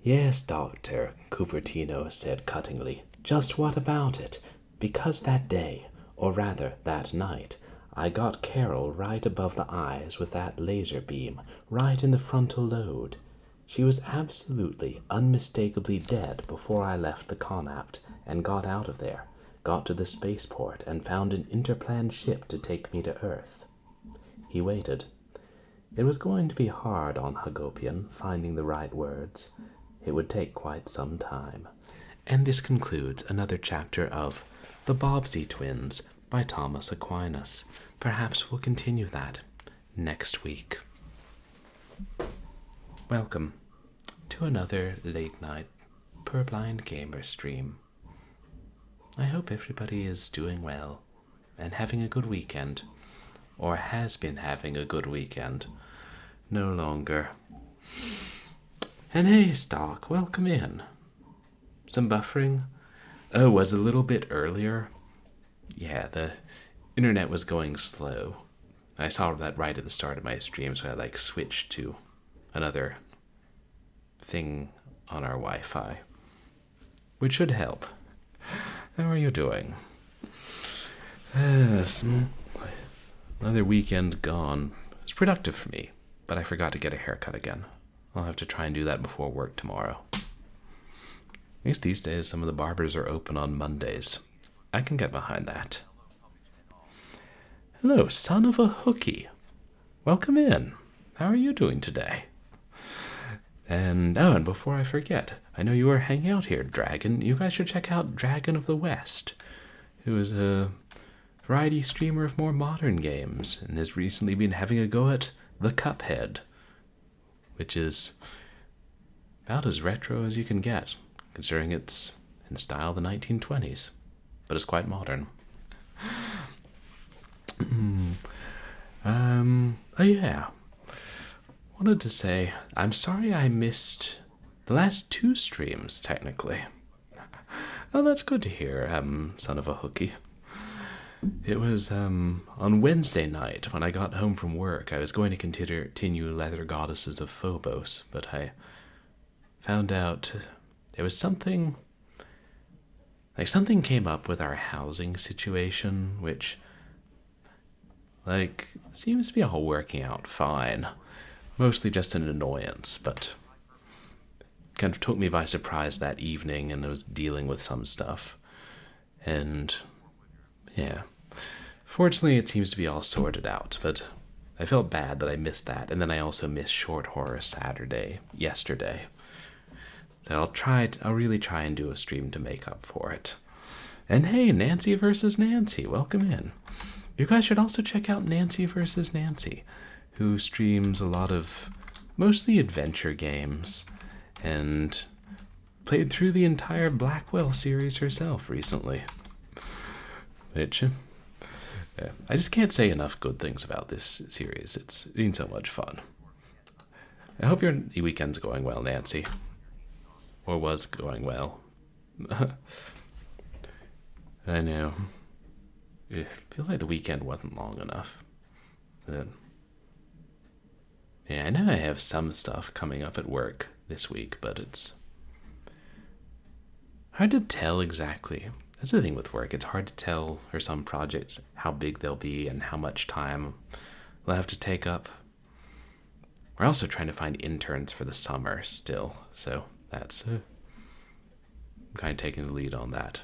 Yes, Doctor, Cupertino said cuttingly. Just what about it? Because that day, or rather that night, I got Carol right above the eyes with that laser beam, right in the frontal lobe. She was absolutely, unmistakably dead before I left the Connaught and got out of there, got to the spaceport, and found an interplanned ship to take me to Earth. He waited. It was going to be hard on Hagopian, finding the right words. It would take quite some time. And this concludes another chapter of The Bobbsey Twins by Thomas Aquinas. Perhaps we'll continue that next week. Welcome to another late night Purblind Gamer stream. I hope everybody is doing well and having a good weekend, or has been having a good weekend. No longer. And hey, Stock, welcome in. Some buffering? Oh, was a little bit earlier? Yeah, the internet was going slow. I saw that right at the start of my stream, so I switched to another thing on our Wi-Fi, which should help. How are you doing? Another weekend gone. It was productive for me, but I forgot to get a haircut again. I'll have to try and do that before work tomorrow. At least these days, some of the barbers are open on Mondays. I can get behind that. Hello, son of a hooky. Welcome in. How are you doing today? And before I forget, I know you were hanging out here, Dragon. You guys should check out Dragon of the West, who is a variety streamer of more modern games and has recently been having a go at the Cuphead, which is about as retro as you can get, considering it's in style of the 1920s, but it's quite modern. Oh yeah, wanted to say, I'm sorry I missed the last 2 streams, technically. Oh, that's good to hear, son of a hooky. It was, on Wednesday night, when I got home from work, I was going to continue Leather Goddesses of Phobos, but I found out there was something came up with our housing situation, which, seems to be all working out fine. Mostly just an annoyance, but kind of took me by surprise that evening, and I was dealing with some stuff. And, yeah. Fortunately, it seems to be all sorted out, but I felt bad that I missed that, and then I also missed Short Horror Saturday yesterday. So I'll really try and do a stream to make up for it. And hey, Nancy versus Nancy, welcome in. You guys should also check out Nancy versus Nancy, who streams a lot of mostly adventure games, and played through the entire Blackwell series herself recently. Which, I just can't say enough good things about this series. It's been so much fun. I hope your weekend's going well, Nancy. Or was going well. I know. I feel like the weekend wasn't long enough. But yeah, I know I have some stuff coming up at work this week, but it's hard to tell exactly. That's the thing with work. It's hard to tell for some projects how big they'll be and how much time they'll have to take up. We're also trying to find interns for the summer still, so that's I'm kind of taking the lead on that.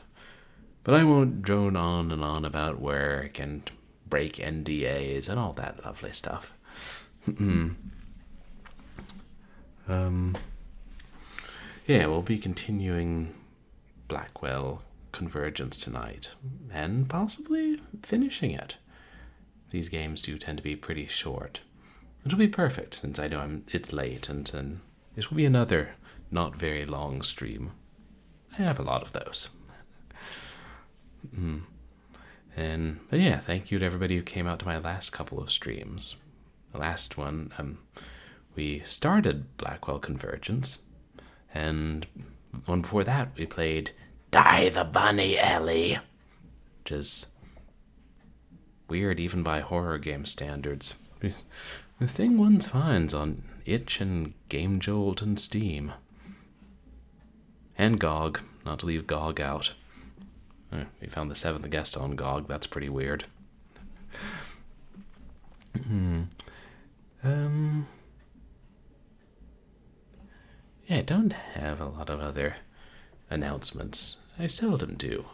But I won't drone on and on about work and break NDAs and all that lovely stuff. Yeah, we'll be continuing Blackwell Convergence tonight, and possibly finishing it. These games do tend to be pretty short. It'll be perfect, since I know it's late, and this will be another not very long stream. I have a lot of those. But yeah, thank you to everybody who came out to my last couple of streams. The last one, we started Blackwell Convergence, and one before that we played Die the Bunny, Ellie, which is weird even by horror game standards. The thing one finds on Itch and Game Jolt and Steam. And GOG, not to leave GOG out. We found the 7th guest on GOG, that's pretty weird. Yeah, I don't have a lot of other announcements. I seldom do.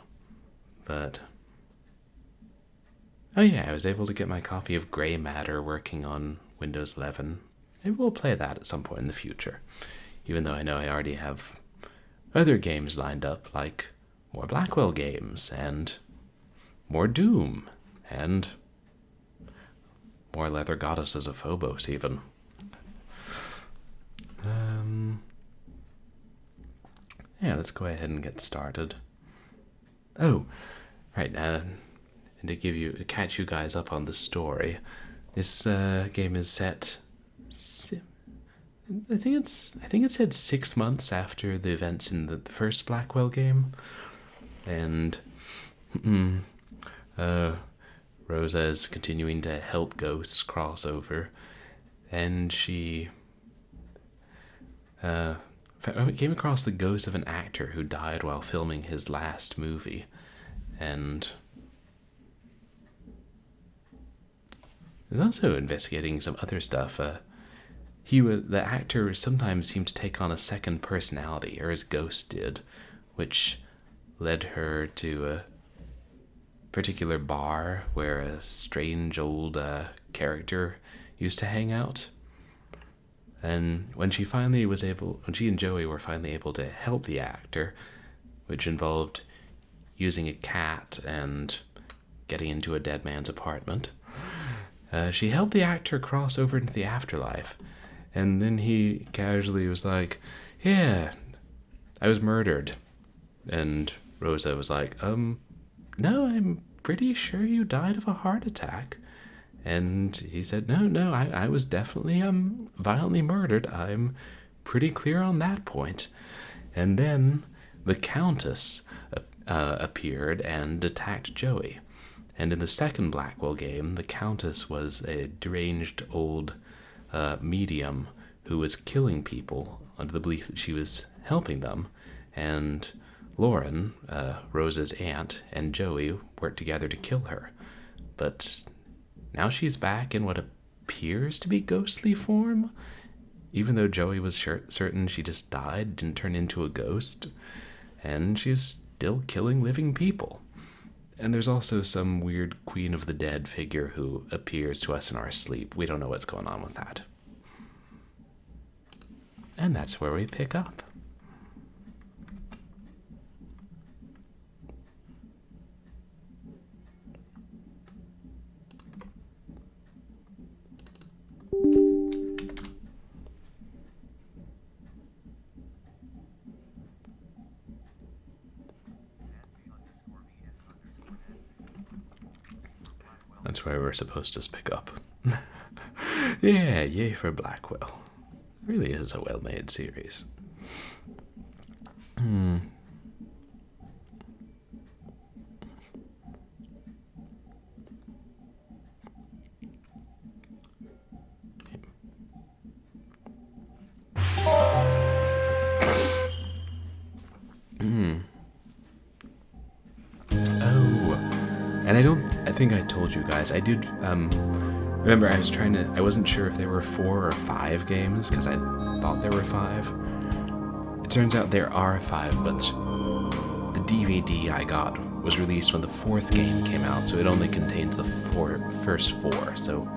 But... oh yeah, I was able to get my copy of Grey Matter working on Windows 11. Maybe we'll play that at some point in the future. Even though I know I already have other games lined up, like more Blackwell games, and more Doom, and more Leather Goddesses of Phobos, even. Yeah, let's go ahead and get started. Oh, right, and to catch you guys up on the story, this game is set. I think it said 6 months after the events in the first Blackwell game, and Rosa is continuing to help ghosts cross over, and she came across the ghost of an actor who died while filming his last movie, and is also investigating some other stuff. The actor sometimes seemed to take on a second personality, or his ghost did, which led her to a particular bar where a strange old character used to hang out. And when she and Joey were finally able to help the actor, which involved using a cat and getting into a dead man's apartment, she helped the actor cross over into the afterlife. And then he casually was like, yeah, I was murdered. And Rosa was like, no, I'm pretty sure you died of a heart attack. And he said, no, I was definitely violently murdered. I'm pretty clear on that point. And then the Countess appeared and attacked Joey. And in the second Blackwell game, the Countess was a deranged old medium who was killing people under the belief that she was helping them. And Lauren, Rosa's aunt, and Joey worked together to kill her. But now she's back in what appears to be ghostly form, even though Joey was certain she just died, didn't turn into a ghost, and she's still killing living people. And there's also some weird Queen of the Dead figure who appears to us in our sleep. We don't know what's going on with that. And that's where we pick up. That's where we're supposed to pick up. Yeah, yay for Blackwell. It really is a well-made series. And I think I told you guys, I did, remember I wasn't sure if there were 4 or 5 games, because I thought there were 5. It turns out there are 5, but the DVD I got was released when the 4th game came out, so it only contains the first 4, so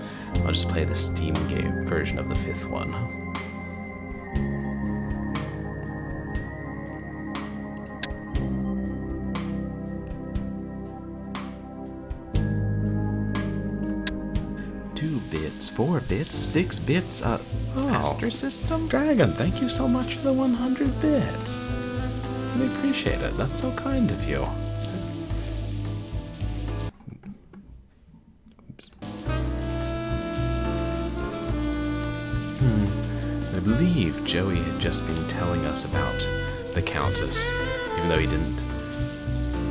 I'll just play the Steam game version of the 5th one. Bits, 4 bits, 6 bits, Master System? Dragon, thank you so much for the 100 bits. We appreciate it. That's so kind of you. Oops. I believe Joey had just been telling us about the Countess, even though he didn't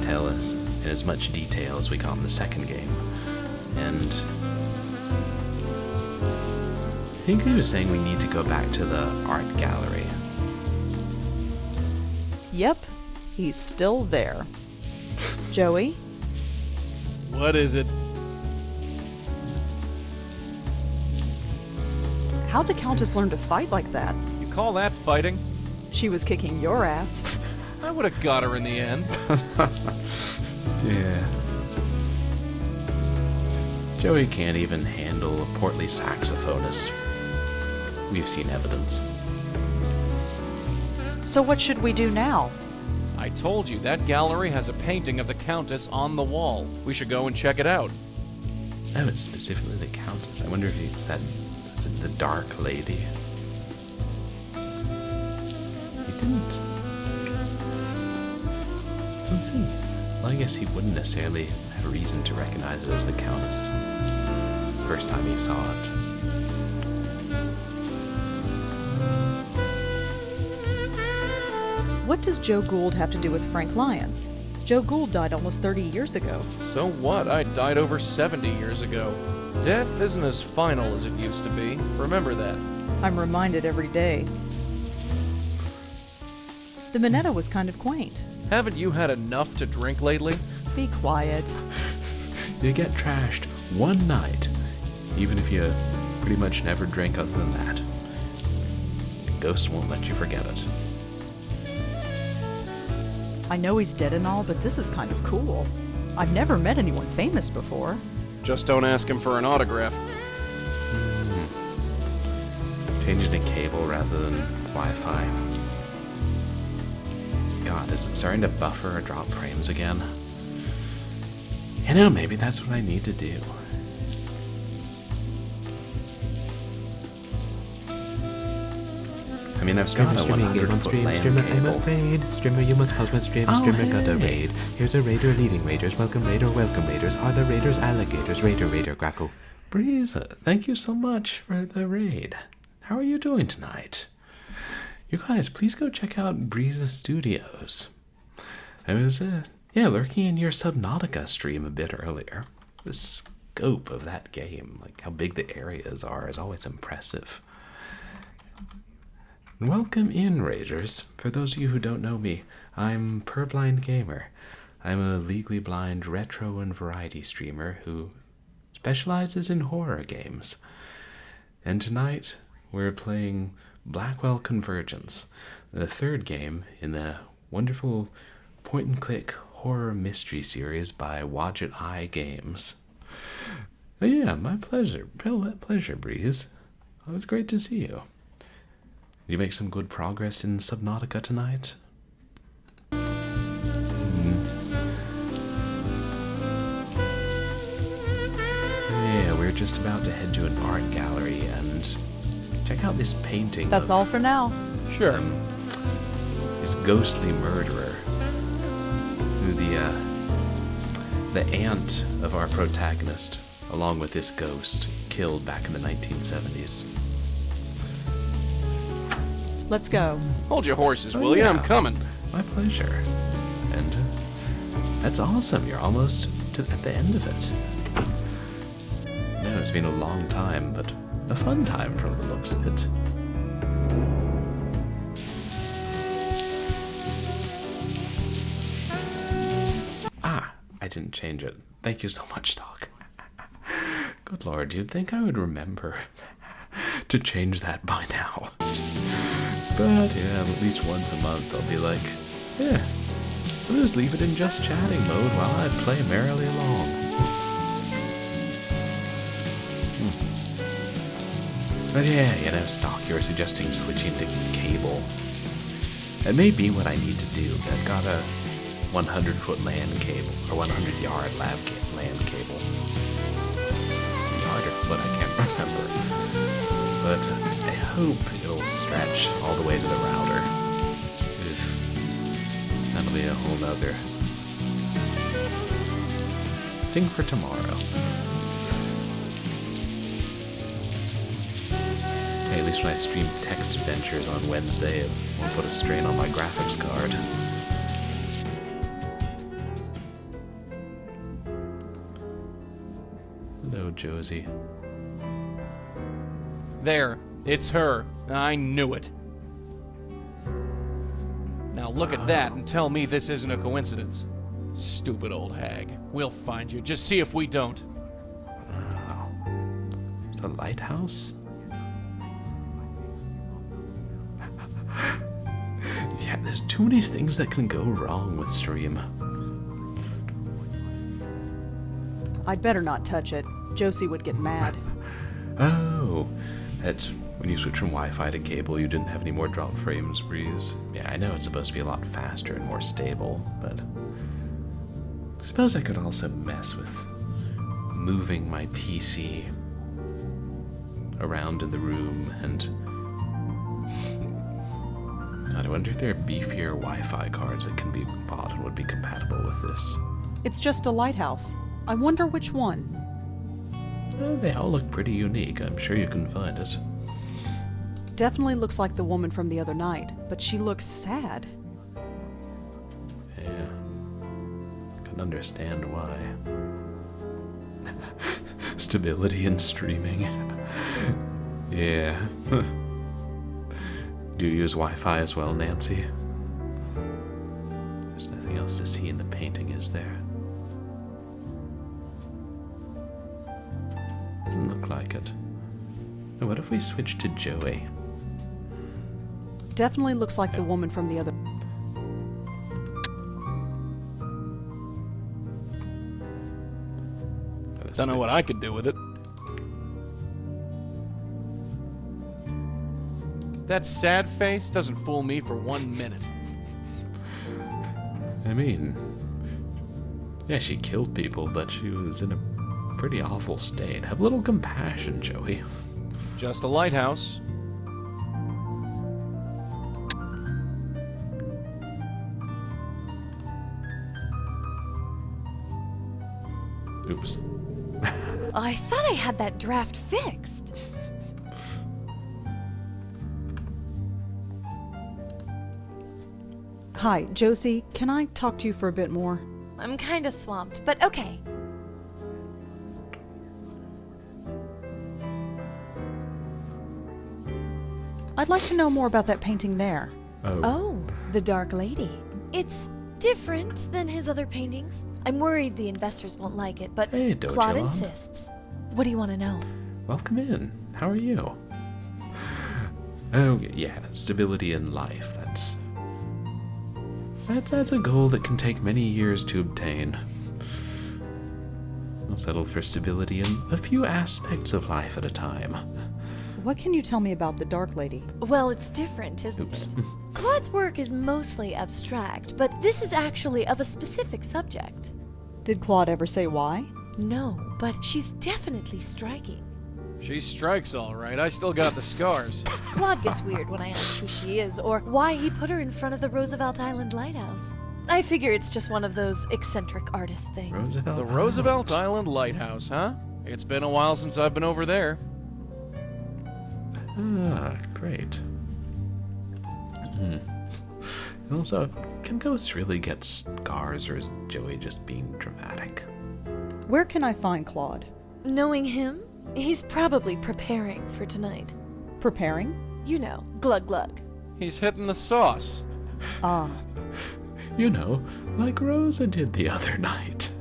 tell us in as much detail as we got in the second game. And I think he was saying we need to go back to the art gallery. Yep, he's still there. Joey? What is it? How'd the Countess learn to fight like that? You call that fighting? She was kicking your ass. I would have got her in the end. Yeah. Joey can't even handle a portly saxophonist. We've seen evidence. So what should we do now? I told you, that gallery has a painting of the Countess on the wall. We should go and check it out. Oh, it's specifically the Countess. I wonder if it's that... Is it the Dark Lady? He didn't... Let's see. Well, I guess he wouldn't necessarily have a reason to recognize it as the Countess. First time he saw it. What does Joe Gould have to do with Frank Lyons? Joe Gould died almost 30 years ago. So what? I died over 70 years ago. Death isn't as final as it used to be. Remember that. I'm reminded every day. The Minetta was kind of quaint. Haven't you had enough to drink lately? Be quiet. You get trashed one night, even if you pretty much never drink other than that. The ghost won't let you forget it. I know he's dead and all, but this is kind of cool. I've never met anyone famous before. Just don't ask him for an autograph. Changing to cable rather than Wi-Fi. God, is it starting to buffer or drop frames again? You know, maybe that's what I need to do. I mean, I've got a 100-foot LAN Streamer, I'm cable. afraid. Streamer, you must pause my stream. Oh, Streamer got a hey. raid. Here's a raider leading raiders. Welcome raiders. Are the raiders alligators? Raider, grackle. Breeze, thank you so much for the raid. How are you doing tonight? You guys, please go check out Breeza Studios. I was, lurking in your Subnautica stream a bit earlier. The scope of that game, like how big the areas are, is always impressive. Welcome in, Raiders. For those of you who don't know me, I'm Purblind Gamer. I'm a legally blind retro and variety streamer who specializes in horror games. And tonight, we're playing Blackwell Convergence, the third game in the wonderful point-and-click horror mystery series by Wadget Eye Games. Yeah, my pleasure. Pleasure, Breeze. Oh, it's great to see you. Did you make some good progress in Subnautica tonight? Yeah, we're just about to head to an art gallery and check out this painting. That's all for now. Sure. This ghostly murderer, who the aunt of our protagonist, along with this ghost, killed back in the 1970s. Let's go. Hold your horses, Oh, will yeah. you? I'm coming. My pleasure. And that's awesome. You're almost at the end of it. No, it's been a long time, but a fun time from the looks of it. I didn't change it. Thank you so much, Doc. Good Lord, you'd think I would remember to change that by now. But yeah, at least once a month I'll be like, yeah, I'll just leave it in just chatting mode while I play merrily along. But yeah, Stock, you're suggesting switching to cable. It may be what I need to do. I've got a 100-foot LAN cable, or 100-yard LAN cable. Yard or foot, I can't remember. But I hope it'll stretch all the way to the router. Oof. That'll be a whole nother thing for tomorrow. Hey, at least when I stream Text Adventures on Wednesday, it won't put a strain on my graphics card. Hello, Josie. There. It's her. I knew it. Now look at that and tell me this isn't a coincidence. Stupid old hag. We'll find you. Just see if we don't. It's a lighthouse? Yeah, there's too many things that can go wrong with Stream. I'd better not touch it. Josie would get mad. Oh, that's when you switch from Wi-Fi to cable, you didn't have any more drop frames, Breeze. Yeah, I know it's supposed to be a lot faster and more stable, but I suppose I could also mess with moving my PC around in the room, and God, I wonder if there are beefier Wi-Fi cards that can be bought and would be compatible with this. It's just a lighthouse. I wonder which one. They all look pretty unique. I'm sure you can find it. Definitely looks like the woman from the other night, but she looks sad. Yeah. Can understand why. Stability in streaming. Yeah. Do you use Wi-Fi as well, Nancy? There's nothing else to see in the painting, is there? Doesn't look like it. Now, what if we switch to Joey? Definitely looks like the woman from the other. Don't know what I could do with it. That sad face doesn't fool me for 1 minute. I mean, yeah, she killed people, but she was in a pretty awful state. Have a little compassion, Joey. Just a lighthouse. Oops. I thought I had that draft fixed. Hi, Josie, can I talk to you for a bit more? I'm kinda swamped, but okay. I'd like to know more about that painting there. Oh, the Dark Lady. It's different than his other paintings. I'm worried the investors won't like it, but Hey, Dojo Claude Mom. insists. What do you want to know? Welcome in. How are you? Oh, yeah, stability in life. That's a goal that can take many years to obtain. I'll settle for stability in a few aspects of life at a time. What can you tell me about the Dark Lady? Well, it's different, isn't Oops. it? Claude's work is mostly abstract, but this is actually of a specific subject. Did Claude ever say why? No, but she's definitely striking. She strikes all right. I still got the scars. Claude gets weird when I ask who she is or why he put her in front of the Roosevelt Island Lighthouse. I figure it's just one of those eccentric artist things. Roosevelt. The Roosevelt Island Lighthouse, huh? It's been a while since I've been over there. Ah, great. And also, can ghosts really get scars, or is Joey just being dramatic? Where can I find Claude? Knowing him, he's probably preparing for tonight. Preparing? You know, glug glug. He's hitting the sauce. Ah, You know, like Rosa did the other night.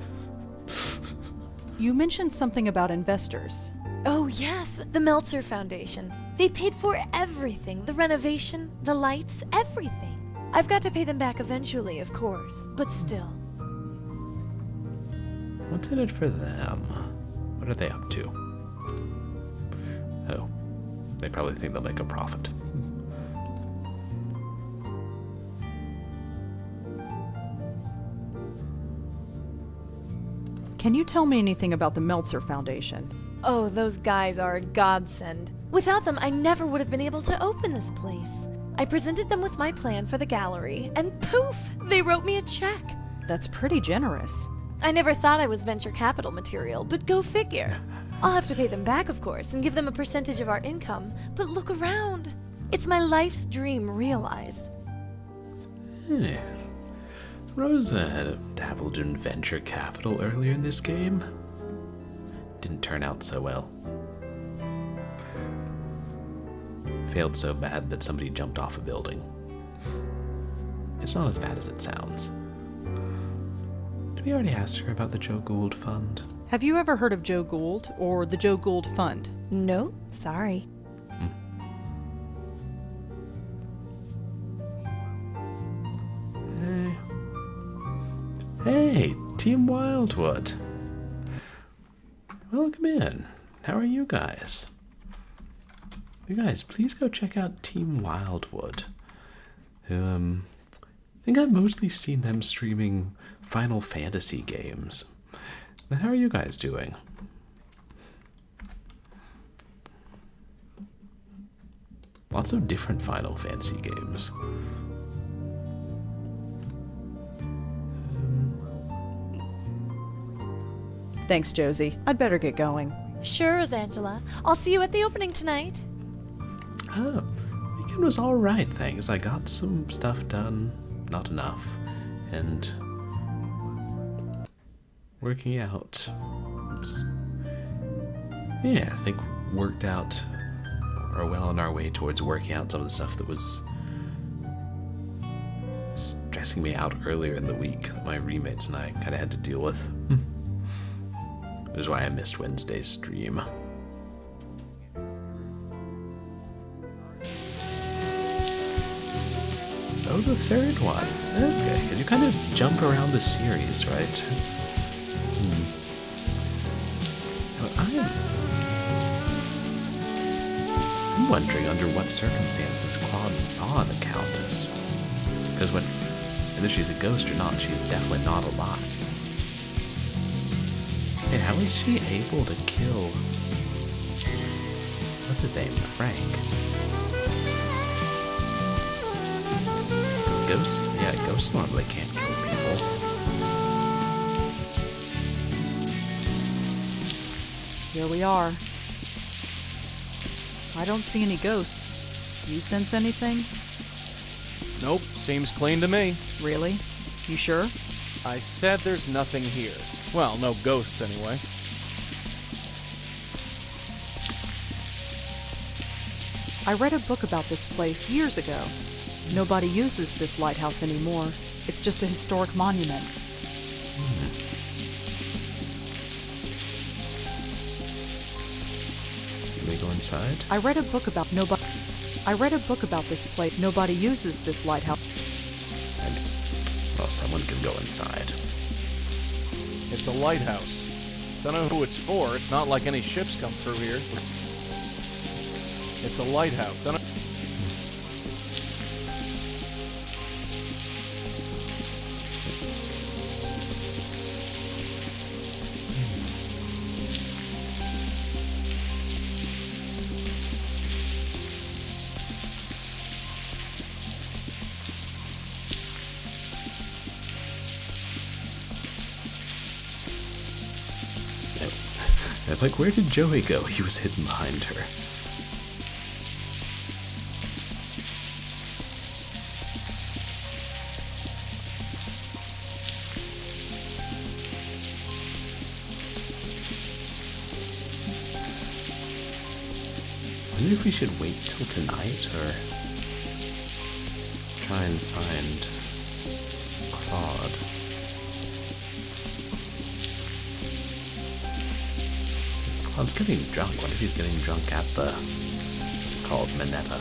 you mentioned something about investors. Oh yes, the Meltzer Foundation. They paid for everything, the renovation, the lights, everything. I've got to pay them back eventually, of course, but still. What's in it for them? What are they up to? Oh, they probably think they'll make a profit. Can you tell me anything about the Meltzer Foundation? Oh, those guys are a godsend. Without them, I never would have been able to open this place. I presented them with my plan for the gallery, and poof, they wrote me a check. That's pretty generous. I never thought I was venture capital material, but go figure. I'll have to pay them back, of course, and give them a percentage of our income, but look around. It's my life's dream realized. Eh. Rosa had dabbled in venture capital earlier in this game. Didn't turn out so well. Failed so bad that somebody jumped off a building. It's not as bad as it sounds. Did we already ask her about the Joe Gould Fund? Have you ever heard of Joe Gould or the Joe Gould Fund? No, sorry. Hey, Team Wildwood. Welcome in. How are you guys? You guys, please go check out Team Wildwood. I think I've mostly seen them streaming Final Fantasy games. Now, how are you guys doing? Lots of different Final Fantasy games. Thanks, Josie. I'd better get going. Sure, Rosangela. I'll see you at the opening tonight. Oh, weekend was alright, thanks. I got some stuff done, not enough, and working out. Oops. Yeah, I think worked out, or well on our way towards working out some of the stuff that was stressing me out earlier in the week that my roommates and I kind of had to deal with. Which is why I missed Wednesday's stream. Oh, the third one. Okay, because you kind of jump around the series, right? I'm wondering under what circumstances Claude saw the Countess. Because whether she's a ghost or not, she's definitely not alive. And how is she able to kill... What's his name? Frank. Ghosts? Yeah, ghosts normally can't kill people. Here we are. I don't see any ghosts. You sense anything? Nope, seems clean to me. Really? You sure? I said there's nothing here. Well, no ghosts anyway. I read a book about this place years ago. Nobody uses this lighthouse anymore. It's just a historic monument. Can we go inside? I read a book about this place. Nobody uses this lighthouse. And, well, someone can go inside. It's a lighthouse. Don't know who it's for. It's not like any ships come through here. It's a lighthouse. Don't know. I was like, where did Joey go? He was hidden behind her. I wonder if we should wait till tonight or try and find Claude. Claude's getting drunk. What if he's getting drunk at the, what's it called, Minetta?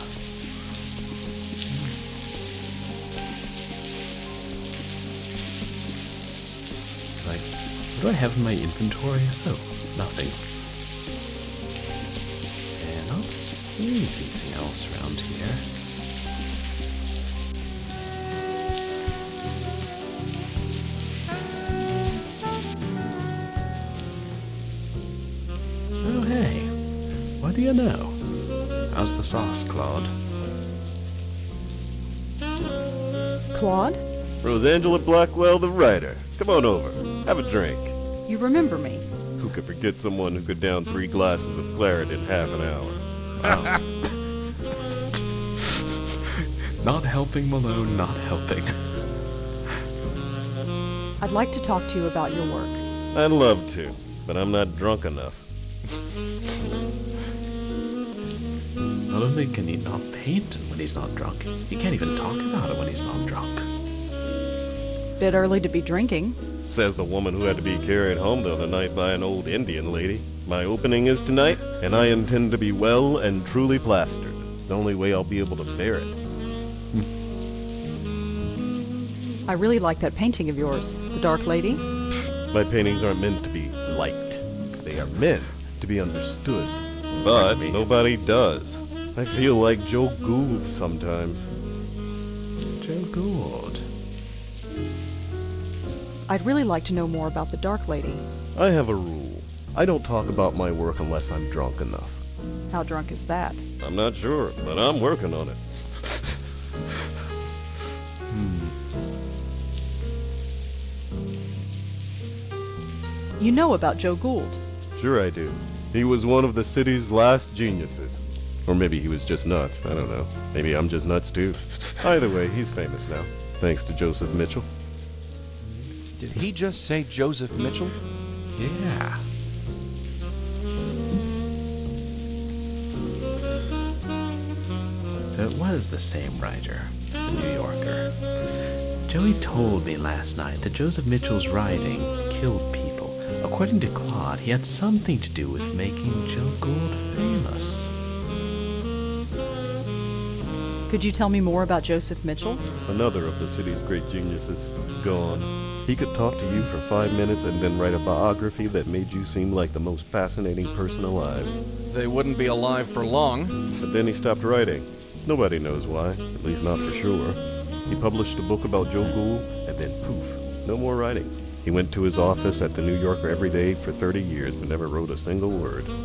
Like, what do I have in my inventory? Oh, nothing. And I don't see anything else around here. Oh, hey. What do you know? How's the sauce, Claude? Claude? Rosangela Blackwell, the writer. Come on over. Have a drink. You remember me? Who could forget someone who could down 3 glasses of claret in half an hour? Wow. Not helping, Malone, not helping. I'd like to talk to you about your work. I'd love to, but I'm not drunk enough. Not only can he not paint when he's not drunk, he can't even talk about it when he's not drunk. Bit early to be drinking. Says the woman who had to be carried home the other night by an old Indian lady. My opening is tonight, and I intend to be well and truly plastered. It's the only way I'll be able to bear it. I really like that painting of yours, The Dark Lady. My paintings aren't meant to be liked. They are meant to be understood. But nobody does. I feel like Joe Gould sometimes. Joe Gould. I'd really like to know more about The Dark Lady. I have a rule. I don't talk about my work unless I'm drunk enough. How drunk is that? I'm not sure, but I'm working on it. You know about Joe Gould. Sure I do. He was one of the city's last geniuses. Or maybe he was just nuts. I don't know. Maybe I'm just nuts too. Either way, he's famous now. Thanks to Joseph Mitchell. Did he just say Joseph Mitchell? Yeah. So it was the same writer, the New Yorker. Joey told me last night that Joseph Mitchell's writing killed people. According to Claude, he had something to do with making Joe Gould famous. Could you tell me more about Joseph Mitchell? Another of the city's great geniuses. Gone. He could talk to you for 5 minutes and then write a biography that made you seem like the most fascinating person alive. They wouldn't be alive for long. But then he stopped writing. Nobody knows why, at least not for sure. He published a book about Joe Gould, and then poof, no more writing. He went to his office at the New Yorker every day for 30 years but never wrote a single word. 30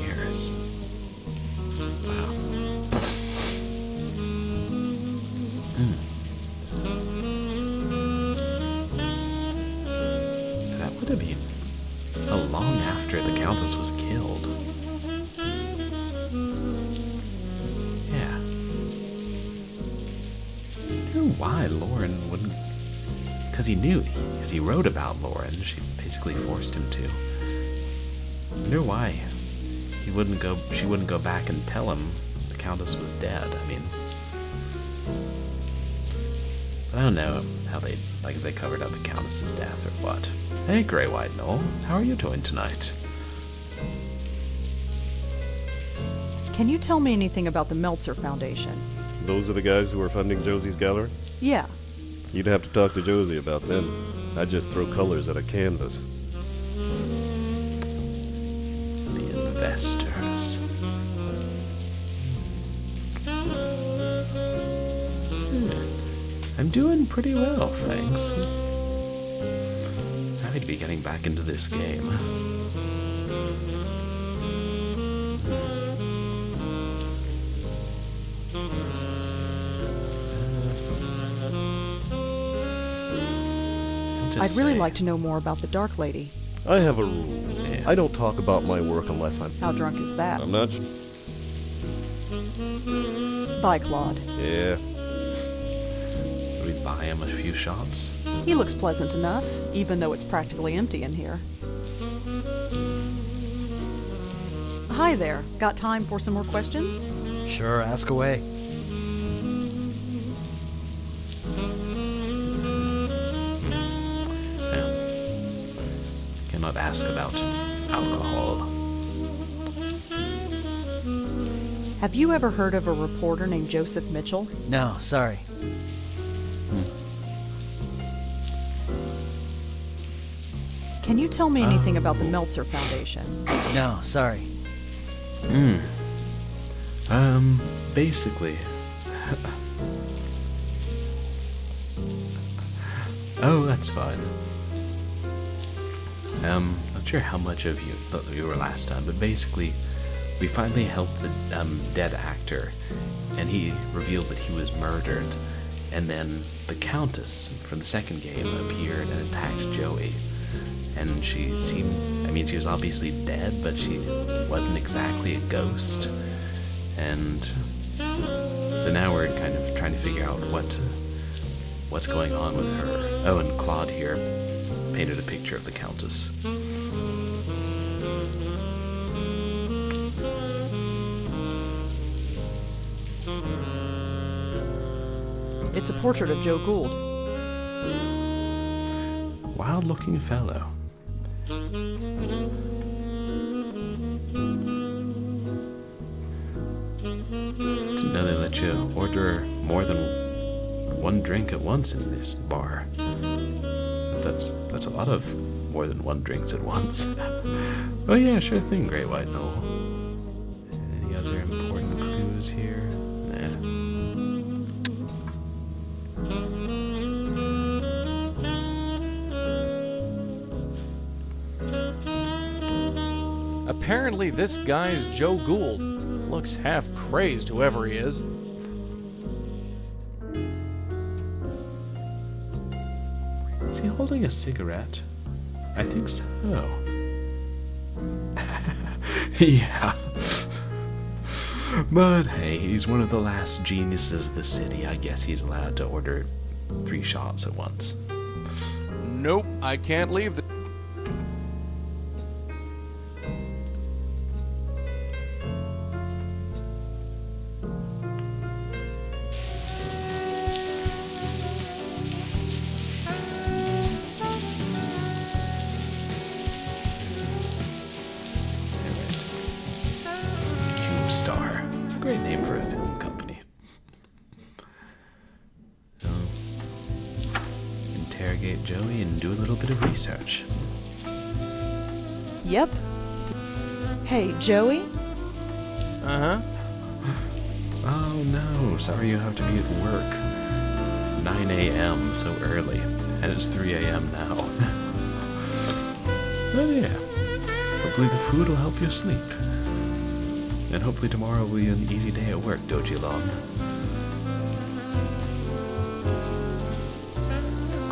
years. Wow. So that would have been long after the Countess was killed. Yeah. I wonder why Lauren wouldn't... Because he knew, because he wrote about Lauren, she basically forced him to. I wonder why she wouldn't go back and tell him the Countess was dead. I mean, I don't know how they covered up the Countess's death or what. Hey, Grey White Knoll, how are you doing tonight? Can you tell me anything about the Meltzer Foundation? Those are the guys who are funding Josie's gallery? Yeah. You'd have to talk to Josie about them. I'd just throw colors at a canvas. The investors. I'm doing pretty well, thanks. Happy to be getting back into this game. I'd really like to know more about the Dark Lady. I have a rule. Yeah. I don't talk about my work unless How drunk is that? I'm not... Bye, Claude. Yeah. Should we buy him a few shots? He looks pleasant enough, even though it's practically empty in here. Hi there. Got time for some more questions? Sure, ask away. Cannot ask about alcohol. Have you ever heard of a reporter named Joseph Mitchell? No, sorry. Can you tell me anything about the Meltzer Foundation? No, sorry. Basically. Oh, that's fine. Not sure how much of you thought you were last time, but basically, we finally helped the dead actor, and he revealed that he was murdered, and then the Countess from the second game appeared and attacked Joey, and she seemed, I mean, she was obviously dead, but she wasn't exactly a ghost, and so now we're kind of trying to figure out what's going on with her. Oh, and Claude here painted a picture of the Countess. It's a portrait of Joe Gould. Wild-looking fellow. Didn't know they let you order more than one drink at once in this bar. That's a lot of more than one drinks at once. Oh yeah, sure thing, Great White Knoll. Any other important clues here? Nah. Apparently this guy's Joe Gould. Looks half crazed, whoever he is. Is he holding a cigarette? I think so. Yeah. But hey, he's one of the last geniuses of the city. I guess he's allowed to order 3 shots at once. Nope, I can't leave the... Star. It's a great name for a film company. So, interrogate Joey and do a little bit of research. Yep. Hey, Joey? Uh-huh. Oh no, sorry you have to be at work. 9 a.m. so early, and it's 3 a.m. now. Well, yeah. Hopefully the food will help you sleep. And hopefully tomorrow will be an easy day at work, Doji Long.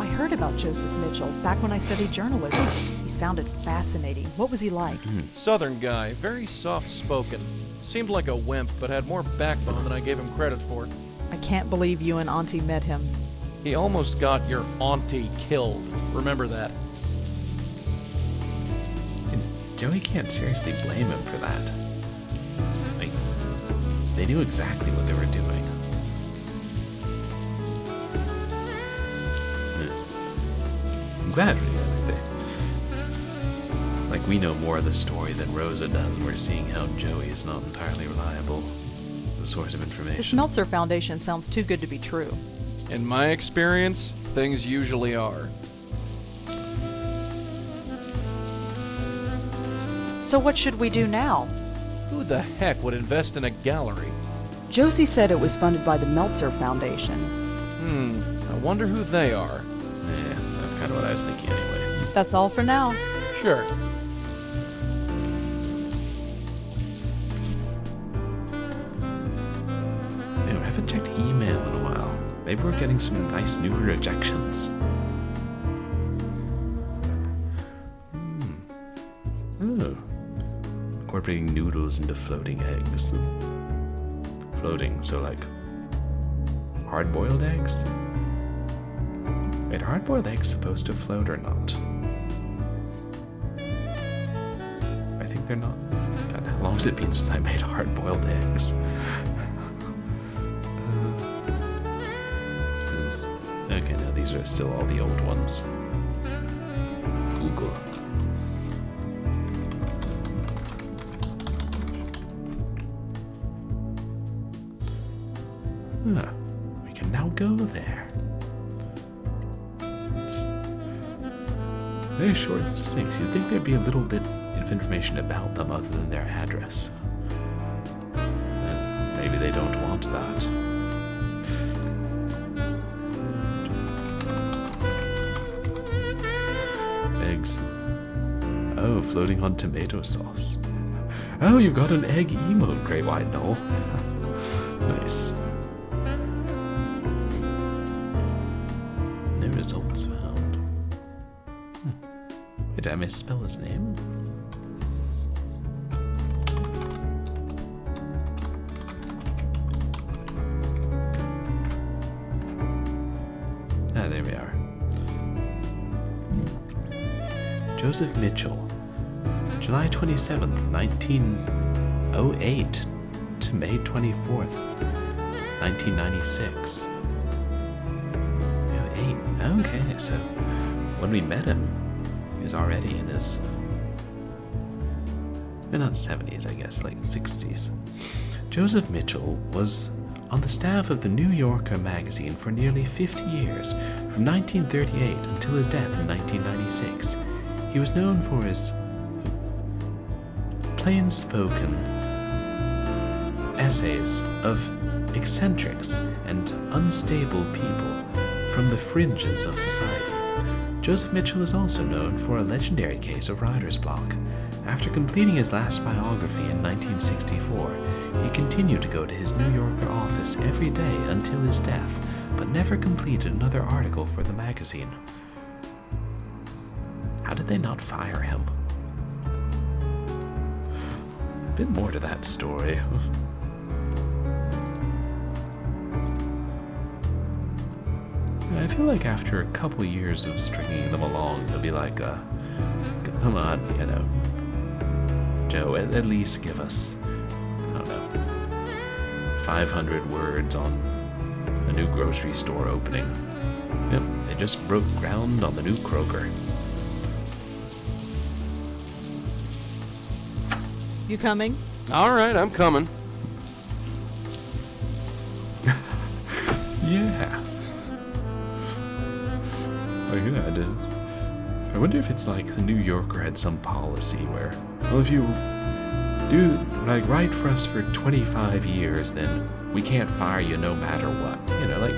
I heard about Joseph Mitchell back when I studied journalism. He sounded fascinating. What was he like? Southern guy, very soft-spoken. Seemed like a wimp, but had more backbone than I gave him credit for. I can't believe you and Auntie met him. He almost got your auntie killed. Remember that. And Joey can't seriously blame him for that. They knew exactly what they were doing. I'm glad we did it. Like, we know more of the story than Rosa does, and we're seeing how Joey is not entirely reliable as a source of information. This Meltzer Foundation sounds too good to be true. In my experience, things usually are. So what should we do now? Who the heck would invest in a gallery? Josie said it was funded by the Meltzer Foundation. I wonder who they are. Yeah, that's kind of what I was thinking anyway. That's all for now. Sure. I haven't checked email in a while. Maybe we're getting some nice new rejections. Oh. Incorporating noodles into floating eggs. Floating, so like hard-boiled eggs? Wait, are hard-boiled eggs supposed to float or not? I think they're not. God, how long has it been since I made hard-boiled eggs? Okay, no, these are still all the old ones. Google. We can now go there. Very short and succinct. You'd think there'd be a little bit of information about them other than their address. And maybe they don't want that. Eggs. Oh, floating on tomato sauce. Oh, you've got an egg emote, Great White Knoll. Nice. No results found. Did I misspell his name? Ah, there we are. Joseph Mitchell, July 27th, 1908 to May 24th, 1996. Okay, so when we met him, he was already in his, well, not 70s, I guess, like 60s. Joseph Mitchell was on the staff of the New Yorker magazine for nearly 50 years, from 1938 until his death in 1996. He was known for his plain-spoken essays of eccentrics and unstable people from the fringes of society. Joseph Mitchell is also known for a legendary case of writer's block. After completing his last biography in 1964, he continued to go to his New Yorker office every day until his death, but never completed another article for the magazine. How did they not fire him? A bit more to that story. I feel like after a couple years of stringing them along, they'll be like, come on, Joe, at least give us, I don't know, 500 words on a new grocery store opening. Yep, they just broke ground on the new Kroger. You coming? All right, I'm coming. Yeah. Oh, I wonder if it's like the New Yorker had some policy where, well, if you do, like, write for us for 25 years, then we can't fire you no matter what. Like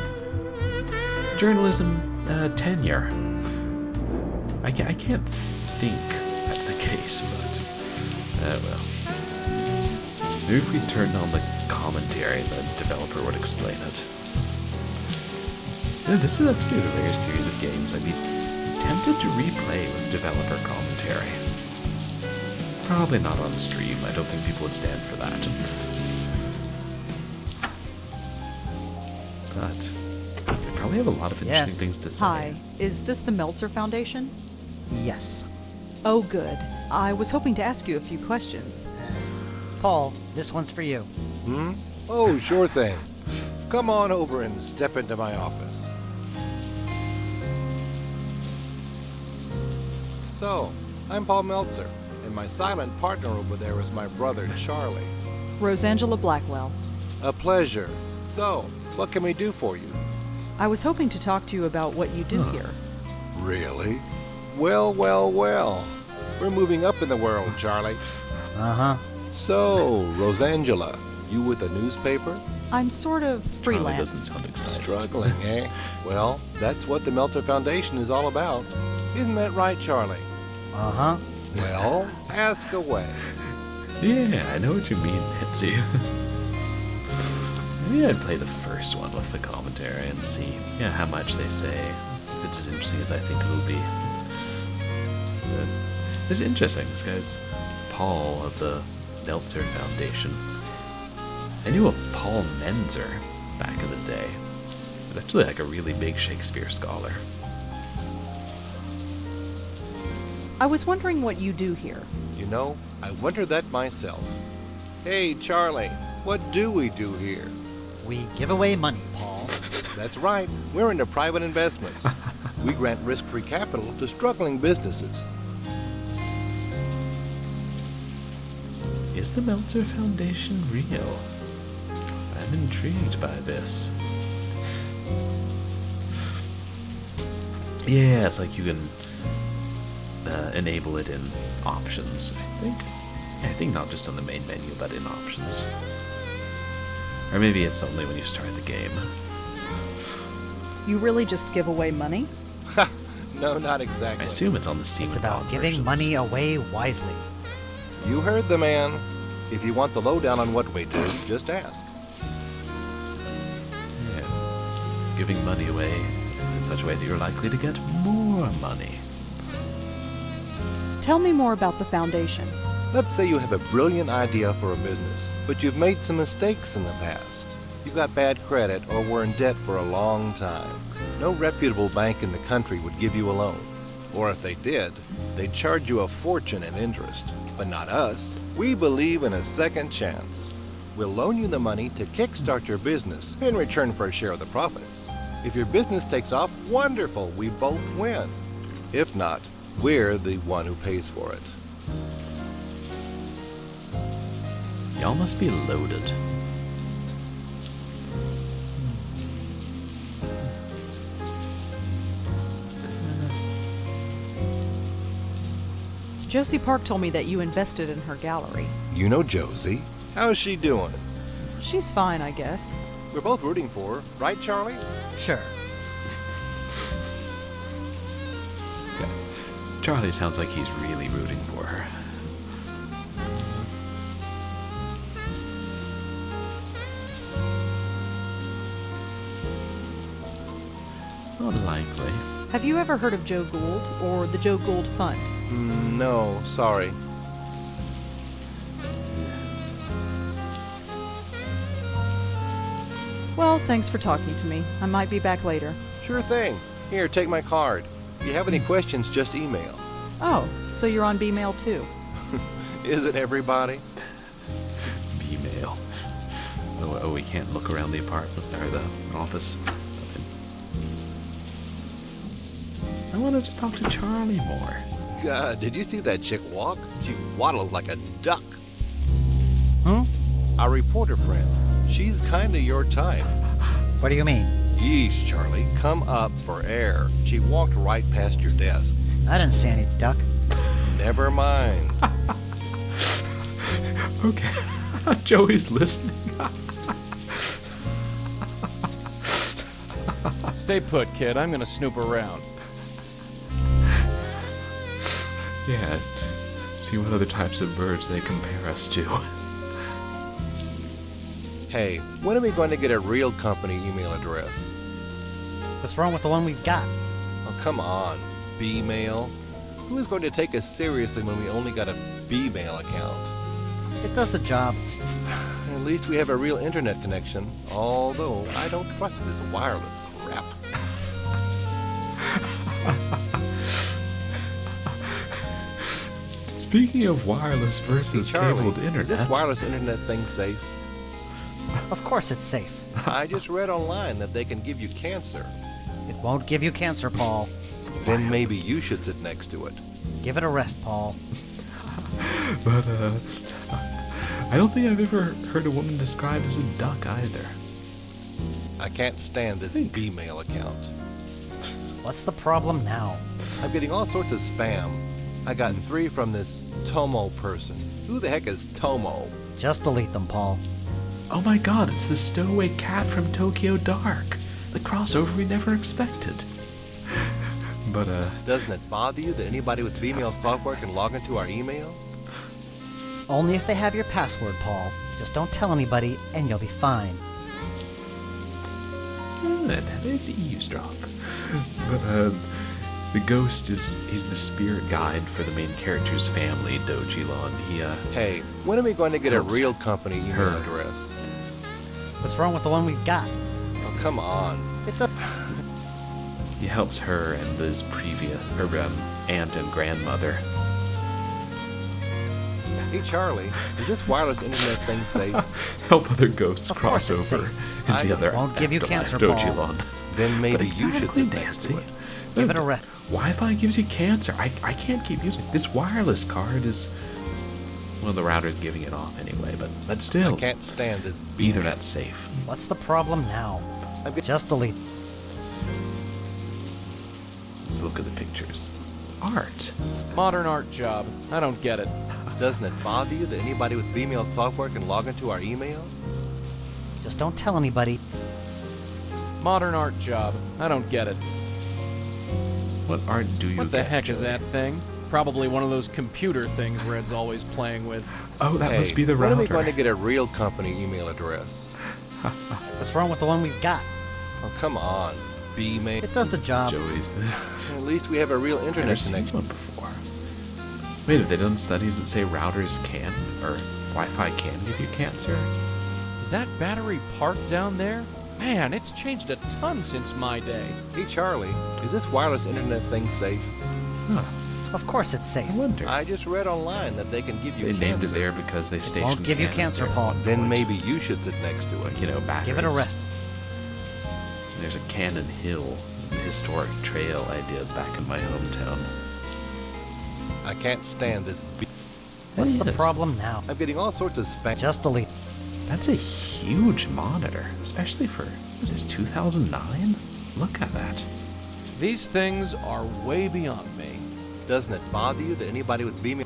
journalism tenure. I can't think that's the case, but, well. Maybe if we turned on the commentary, the developer would explain it. Yeah, this is actually a rare series of games I'd be tempted to replay with developer commentary. Probably not on stream. I don't think people would stand for that. But they probably have a lot of interesting Yes. things to say. Hi, is this the Meltzer Foundation? Yes. Oh, good. I was hoping to ask you a few questions. Paul, this one's for you. Oh, sure thing. Come on over and step into my office. So, I'm Paul Meltzer, and my silent partner over there is my brother Charlie. Rosangela Blackwell. A pleasure. So, what can we do for you? I was hoping to talk to you about what you do here. Really? Well, well, well. We're moving up in the world, Charlie. Uh-huh. So, Rosangela, you with a newspaper? I'm sort of Charlie freelance. doesn't sound excited. Struggling, eh? Well, that's what the Meltzer Foundation is all about. Isn't that right, Charlie? Uh-huh. Well, ask away. Yeah, I know what you mean, Mitzi. Maybe I'd play the first one with the commentary and see how much they say. If it's as interesting as I think it will be. It's interesting. This guy's Paul of the Meltzer Foundation. I knew a Paul Menzer back in the day. But actually like a really big Shakespeare scholar. I was wondering what you do here. You know, I wonder that myself. Hey, Charlie, what do we do here? We give away money, Paul. That's right, we're into private investments. We grant risk-free capital to struggling businesses. Is the Meltzer Foundation real? I'm intrigued by this. Yeah, it's like you can enable it in options, I think not just on the main menu, but in options. Or maybe it's only when you start the game. You really just give away money? No, not I exactly. assume it's on the Steam It's and about Pop giving versions. money away wisely. You heard the man. If you want the lowdown on what we do, just ask. Yeah. Giving money away in such a way that you're likely to get more money. Tell me more about the foundation. Let's say you have a brilliant idea for a business, but you've made some mistakes in the past. You've got bad credit or were in debt for a long time. No reputable bank in the country would give you a loan. Or if they did, they'd charge you a fortune in interest. But not us. We believe in a second chance. We'll loan you the money to kickstart your business in return for a share of the profits. If your business takes off, wonderful, we both win. If not, we're the one who pays for it. Y'all must be loaded. Josie Park told me that you invested in her gallery. You know Josie. How's she doing? She's fine, I guess. We're both rooting for her, right, Charlie? Sure. Charlie sounds like he's really rooting for her. Not likely. Have you ever heard of Joe Gould or the Joe Gould Fund? No, sorry. Well, thanks for talking to me. I might be back later. Sure thing. Here, take my card. If you have any questions, just email. Oh, so you're on B-mail too? Isn't everybody? B-mail. Oh, we can't look around the apartment or the office. I wanted to talk to Charlie more. God, did you see that chick walk? She waddles like a duck. Hmm? Our reporter friend. She's kinda your type. What do you mean? Yeesh, Charlie, come up for air. She walked right past your desk. I didn't see any duck. Never mind. Okay. Joey's listening. Stay put, kid. I'm gonna snoop around. Yeah. See what other types of birds they compare us to. Hey, when are we going to get a real company email address? What's wrong with the one we've got? Oh, come on. B-mail? Who is going to take us seriously when we only got a B-mail account? It does the job. At least we have a real internet connection, although I don't trust this wireless crap. Speaking of wireless versus Hey, Charlie, cabled internet. is this wireless internet thing safe? Of course it's safe. I just read online that they can give you cancer. It won't give you cancer, Paul. Then maybe you should sit next to it. Give it a rest, Paul. But, I don't think I've ever heard a woman described as a duck either. I can't stand this B-mail account. What's the problem now? I'm getting all sorts of spam. I got 3 from this Tomo person. Who the heck is Tomo? Just delete them, Paul. Oh my god, it's the stowaway cat from Tokyo Dark. The crossover we never expected. But, Doesn't it bother you that anybody with B-mail software can log into our email? Only if they have your password, Paul. Just don't tell anybody, and you'll be fine. good. There's eavesdrop. But, the ghost he's the spirit guide for the main character's family, Dojilon. He, Hey, when are we going to get a helps real company email her. address? What's wrong with the one we've got? Oh, come on. It does. he helps her and Liz's her aunt and grandmother. Hey, Charlie, is this wireless internet thing safe? Help other ghosts Of cross course it's over safe. into the other won't give you afterlife cancer, Paul. Dojilon. Then maybe But you should exactly, sit next to Nancy. it. Give it a rest. Wi-Fi gives you cancer. I can't keep using it. This wireless card is... Well, the router's giving it off anyway, but still, I can't stand this B. Ethernet's safe. What's the problem now? Just delete. Let's look at the pictures. Art. Modern art job. I don't get it. Doesn't it bother you that anybody with Vmail software can log into our email? Just don't tell anybody. Modern art job. I don't get it. What art do you What the get, heck is Joey? that thing? Probably one of those computer things Red's always playing with. Oh, that Hey, must be the when are we router. going to get a real company email address? What's wrong with the one we've got? Oh, come on. Bmail. It does the job. Joey's the... At least we have a real I've internet never seen connection. one before. Wait, have they done studies that say routers can, or Wi-Fi can give you cancer? Is that battery parked down there? Man, it's changed a ton since my day. Hey, Charlie, is this wireless internet thing safe? Huh. Of course it's safe. I wonder. I just read online that they can give you They cancer. named it there because they stationed Won't give you cannons cancer, there. Paul. Then maybe you should sit next to it. You know, batteries. Give it a rest. there's a Cannon Hill, the historic trail I did back in my hometown. I can't stand this. What's the Yes. problem now? I'm getting all sorts of spam. Just delete. That's a huge monitor, especially for, was this 2009? Look at that. These things are way beyond me. Doesn't it bother you that anybody would beam me?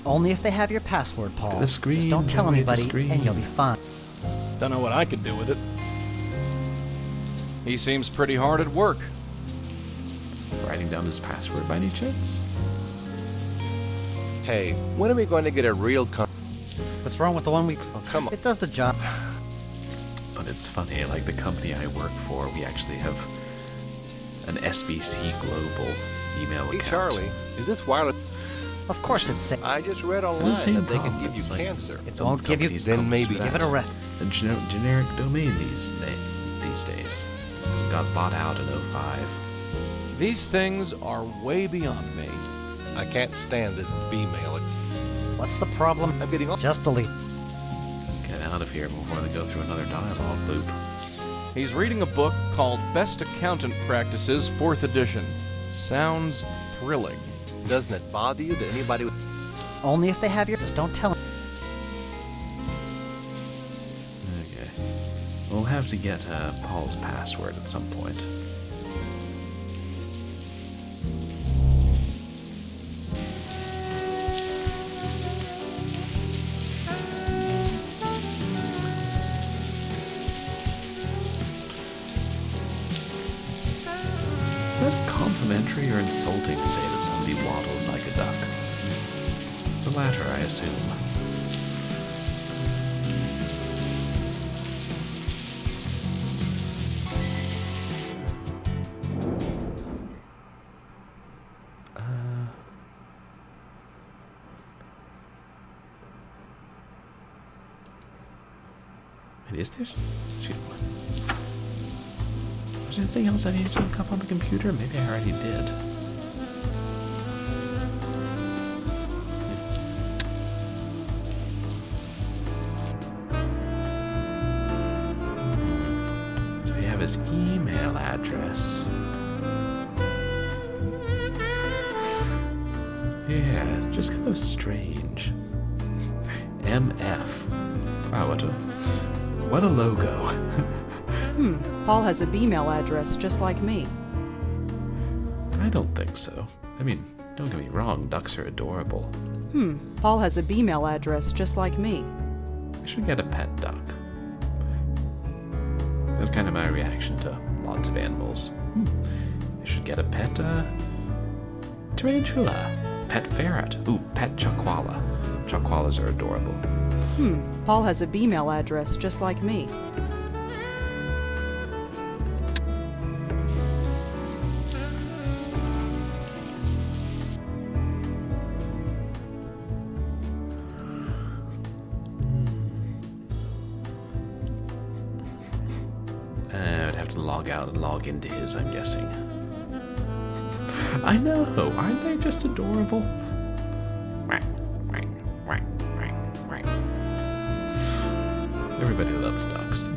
Only if they have your password, Paul. The screen, Just don't tell Joey, the anybody, screen. and you'll be fine. Don't know what I could do with it. He seems pretty hard at work. Writing down his password by any chance? Hey, when are we going to get a real What's wrong with the one we... Oh, come on. It does the job. But it's funny, like the company I work for, we actually have an SBC Global email Hey, account. Charlie, is this wireless? Of course it's safe. I just read The online same that they problem, can give you it's like cancer. It some won't give you... companies Then come maybe to Give that. it a rest. A generic domain these days. Got bought out in 05. These things are way beyond me. I can't stand this B-mail. What's the problem? I'm getting all... Just delete. Get out of here before they go through another dialogue loop. He's reading a book called Best Accountant Practices, 4th edition. Sounds thrilling. Doesn't it bother you that anybody would... Only if they have your... Just don't tell them. Okay. We'll have to get Paul's password at some point. Is that complimentary or insulting to say that somebody waddles like a duck? The latter, I assume. And is there... Shoot. Was there anything else I needed to look up on the computer? Maybe I already did. Do we have his email address? Yeah, just kind of strange. MF. Wow, what a logo. Paul has a B-mail address just like me. I don't think so. I mean, don't get me wrong, ducks are adorable. Paul has a B-mail address just like me. I should get a pet duck. That's kind of my reaction to lots of animals. I should get a pet, tarantula. Pet ferret. Ooh, pet chakwala. Chakwalas are adorable. Paul has a B-mail address just like me. I'd have to log out and log into his, I'm guessing. I know, aren't they just adorable? Everybody loves ducks.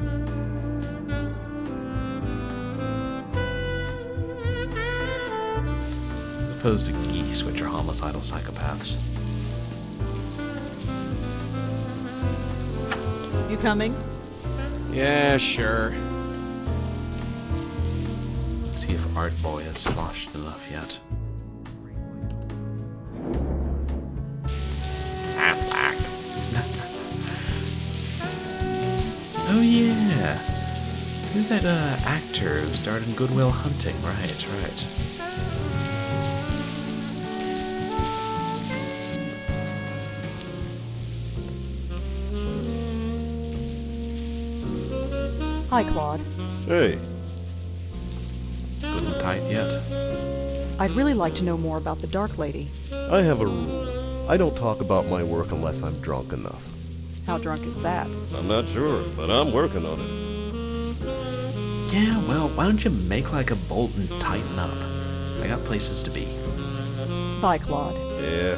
Opposed to geese, which are homicidal psychopaths. You coming? Yeah, sure. Let's see if Art Boy has sloshed enough yet. Oh yeah, this is that actor who starred in Good Will Hunting. Right. Hi, Claude. Hey, Good and tight yet? I'd really like to know more about the Dark Lady. I have a rule. I don't talk about my work unless I'm drunk enough. How drunk is that? I'm not sure, but I'm working on it. Yeah, well, why don't you make like a bolt and tighten up? I got places to be. Bye, Claude. Yeah.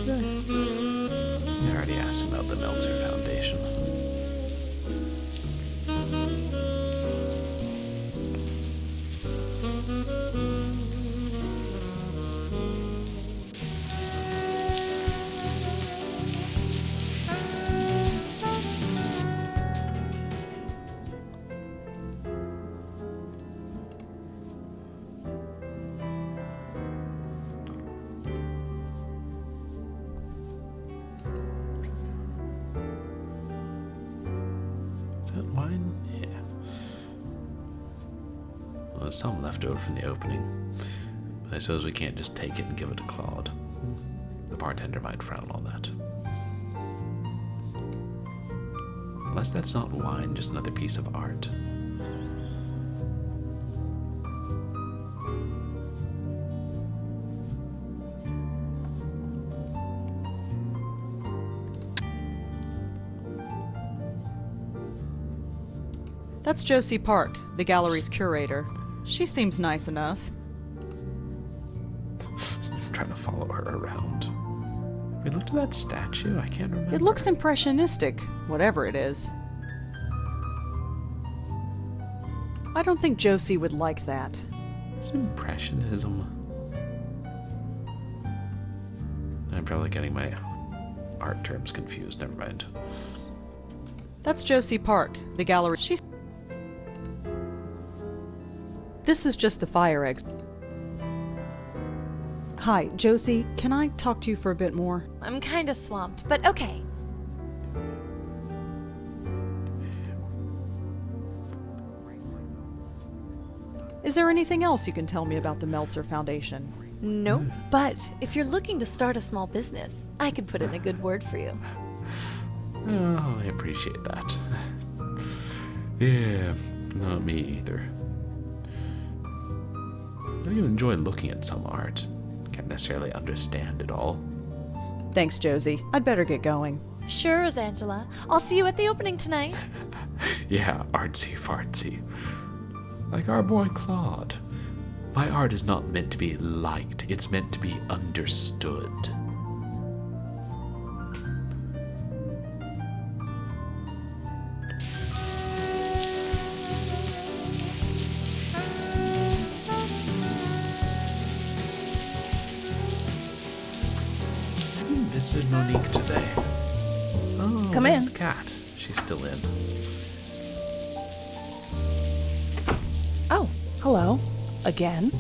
I already asked about the Meltzer Foundation. Is that wine? Yeah. Well, there's some left over from the opening. But I suppose we can't just take it and give it to Claude. The bartender might frown on that. Unless that's not wine, just another piece of art. That's Josie Park, the gallery's curator. She seems nice enough. I'm trying to follow her around. We looked at that statue? I can't remember. It looks impressionistic, whatever it is. I don't think Josie would like that. It's impressionism. I'm probably getting my art terms confused. Never mind. That's Josie Park, the gallery. This is just the fire exit. Hi, Josie, can I talk to you for a bit more? I'm kinda swamped, but okay. Is there anything else you can tell me about the Meltzer Foundation? Nope. But if you're looking to start a small business, I could put in a good word for you. Oh, I appreciate that. Yeah, not me either. I do enjoy looking at some art. Can't necessarily understand it all. Thanks, Josie. I'd better get going. Sure, Rosangela. I'll see you at the opening tonight. Yeah, artsy fartsy. Like our boy Claude. My art is not meant to be liked, it's meant to be understood. I haven't visited Monique today. Oh, Come where's in. the cat? She's still in. Oh, hello. Again?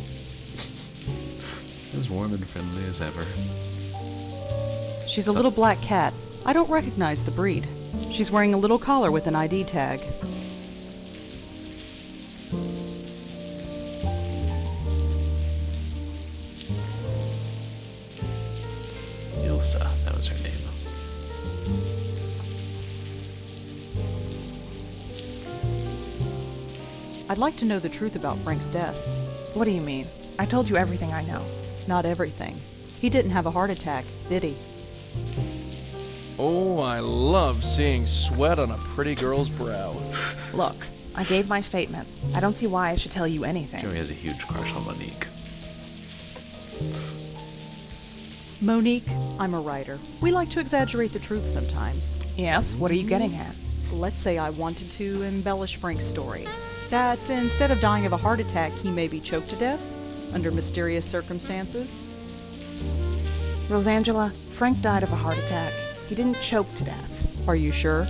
As warm and friendly as ever. She's a little black cat. I don't recognize the breed. She's wearing a little collar with an ID tag. Ilsa, that was her name. I'd like to know the truth about Frank's death. What do you mean? I told you everything I know. Not everything. He didn't have a heart attack, did he? Oh, I love seeing sweat on a pretty girl's brow. Look, I gave my statement. I don't see why I should tell you anything. Joey has a huge crush on Monique. Monique, I'm a writer. We like to exaggerate the truth sometimes. Yes, what are you getting at? Let's say I wanted to embellish Frank's story. That instead of dying of a heart attack, he may be choked to death under mysterious circumstances. Rosangela, Frank died of a heart attack. He didn't choke to death. Are you sure?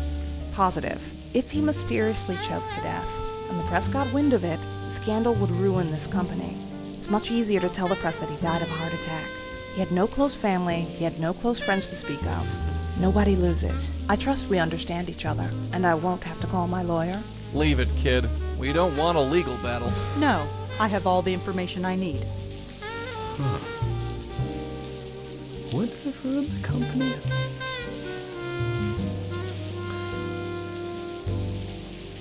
Positive. If he mysteriously choked to death, and the press got wind of it, the scandal would ruin this company. It's much easier to tell the press that he died of a heart attack. He had no close family, he had no close friends to speak of. Nobody loses. I trust we understand each other, and I won't have to call my lawyer. Leave it, kid. We don't want a legal battle. No, I have all the information I need. Huh. Would have ruined the company?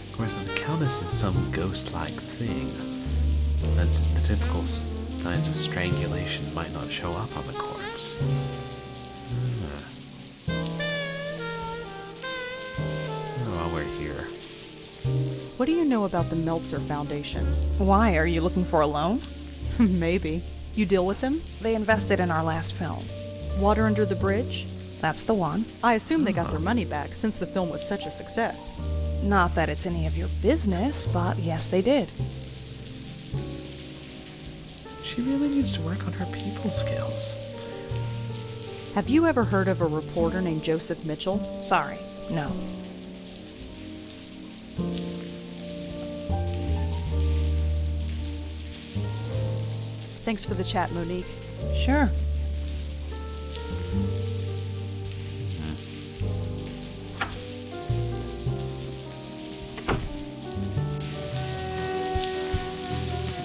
Of course, if the Countess is some ghost-like thing, then the typical signs of strangulation might not show up on the corpse. Oh, while we're here. What do you know about the Meltzer Foundation? Why? Are you looking for a loan? Maybe. You deal with them? They invested in our last film. Water Under the Bridge? That's the one. I assume they got their money back since the film was such a success. Not that it's any of your business, but yes, they did. She really needs to work on her people skills. Have you ever heard of a reporter named Joseph Mitchell? Sorry, no. Thanks for the chat, Monique. Sure.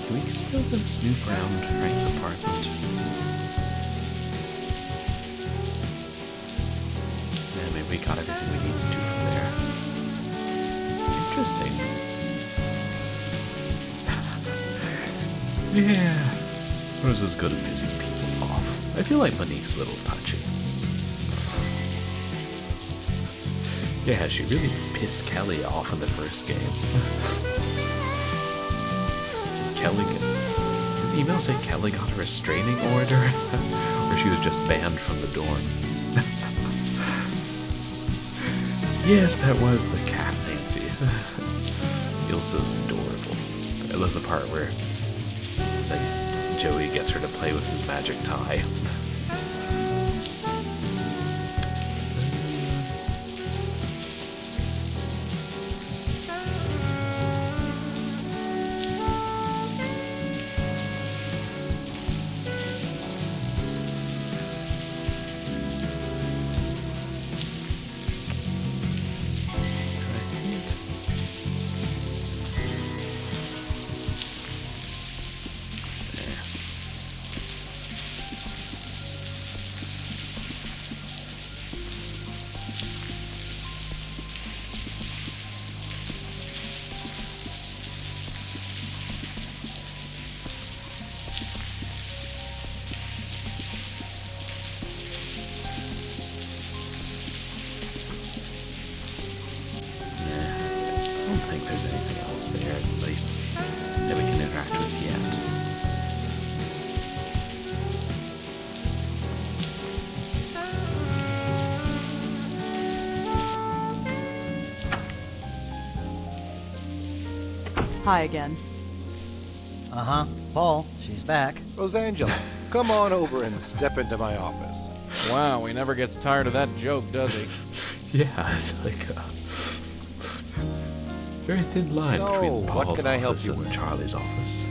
Can we still go snoop around Frank's apartment? Yeah, maybe we got everything we needed to from there. Interesting. Yeah. Rosa's good at pissing people off. I feel like Monique's a little touchy. Yeah, she really pissed Kelly off in the first game. Kelly, did the email say Kelly got a restraining order? Or she was just banned from the dorm? Yes, that was the cat, Nancy. Ilsa's adorable. I love the part where Joey gets her to play with his magic tie. There's anything else there, at least, that we can interact with yet. Hi again. Uh-huh. Paul, she's back. Rosangela, come on over and step into my office. Wow, he never gets tired of that joke, does he? Yeah, it's like a very thin line So, between what Paul's can I help office you and with? Charlie's office.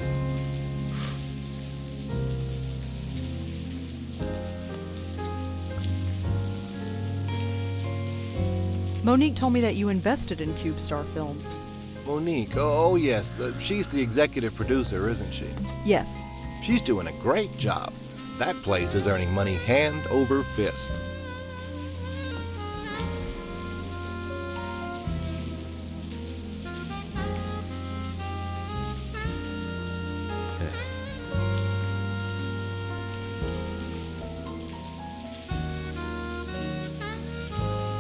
Monique told me that you invested in CubeStar Films. Monique, oh yes, she's the executive producer, isn't she? Yes. She's doing a great job. That place is earning money hand over fist.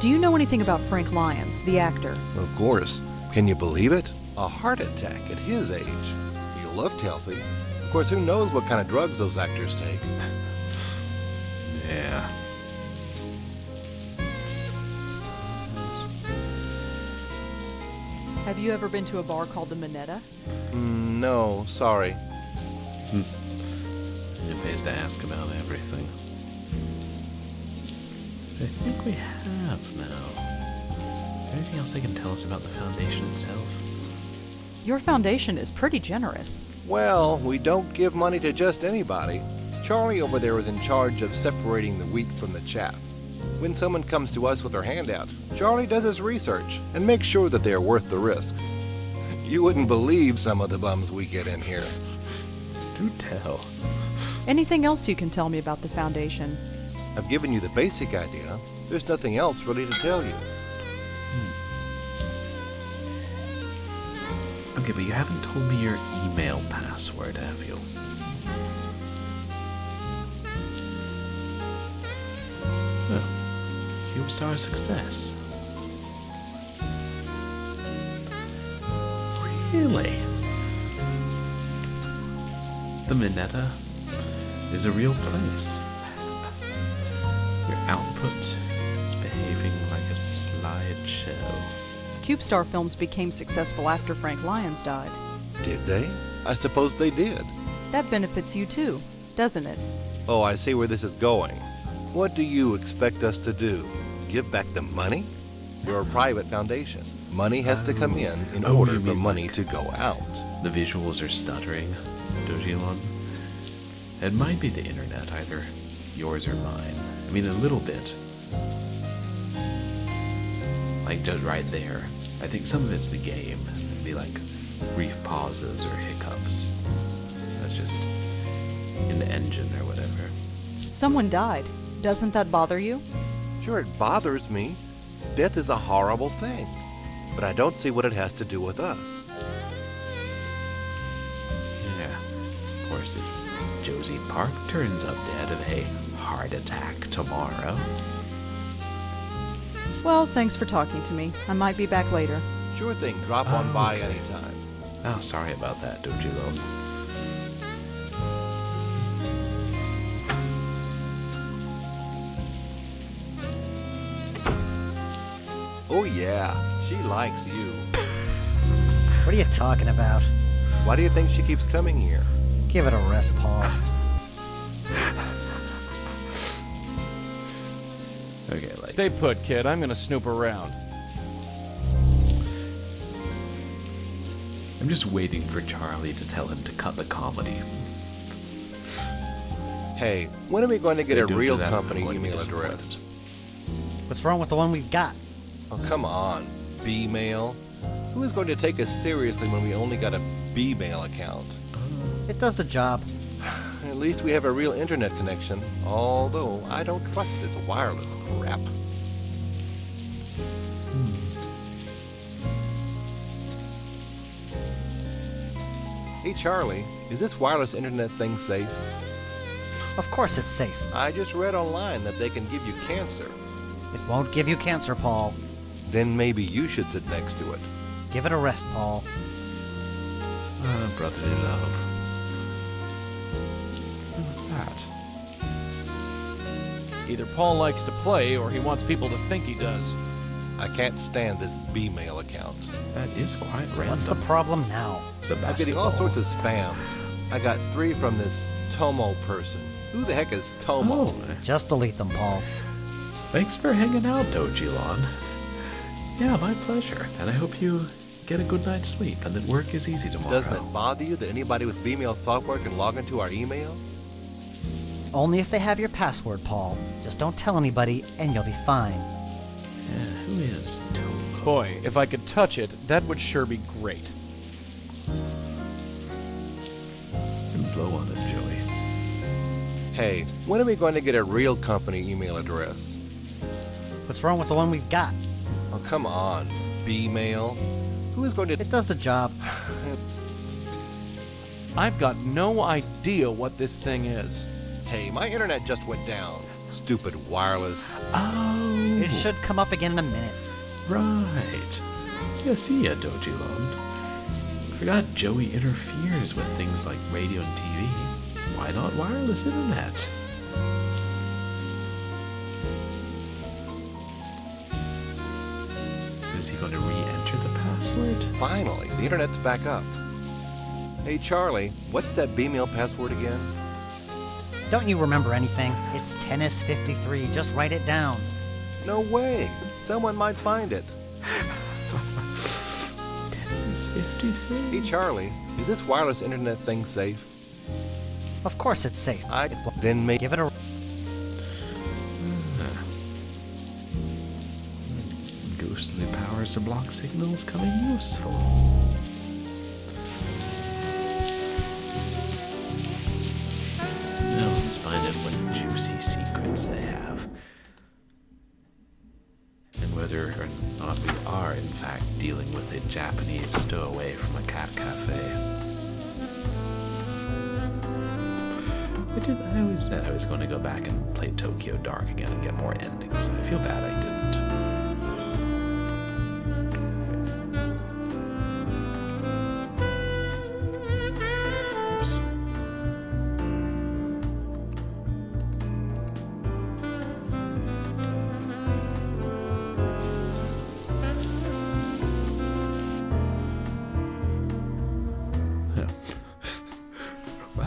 Do you know anything about Frank Lyons, the actor? Of course. Can you believe it? A heart attack at his age. He looked healthy. Of course, who knows what kind of drugs those actors take? Yeah. Have you ever been to a bar called the Minetta? No, sorry. It pays to ask about everything. I think we have now. Is there anything else they can tell us about the Foundation itself? Your foundation is pretty generous. Well, we don't give money to just anybody. Charlie over there is in charge of separating the wheat from the chaff. When someone comes to us with their handout, Charlie does his research and makes sure that they are worth the risk. You wouldn't believe some of the bums we get in here. Do tell. Anything else you can tell me about the foundation? I've given you the basic idea. There's nothing else really to tell you. Okay, but you haven't told me your email password, have you? Well, CubeStar success. Really? The Minetta is a real place. output is behaving like a slideshow. CubeStar films became successful after Frank Lyons died. Did they? I suppose they did. That benefits you too, doesn't it? Oh, I see where this is going. What do you expect us to do? Give back the money? We're a private foundation. Money has to come in Oh, order you for mean money like- to go out. The visuals are stuttering, Dojilon. It might be the internet, either yours or mine. I mean, a little bit. Like, just right there. I think some of it's the game. It'd be like brief pauses or hiccups. That's just in the engine or whatever. Someone died. Doesn't that bother you? Sure, it bothers me. Death is a horrible thing. But I don't see what it has to do with us. Yeah. Of course, if Josie Park turns up dead of a heart attack tomorrow. Well, thanks for talking to me. I might be back later. Sure thing, drop on by okay. anytime. Oh, sorry about that, Dojilon. Oh yeah, she likes you. What are you talking about? Why do you think she keeps coming here? Give it a rest, Paul. Okay, like... Stay put, kid. I'm gonna snoop around. I'm just waiting for Charlie to tell him to cut the comedy. Hey, when are we going to get a Don't do real that, company I'm going to be email disappointed. address? What's wrong with the one we've got? Oh, come on. B-mail? Who is going to take us seriously when we only got a B-mail account? It does the job. At least we have a real internet connection, although I don't trust this wireless crap. Hey, Charlie, is this wireless internet thing safe? Of course it's safe. I just read online that they can give you cancer. It won't give you cancer, Paul. Then maybe you should sit next to it. Give it a rest, Paul. Brotherly love. What's that? Either Paul likes to play or he wants people to think he does. I can't stand this B-mail account. That is quite random. What's the problem now? It's a I'm getting all basketball. sorts of spam. I got 3 from this Tomo person. Who the heck is Tomo? Oh, Just delete them, Paul. thanks for hanging out, Dojilon. Yeah, my pleasure. And I hope you get a good night's sleep and that work is easy tomorrow. Doesn't it bother you that anybody with B-mail software can log into our email? Only if they have your password, Paul. Just don't tell anybody, and you'll be fine. Yeah, who is Tomo? Boy, if I could touch it, that would sure be great. And blow on it, Joey. Hey, when are we going to get a real company email address? What's wrong with the one we've got? Oh, come on. B-mail? Who is going to... It does the job. I've got no idea what this thing is. Hey, my internet just went down. Stupid wireless. Oh, It should come up again in a minute. right. Yeah, see ya, Dojilon. Forgot Joey interferes with things like radio and TV. Why not wireless internet? So is he going to re-enter the password? Finally, the internet's back up. Hey, Charlie, what's that B-mail password again? Don't you remember anything? It's tennis53. Just write it down. No way. Someone might find it. Tennis 53. Hey, Charlie, is this wireless internet thing safe? Of course it's safe. Then make... Give it a... Ghostly powers to block signals coming useful. Now let's find out what juicy secrets they have. And whether or not we are, in fact, dealing with a Japanese stowaway from a cat cafe. I always said I was going to go back and play Tokyo Dark again and get more endings. I feel bad I didn't. Oops.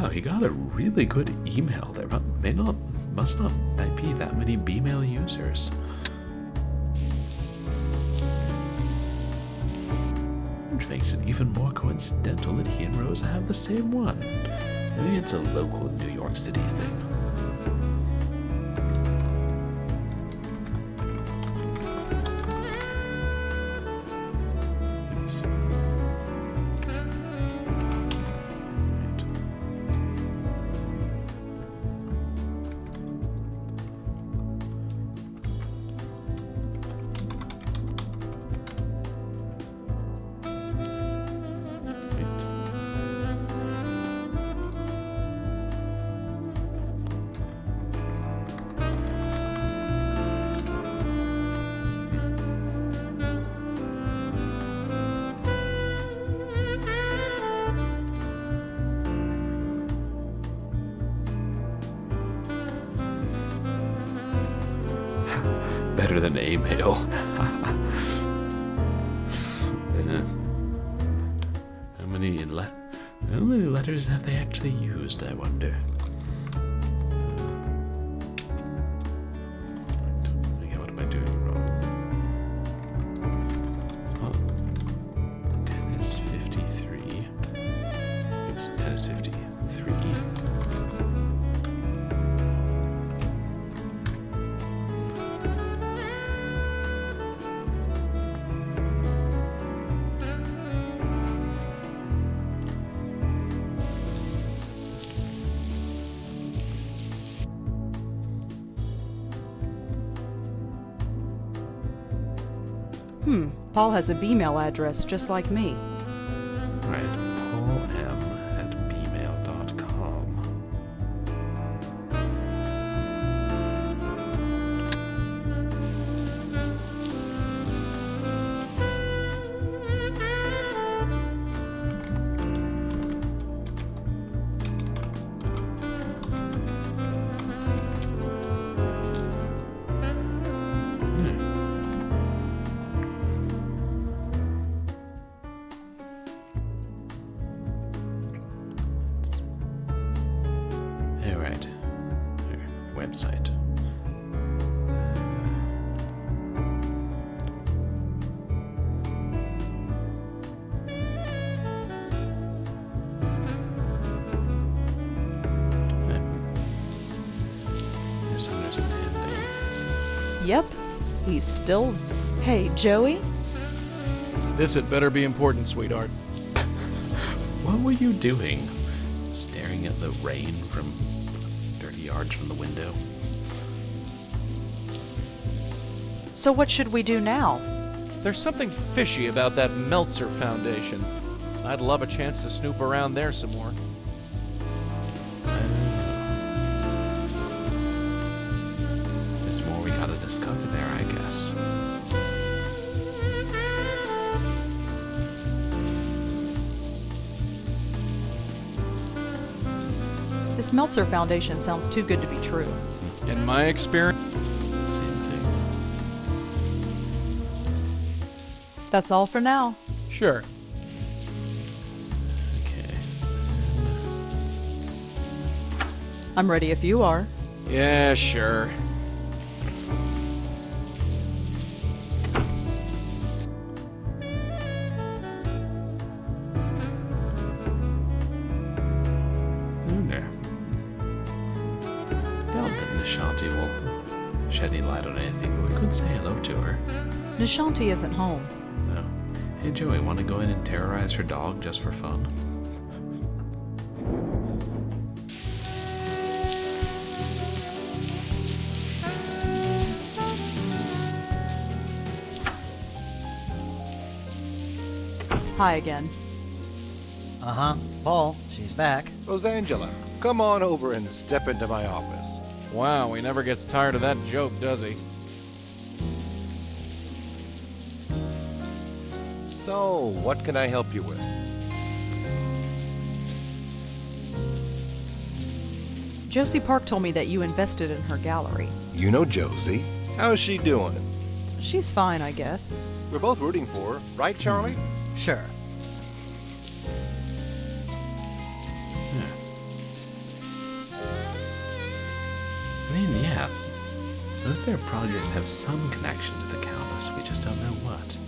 Wow, he got a really good email. There must not be that many B-mail users. Which makes it even more coincidental that he and Rosa have the same one. Maybe it's a local New York City thing. Oops. Better than email. How many letters have they actually used, I wonder? Okay, what am I doing wrong? It's not 10 is 53. It's 10 is 53. Paul has a B-mail address just like me. Right, paulm@bmail.com. Alright. Website. Misunderstanding. Yep, he's still... Hey, Joey? This had better be important, sweetheart. What were you doing? Staring at the rain from 30 yards from the window? So what should we do now? There's something fishy about that Meltzer Foundation. I'd love a chance to snoop around there some more. There's more we gotta discover there, I guess. This Meltzer Foundation sounds too good to be true. In my experience, Same thing. That's all for now. sure. Okay. I'm ready if you are. Yeah, sure. Nishanti won't shed any light on anything, but we could say hello to her. Nishanti isn't home. No. Hey Joey, want to go in and terrorize her dog just for fun? Hi again. Uh-huh. Paul, she's back. Rosangela, come on over and step into my office. Wow, he never gets tired of that joke, does he? So, what can I help you with? Josie Park told me that you invested in her gallery. You know Josie. How's she doing? She's fine, I guess. We're both rooting for her, right, Charlie? Sure. Yeah. Both their projects have some connection to the Countess. We just don't know what.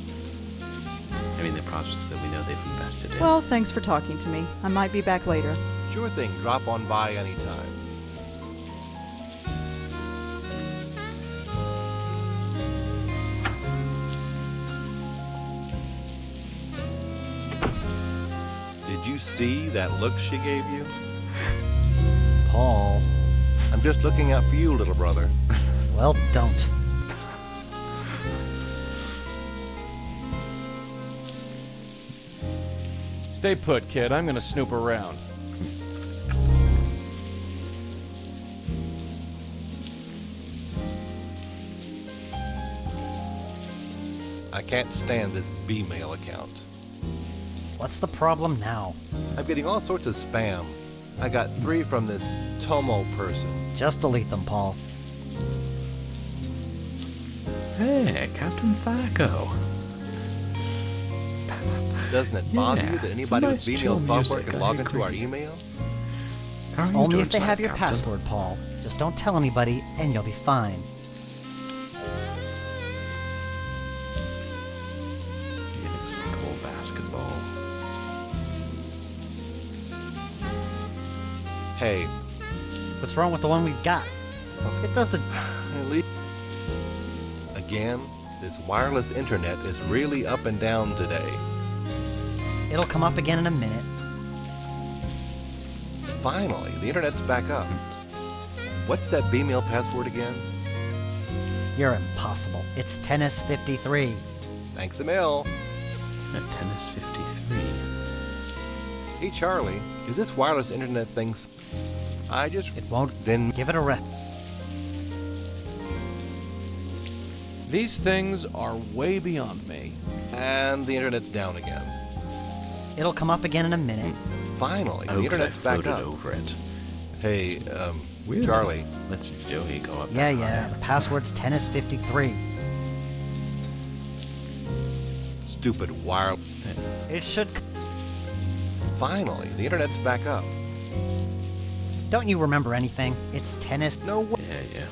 I mean, the projects that we know they've invested in. Well, thanks for talking to me. I might be back later. Sure thing, drop on by anytime. Did you see that look she gave you? Paul. I'm just looking out for you, little brother. Well, don't. Stay put, kid. I'm gonna snoop around. I can't stand this B-mail account. What's the problem now? I'm getting all sorts of spam. I got 3 from this Tomo person. Just delete them, Paul. Hey, Captain Thaco. Doesn't it bother Yeah, you that some anybody with nice B-mail chill software music, can I log into our agree. email? How are you Only doing if they have tonight, your Captain? password, Paul. Just don't tell anybody, and you'll be fine. Getting some cool basketball. Hey, What's wrong with the one we've got? It does the... at least... Again, this wireless internet is really up and down today. It'll come up again in a minute. Finally, the internet's back up. What's that B-mail password again? You're impossible. It's tennis53. Thanks a mil. At Tennis 53. Hey Charlie, is this wireless internet thing... I just... It won't... Then... Give it a rest. These things are way beyond me. And the internet's down again. It'll come up again in a minute. Finally, Oh, the 'cause I internet's back floated up. over it. Hey, Weird. Charlie, Let's Joey go up. Yeah, that yeah. high. The password's tennis53. stupid wire... It should... Finally, the internet's back up. Don't you remember anything? It's tennis... No way. Yeah, yeah.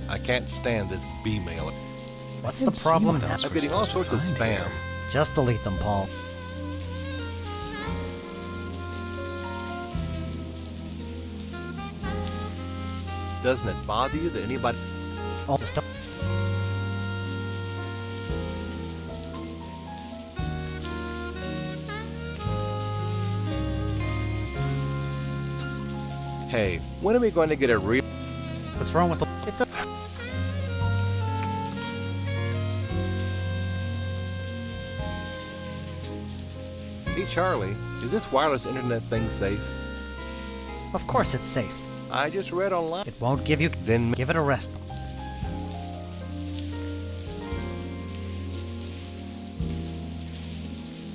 I can't stand this B-mail. What's the Can't see problem what now? else I'm getting all supposed sorts to of find spam. here. Just delete them, Paul. Doesn't it bother you that anybody... Oh, just don't... Hey, when are we going to get a real... What's wrong with the... It does... Hey Charlie, is this wireless internet thing safe? Of course it's safe. I just read online. It won't give you... Then... Give it a rest.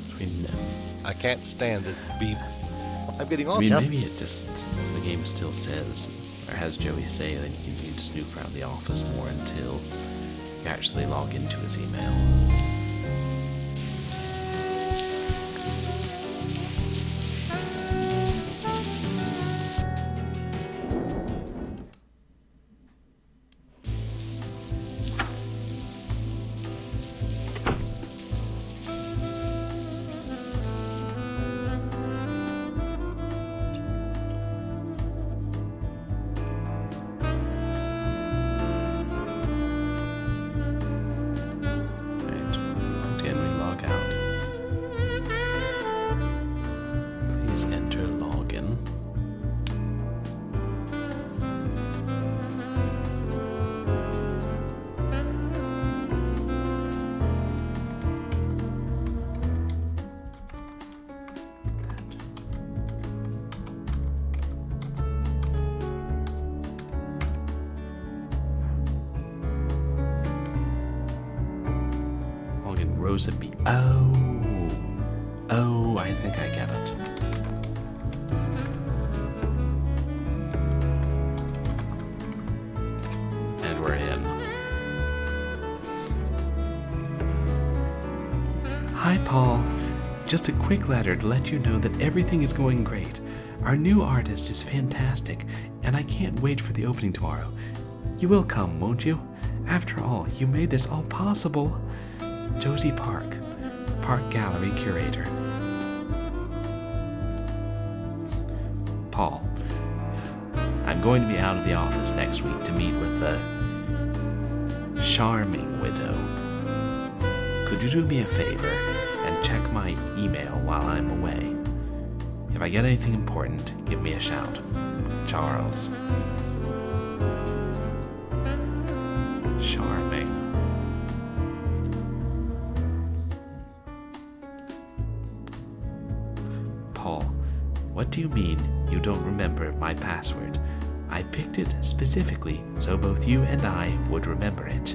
Between them. I can't stand this beep. I'm getting all... I mean, Just- maybe it just, the game still says, or has Joey say that you need to snoop around the office more until you actually log into his email. Right. Again, we log out. Please enter login. Login Rosa B. Oh, I think I get it. And we're in. Hi, Paul. Just a quick letter to let you know that everything is going great. Our new artist is fantastic, and I can't wait for the opening tomorrow. You will come, won't you? After all, you made this all possible. Josie Park, Park Gallery Curator. Paul, I'm going to be out of the office next week to meet with the charming widow. Could you do me a favor and check my email while I'm away? If I get anything important, give me a shout. Charles. Charming. Paul, what do you mean you don't remember my password? I picked it specifically so both you and I would remember it.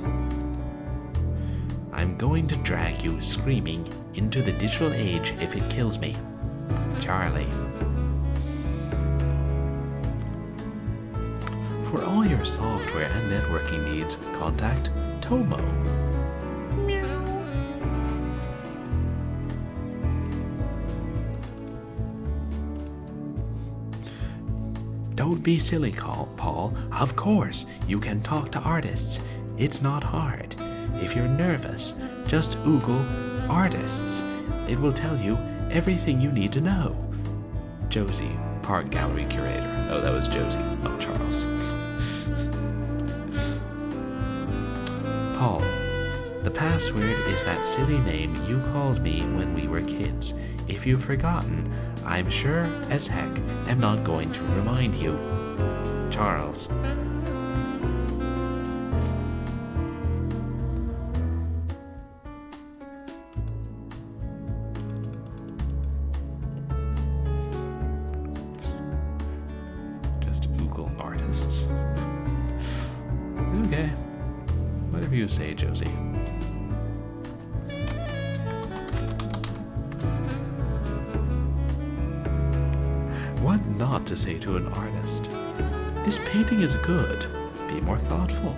I'm going to drag you screaming into the digital age if it kills me. Charlie. For all your software and networking needs, contact Tomo. Don't be silly, Paul. Of course, you can talk to artists. It's not hard. If you're nervous, just Google artists. It will tell you everything you need to know. Josie, Park Gallery Curator. Oh, that was Josie, not Charles. Paul, the password is that silly name you called me when we were kids. If you've forgotten, I'm sure as heck am not going to remind you. Charles. Just Google artists. Okay. Whatever you say, Josie. What not to say to an artist? This painting is good. Be more thoughtful.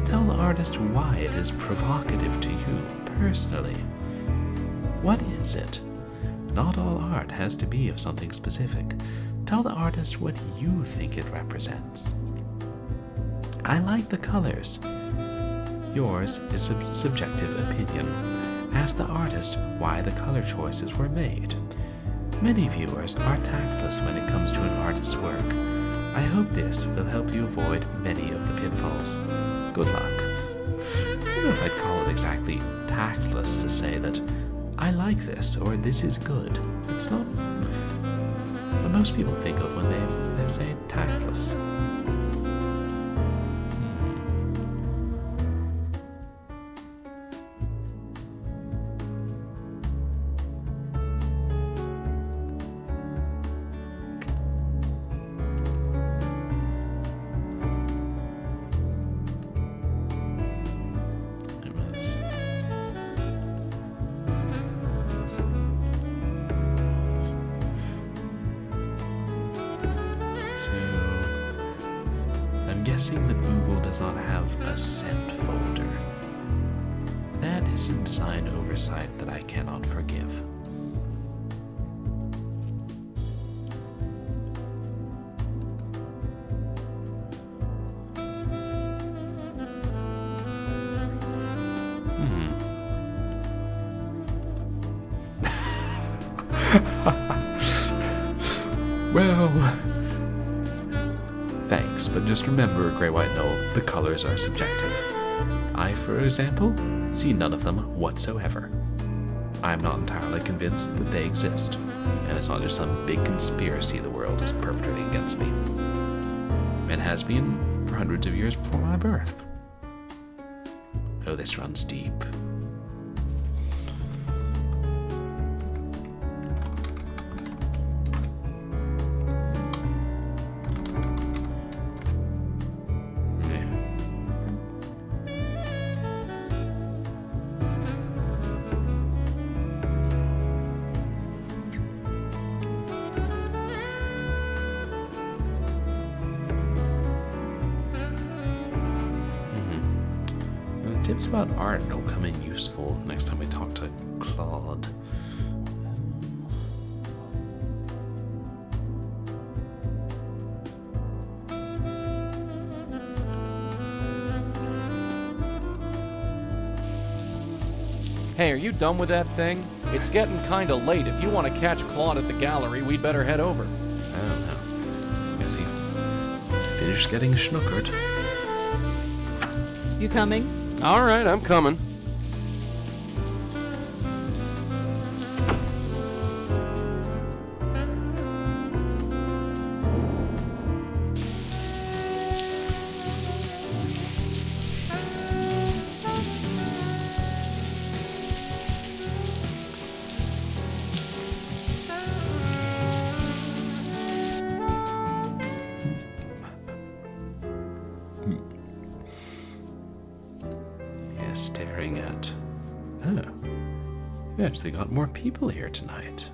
Tell the artist why it is provocative to you personally. What is it? Not all art has to be of something specific. Tell the artist what you think it represents. I like the colors. Yours is a subjective opinion. Ask the artist why the color choices were made. Many viewers are tactless when it comes to an artist's work. I hope this will help you avoid many of the pitfalls. Good luck. I don't know if I'd call it exactly tactless to say that I like this or this is good. It's not what most people think of when they say tactless. Guessing that Google does not have a sent folder. That is a design oversight that I cannot forgive. Well, thanks, but just remember, Grey White Knoll, the colors are subjective. I, for example, see none of them whatsoever. I'm not entirely convinced that they exist, and it's not just some big conspiracy the world is perpetrating against me. It has been for hundreds of years before my birth. Oh, this runs deep. Tips about art will come in useful next time we talk to Claude. Hey, are you done with that thing? It's getting kinda late. If you want to catch Claude at the gallery, we'd better head over. I don't know. Guess he finished getting schnookered. You coming? All right, I'm coming. Yeah, staring at... Oh. We actually got more people here tonight.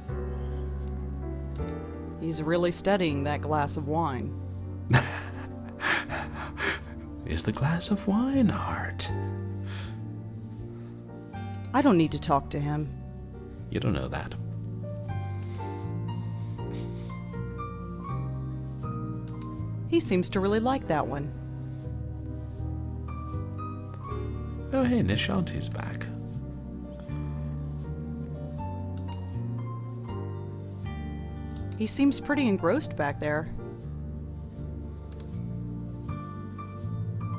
He's really studying that glass of wine. Is the glass of wine art? I don't need to talk to him. You don't know that. He seems to really like that one. Oh, hey, Nishanti's back. He seems pretty engrossed back there.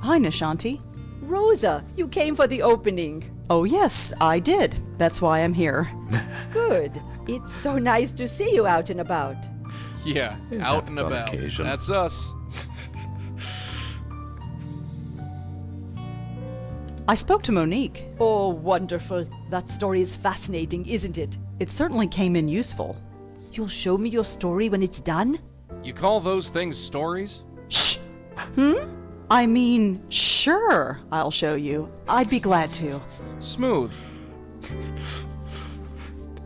Hi, Nishanti. Rosa, you came for the opening. Oh, yes, I did. That's why I'm here. Good. It's so nice to see you out and about. Yeah, out and happens on about. occasion. That's us. I spoke to Monique. Oh, wonderful. That story is fascinating, isn't it? It certainly came in useful. You'll show me your story when it's done? You call those things stories? Shh! I mean, sure, I'll show you. I'd be glad to. Smooth.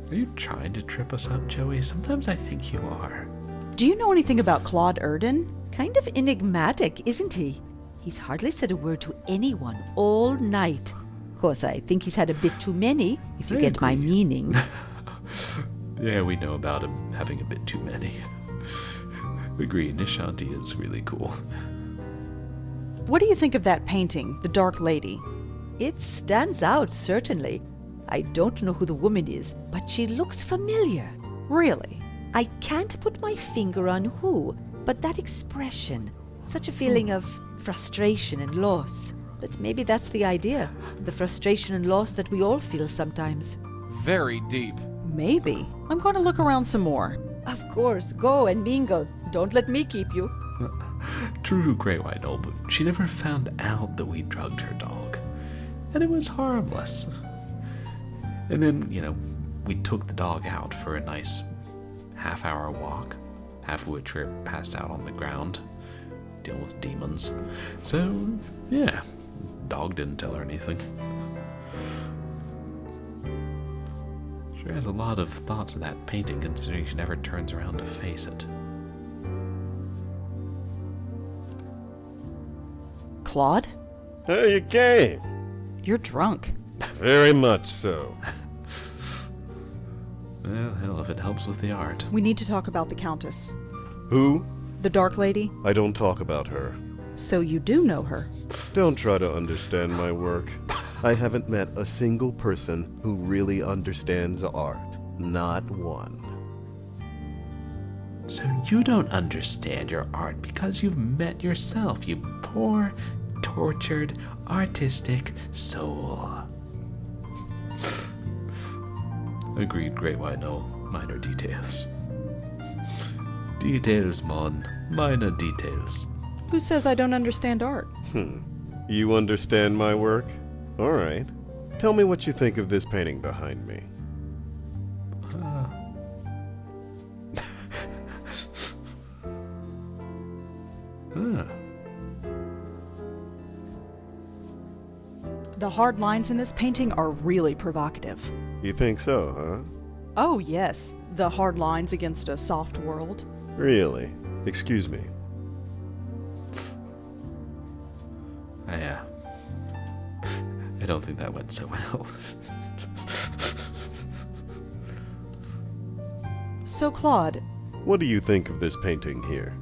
Are you trying to trip us up, Joey? Sometimes I think you are. Do you know anything about Claude Erden? Kind of enigmatic, isn't he? He's hardly said a word to anyone all night. Of course, I think he's had a bit too many, if you I get my agree. meaning. Yeah, we know about him having a bit too many. Agreed, Nishanti is really cool. What do you think of that painting, The Dark Lady? It stands out, certainly. I don't know who the woman is, but she looks familiar. Really? I can't put my finger on who, but that expression, such a feeling of frustration and loss. But maybe that's the idea, the frustration and loss that we all feel sometimes. Very deep. Maybe. I'm going to look around some more. Of course, go and mingle. Don't let me keep you. True, Great White Owl, but she never found out that we drugged her dog. And it was harmless. And then, we took the dog out for a nice half-hour walk, half of which we were passed out on the ground, dealing with demons. So, yeah, dog didn't tell her anything. Sure has a lot of thoughts of that painting, considering she never turns around to face it. Claude? Oh, you came. You're drunk. Very much so. Well, hell, if it helps with the art. We need to talk about the Countess. Who? The Dark Lady? I don't talk about her. So you do know her. Don't try to understand my work. I haven't met a single person who really understands art. Not one. So you don't understand your art because you've met yourself, you poor, tortured, artistic soul. Agreed, Great White Owl. Minor details. Details, mon. Minor details. Who says I don't understand art? You understand my work? All right. Tell me what you think of this painting behind me. The hard lines in this painting are really provocative. You think so, huh? Oh, yes, the hard lines against a soft world. Really? Excuse me. I don't think that went so well. So, Claude, What do you think of this painting here?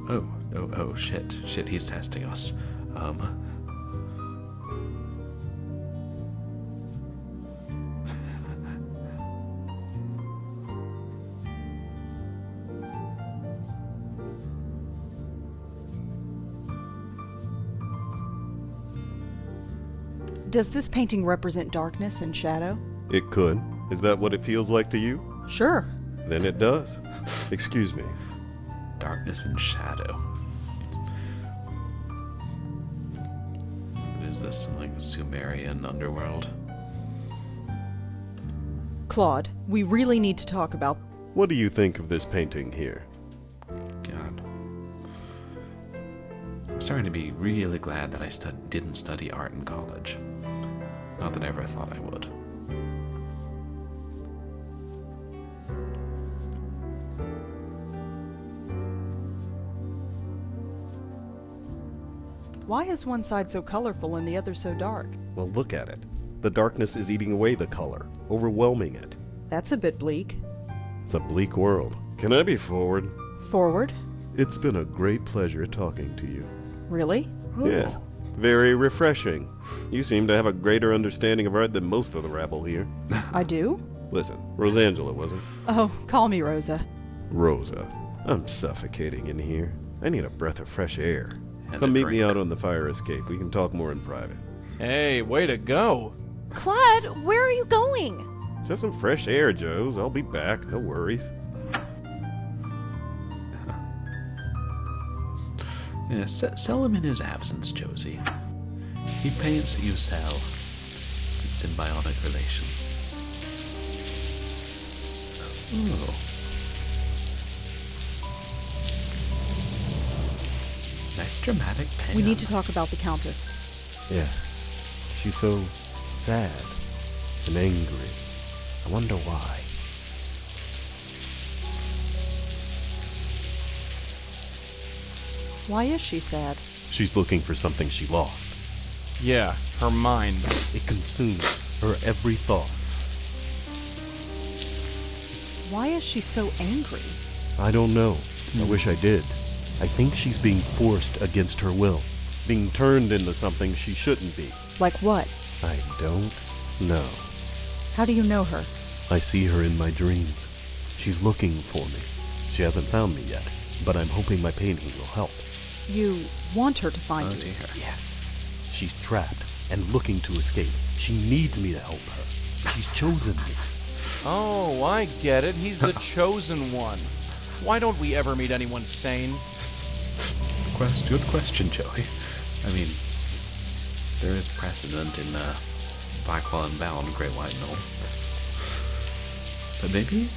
Oh, shit, he's testing us. Does this painting represent darkness and shadow? It could. Is that what it feels like to you? Sure. Then it does. Excuse me. Darkness and shadow. Is this some, like, Sumerian underworld? Claude, we really need to talk about... What do you think of this painting here? God. I'm starting to be really glad that I didn't study art in college. Not that I ever thought I would. Why is one side so colorful and the other so dark? Well, look at it. The darkness is eating away the color, overwhelming it. That's a bit bleak. It's a bleak world. Can I be forward? Forward? It's been a great pleasure talking to you. Really? Yes. Very refreshing. You seem to have a greater understanding of art than most of the rabble here. I do? Listen, Rosangela, was it? Oh, call me Rosa. Rosa. I'm suffocating in here. I need a breath of fresh air. And Come a meet me drink. out on the fire escape. We can talk more in private. Hey, way to go. Claude, where are you going? Just some fresh air, Joes. I'll be back. No worries. Yeah, sell him in his absence, Josie. He paints, you sell. It's a symbiotic relation. Oh. Nice dramatic pen. We need to talk about the Countess. Yes. She's so sad and angry. I wonder why. Why is she sad? She's looking for something she lost. Yeah, her mind. It consumes her every thought. Why is she so angry? I don't know. I wish I did. I think she's being forced against her will. Being turned into something she shouldn't be. Like what? I don't know. How do you know her? I see her in my dreams. She's looking for me. She hasn't found me yet, but I'm hoping my painting will help. You want her to find you? Yes. She's trapped and looking to escape. She needs me to help her. She's chosen me. Oh, I get it. He's the chosen one. Why don't we ever meet anyone sane? Good question, Joey. I mean, there is precedent in Blackwell Unbound, Great White Mill. But maybe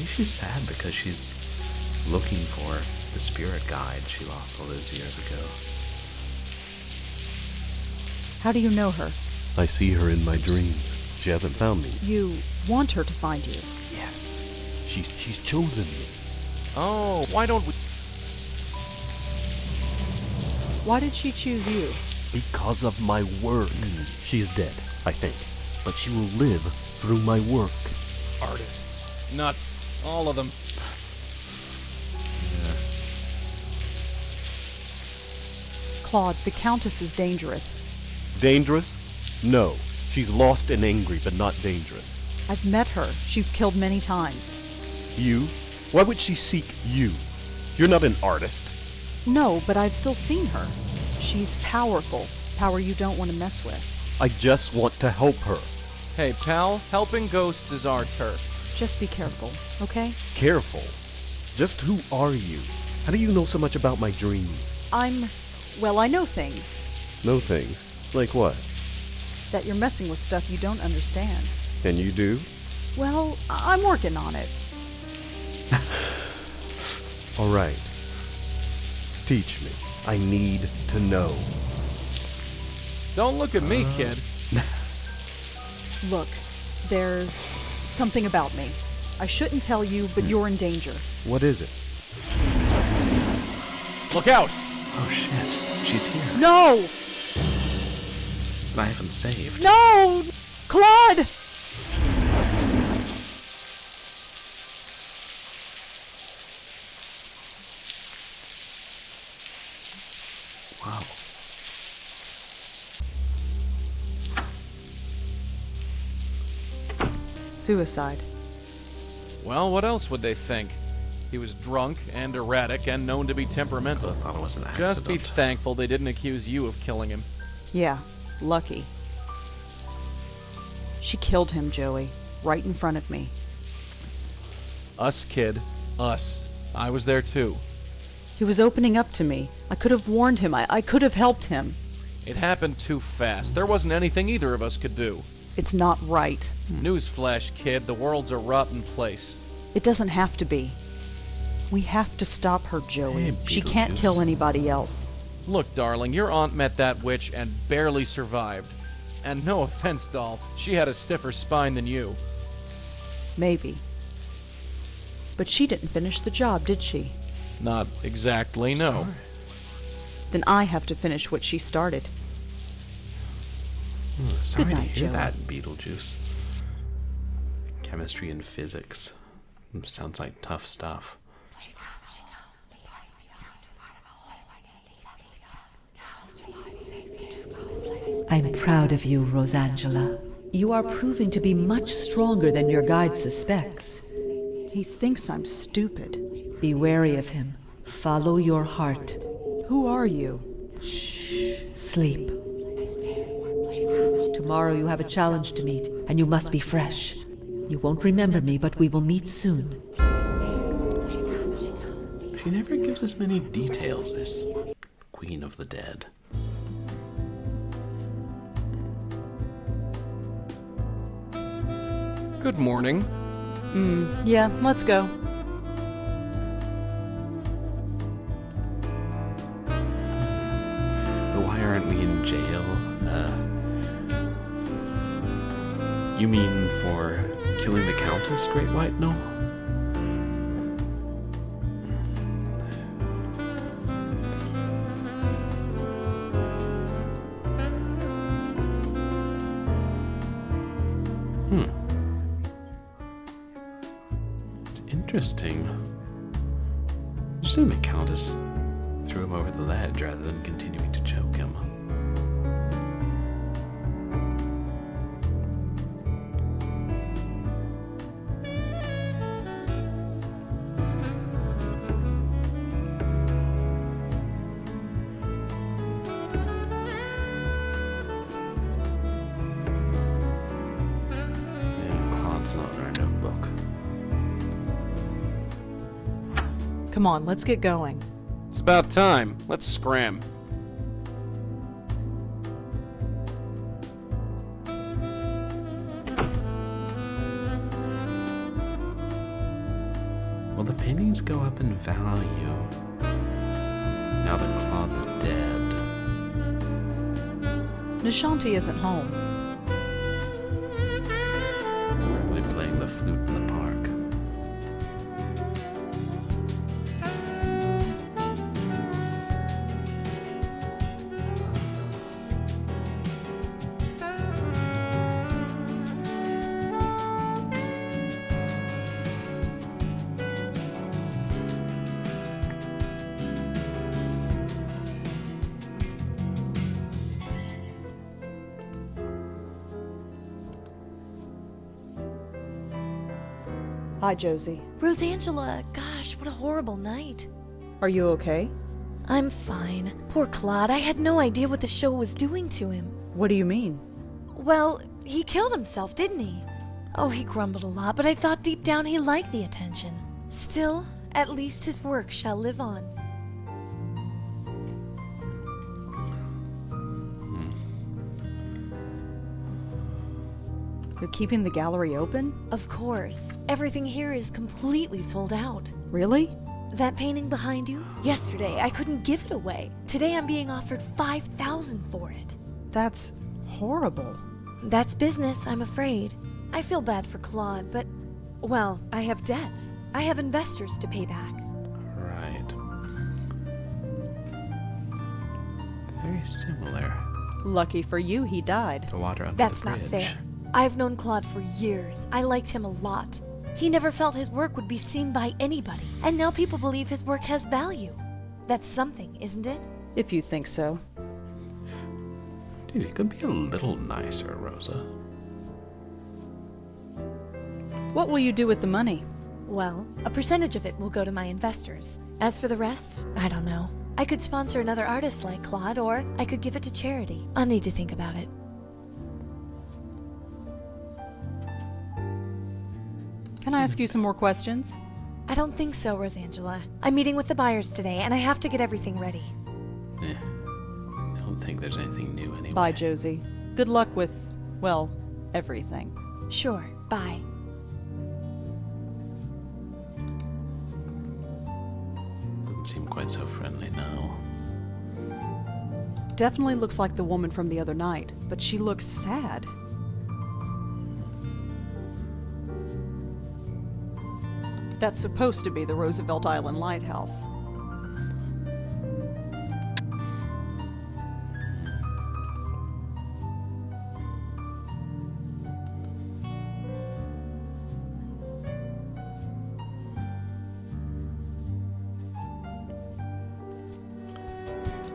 she's sad because she's looking for the spirit guide she lost all those years ago. How do you know her? I see her in my dreams. She hasn't found me. You want her to find you? Yes. She's chosen me. Oh, why don't we... Why did she choose you? Because of my work. She's dead, I think. But she will live through my work. Artists. Nuts. All of them. Claude, the Countess is dangerous. Dangerous? No. She's lost and angry, but not dangerous. I've met her. She's killed many times. You? Why would she seek you? You're not an artist. No, but I've still seen her. She's powerful. Power you don't want to mess with. I just want to help her. Hey, pal, helping ghosts is our turf. Just be careful, okay? Careful. Just who are you? How do you know so much about my dreams? Well, I know things. Know things? Like what? That you're messing with stuff you don't understand. And you do? Well, I'm working on it. All right. Teach me. I need to know. Don't look at me, kid. Look, there's something about me. I shouldn't tell you, but you're in danger. What is it? Look out! Oh shit, she's here. No! I haven't saved. No! Claude! Wow. Suicide. Well, what else would they think? He was drunk and erratic and known to be temperamental. I thought it was an accident. Just be thankful they didn't accuse you of killing him. Yeah, lucky. She killed him, Joey, right in front of me. Us, kid. Us. I was there too. He was opening up to me. I could have warned him. I could have helped him. It happened too fast. There wasn't anything either of us could do. It's not right. Newsflash, kid. The world's a rotten place. It doesn't have to be. We have to stop her, Joey. Hey, She can't Beetlejuice. kill anybody else. Look, darling, your aunt met that witch and barely survived. And no offense, doll, she had a stiffer spine than you. Maybe. But she didn't finish the job, did she? Not exactly, no. Sorry. Then I have to finish what she started. Sorry Good to night, hear Joey. that, Beetlejuice. Chemistry and physics. Sounds like tough stuff. I'm proud of you, Rosangela. You are proving to be much stronger than your guide suspects. He thinks I'm stupid. Be wary of him. Follow your heart. Who are you? Sleep. Tomorrow you have a challenge to meet, and you must be fresh. You won't remember me, but we will meet soon. She never gives us many details, this Queen of the Dead. Good morning. Yeah, let's go. But why aren't we in jail? You mean for killing the Countess, Great White? No? It's interesting. I assume the Countess threw him over the ledge rather than continuing to choke him. Yeah, Claude's not in our notebook. Come on, let's get going. It's about time. Let's scram. Will the paintings go up in value now that Claude's dead? Nishanti isn't home. Probably playing the flute in the park. Hi, Josie. Rosangela, gosh, what a horrible night. Are you okay? I'm fine. Poor Claude, I had no idea what the show was doing to him. What do you mean? Well, he killed himself, didn't he? Oh, he grumbled a lot, but I thought deep down he liked the attention. Still, at least his work shall live on. You're keeping the gallery open? Of course. Everything here is completely sold out. Really? That painting behind you? Yesterday, I couldn't give it away. Today, I'm being offered $5,000 for it. That's horrible. That's business, I'm afraid. I feel bad for Claude, but, well, I have debts. I have investors to pay back. Right. Very similar. Lucky for you, he died. The water under That's the not bridge. fair. I've known Claude for years. I liked him a lot. He never felt his work would be seen by anybody, and now people believe his work has value. That's something, isn't it? If you think so. Dude, you could be a little nicer, Rosa. What will you do with the money? Well, a percentage of it will go to my investors. As for the rest, I don't know. I could sponsor another artist like Claude, or I could give it to charity. I'll need to think about it. Can I ask you some more questions? I don't think so, Rosangela. I'm meeting with the buyers today, and I have to get everything ready. I don't think there's anything new anyway. Bye, Josie. Good luck with, well, everything. Sure, bye. Doesn't seem quite so friendly now. Definitely looks like the woman from the other night, but she looks sad. That's supposed to be the Roosevelt Island Lighthouse.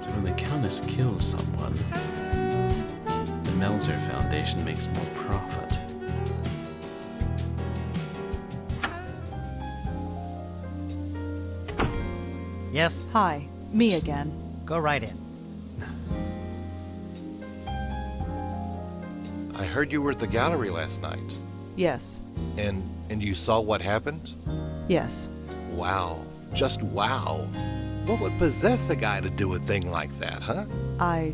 So when the Countess kills someone, the Melzer Foundation makes more profit. Yes, Hi, me again. go right in. I heard you were at the gallery last night. Yes, And you saw what happened? yes. Wow. Just wow. What would possess a guy to do a thing like that, huh? I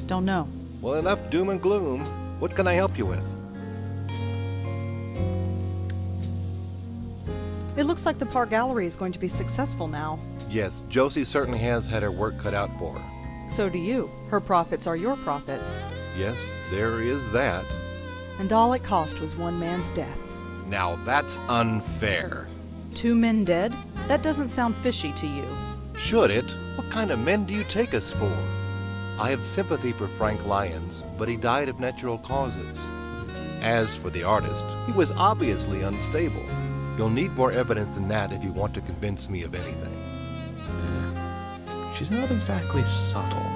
don't know. Well, enough doom and gloom. What can I help you with? It looks like the Park Gallery is going to be successful now. Yes, Josie certainly has had her work cut out for her. So do you. Her profits are your profits. Yes, there is that. And all it cost was one man's death. Now that's unfair. 2 men dead? That doesn't sound fishy to you. Should it? What kind of men do you take us for? I have sympathy for Frank Lyons, but he died of natural causes. As for the artist, he was obviously unstable. You'll need more evidence than that if you want to convince me of anything. She's not exactly subtle.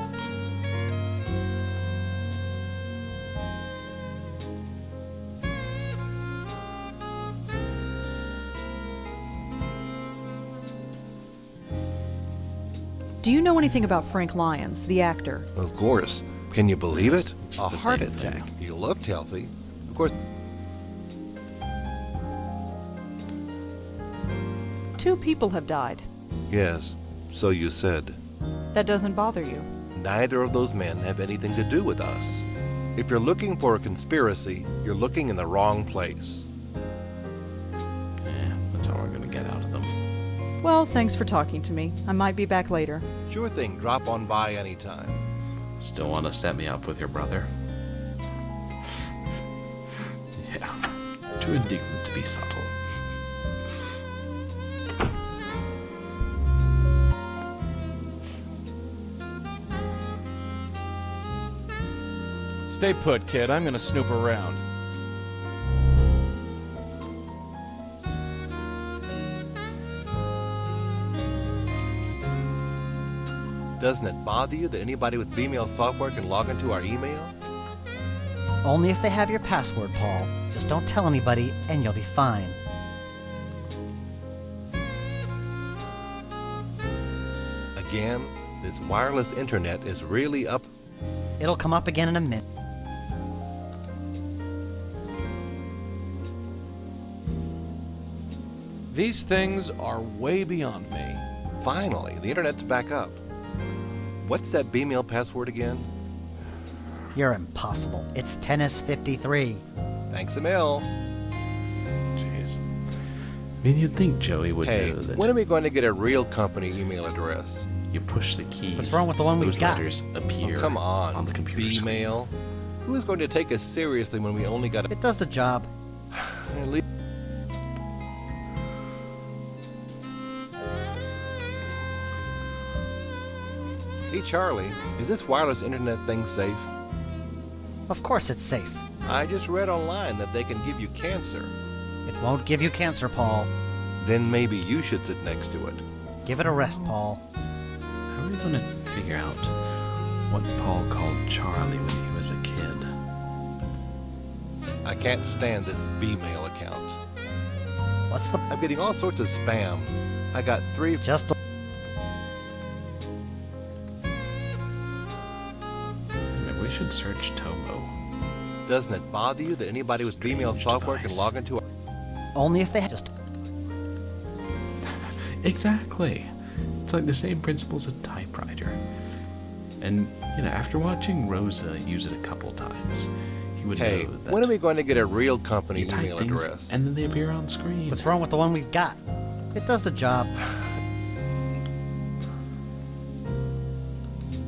Do you know anything about Frank Lyons, the actor? Of course. Can you believe it? It's A the heart same thing. attack. He looked healthy. Of course, 2 people have died. yes, so you said. That doesn't bother you. Neither of those men have anything to do with us. If you're looking for a conspiracy, you're looking in the wrong place. That's all we're gonna get out of them. Well, thanks for talking to me. I might be back later. Sure thing, drop on by anytime. Still want to set me up with your brother? Yeah. Too indignant to be subtle. Stay put, kid. I'm gonna snoop around. Doesn't it bother you that anybody with Gmail software can log into our email? Only if they have your password, Paul. Just don't tell anybody, and you'll be fine. Again, this wireless internet is really up. It'll come up again in a minute. These things are way beyond me. Finally, the internet's back up. What's that Gmail password again? You're impossible. It's tennis53. Thanks a mil. Jeez. I mean, you'd think Joey would Hey, know that when are we going to get a real company email address? you push the keys. What's wrong with the one we've those got? letters appear Oh, come on, the computer screen. Gmail. Who is going to take us seriously when we only got It does the job. at least Hey Charlie, is this wireless internet thing safe? Of course it's safe. I just read online that they can give you cancer. It won't give you cancer, Paul. Then maybe you should sit next to it. Give it a rest, Paul. How are we gonna figure out what Paul called Charlie when he was a kid? I can't stand this Bmail account. What's the... I'm getting all sorts of spam. I got 3... Just a... Maybe we should search Tomo. Doesn't it bother you that anybody with Strange Bmail software can device. log into our... Only if they just... Exactly. It's like the same principle as a typewriter. And, after watching Rosa use it a couple times, he would Hey, know that when are we going to get a real company you type email things address? and then they appear on screen. What's wrong with the one we've got? It does the job.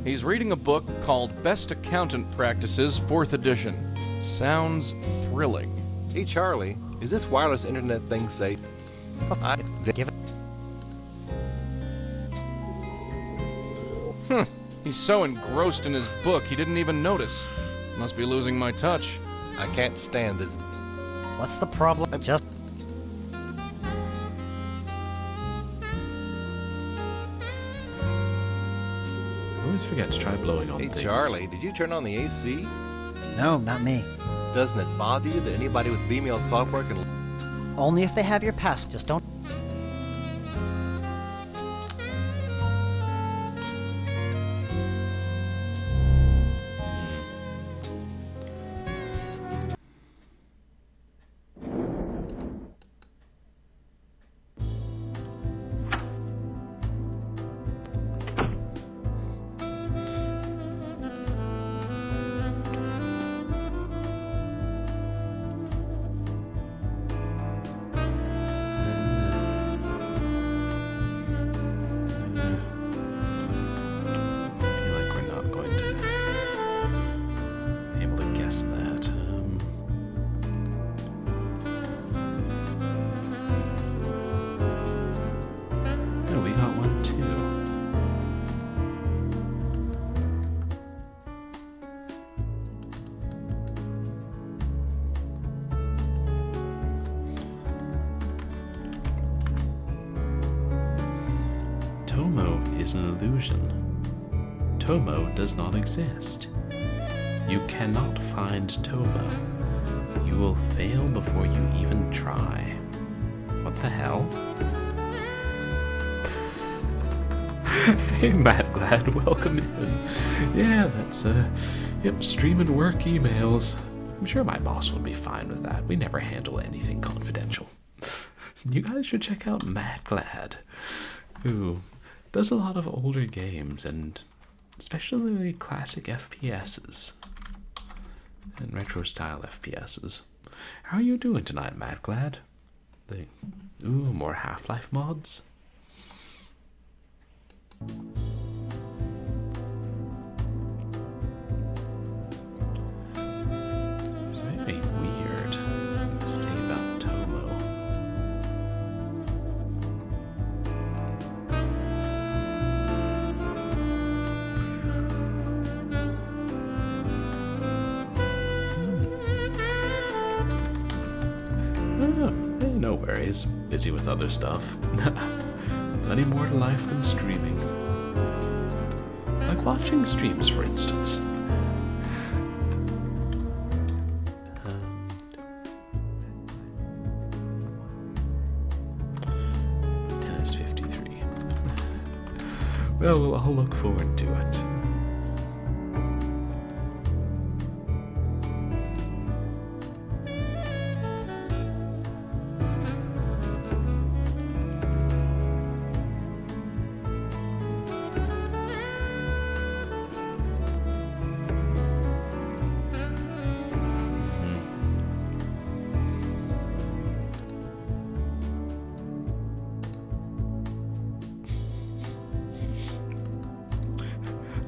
He's reading a book called Best Accountant Practices, 4th edition. Sounds thrilling. Hey, Charlie, is this wireless internet thing safe? Give it. He's so engrossed in his book, he didn't even notice. Must be losing my touch. I can't stand this. What's the problem? Just I always forget to try blowing on Hey, things. Charlie, did you turn on the AC? no, not me. Doesn't it bother you that anybody with BMail software can... Only if they have your password. Just don't. I feel like we're not going to be able to guess that. No, we got one too. Tomo is an illusion. Tomo does not exist. You cannot find Tomo. You will fail before you even try. What the hell? Hey, Matt Glad, welcome in. Yeah, that's, stream and work emails. I'm sure my boss will be fine with that. We never handle anything confidential. You guys should check out Matt Glad, who does a lot of older games, and especially classic FPSs and retro-style FPSs. How are you doing tonight, Matt Glad? More Half-Life mods? It's very weird to say about Tomo. No worries. Busy with other stuff. Plenty more to life than streaming. Like watching streams, for instance. 53. Well, we'll all look forward to it.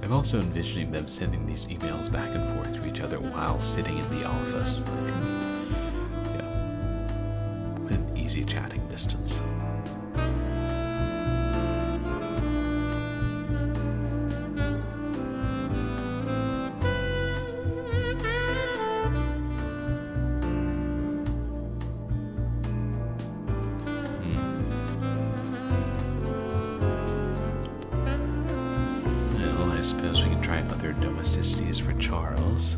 I'm also envisioning them sending these emails back and forth to each other while sitting in the office. Within easy chatting distance. I suppose we can try other domesticities for Charles.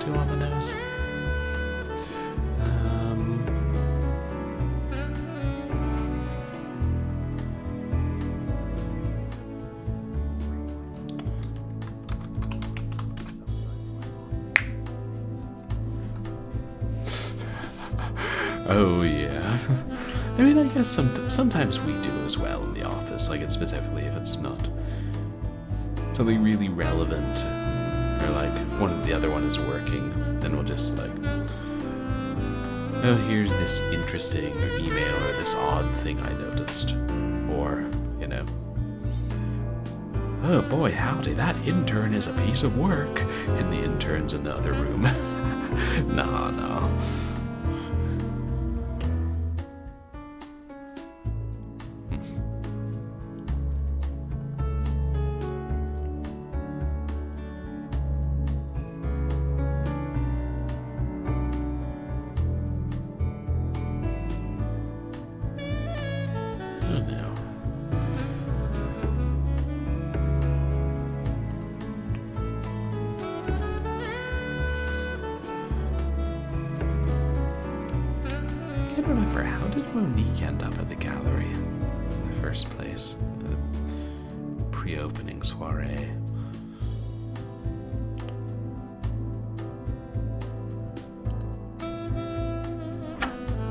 too on the nose. Oh yeah. I mean, I guess sometimes we do as well in the office, like it specifically if it's not something really relevant, or like if the other one is working, then we'll just like, oh, here's this interesting email or this odd thing I noticed, or you know, oh boy, howdy, that intern is a piece of work, and the intern's in the other room. Nah. I can't remember, how did Monique end up at the gallery in the first place? The pre-opening soiree.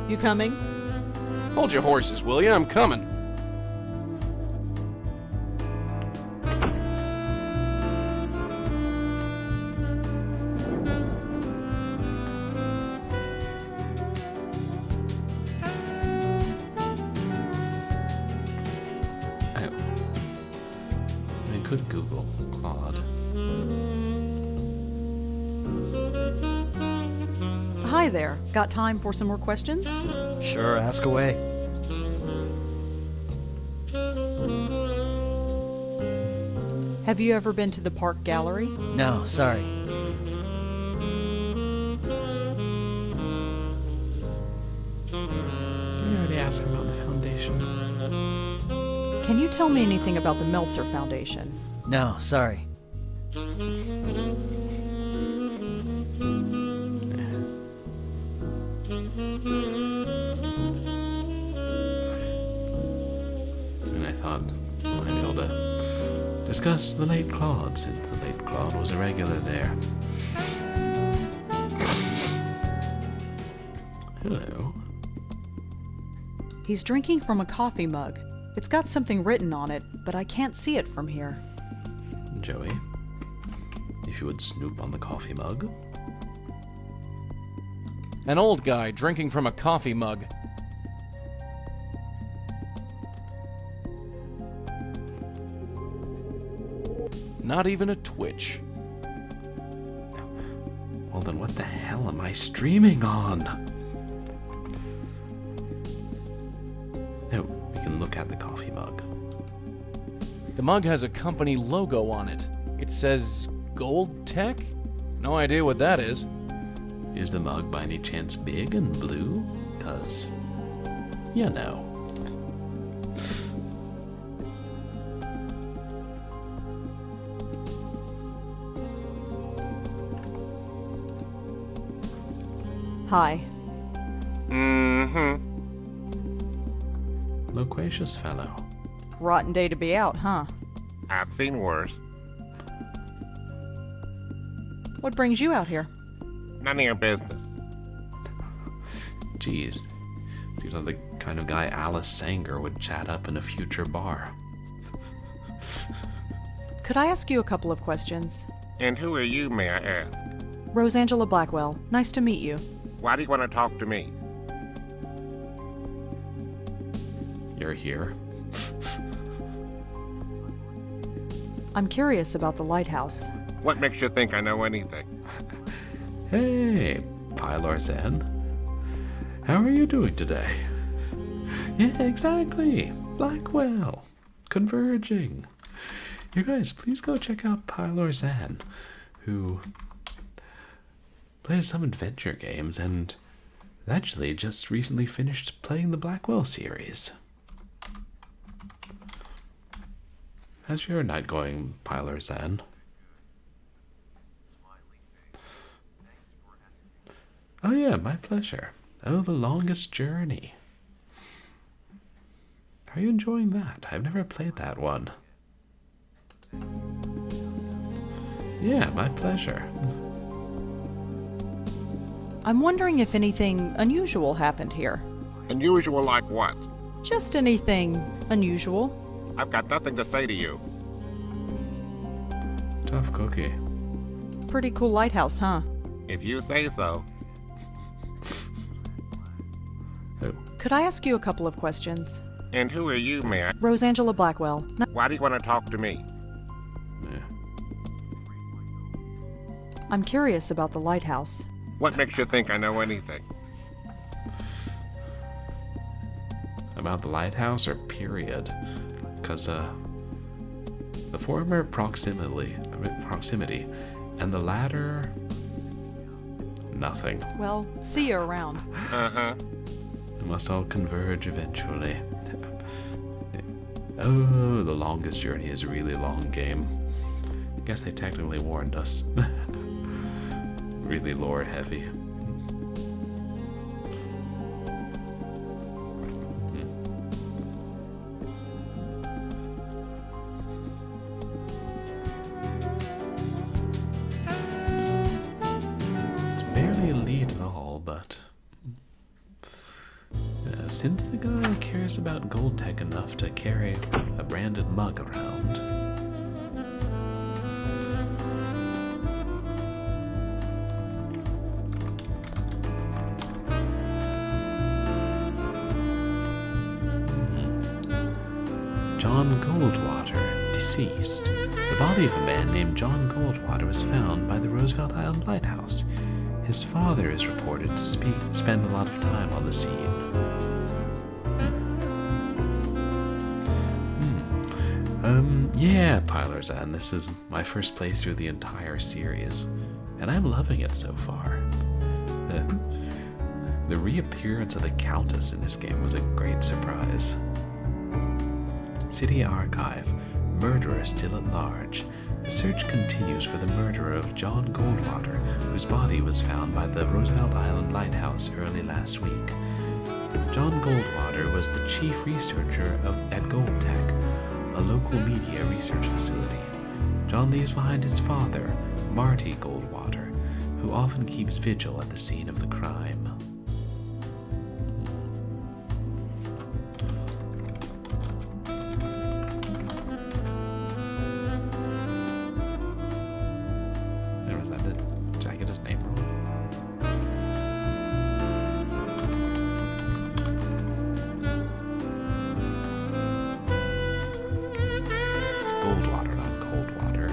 You coming? Hold your horses, will you? I'm coming. I could Google Claude. Hi there. Got time for some more questions? Sure, ask away. Have you ever been to the Park Gallery? No, sorry. We already asked about the foundation. Can you tell me anything about the Meltzer Foundation? No, sorry. And I thought I might be able to discuss the late Claude, since the late Claude was a regular there. Hello. He's drinking from a coffee mug. It's got something written on it, but I can't see it from here. Joey, if you would snoop on the coffee mug. An old guy drinking from a coffee mug. Not even a twitch. Well then what the hell am I streaming on? Oh, we can look at the coffee mug. The mug has a company logo on it. It says Gold Tech? No idea what that is. Is the mug by any chance big and blue? 'Cause, you know. Hi. Loquacious fellow. Rotten day to be out, huh? I've seen worse. What brings you out here? None of your business. Jeez. Seems like the kind of guy Alice Sanger would chat up in a future bar. Could I ask you a couple of questions? And who are you, may I ask? Rosangela Blackwell. Nice to meet you. Why do you want to talk to me? You're here. I'm curious about the lighthouse. What makes you think I know anything? Hey, Pylor Zen. How are you doing today? Yeah, exactly. Blackwell. Converging. You guys, please go check out Pylor Zen, who plays some adventure games and actually just recently finished playing the Blackwell series. How's your night going, Pylor Zen? yeah, my pleasure. Oh, the longest journey. Are you enjoying that? I've never played that one. Yeah, my pleasure. I'm wondering if anything unusual happened here. Unusual like what? Just anything unusual. I've got nothing to say to you. Tough cookie. Pretty cool lighthouse, huh? If you say so. Oh. Could I ask you a couple of questions? And who are you, may I? Rosangela Blackwell. Why do you want to talk to me? I'm curious about the lighthouse. What makes you think I know anything? About the lighthouse or period? Because, the former proximity, and the latter, nothing. Well, see you around. Uh-huh. It must all converge eventually. Oh, the longest journey is a really long game. Guess they technically warned us. Really lore heavy. It's barely a lead at all, but since the guy cares about gold tech enough to carry a branded mug around, John Goldwater, deceased. The body of a man named John Goldwater was found by the Roosevelt Island Lighthouse. His father is reported to spend a lot of time on the scene. Yeah, Pilerzan, this is my first playthrough of the entire series, and I'm loving it so far. The reappearance of the Countess in this game was a great surprise. City Archive, murderer still at large. The search continues for the murderer of John Goldwater, whose body was found by the Roosevelt Island Lighthouse early last week. John Goldwater was the chief researcher at GoldTech, a local media research facility. John leaves behind his father, Marty Goldwater, who often keeps vigil at the scene of the crime. Did I get his name wrong? It's Goldwater, not Coldwater.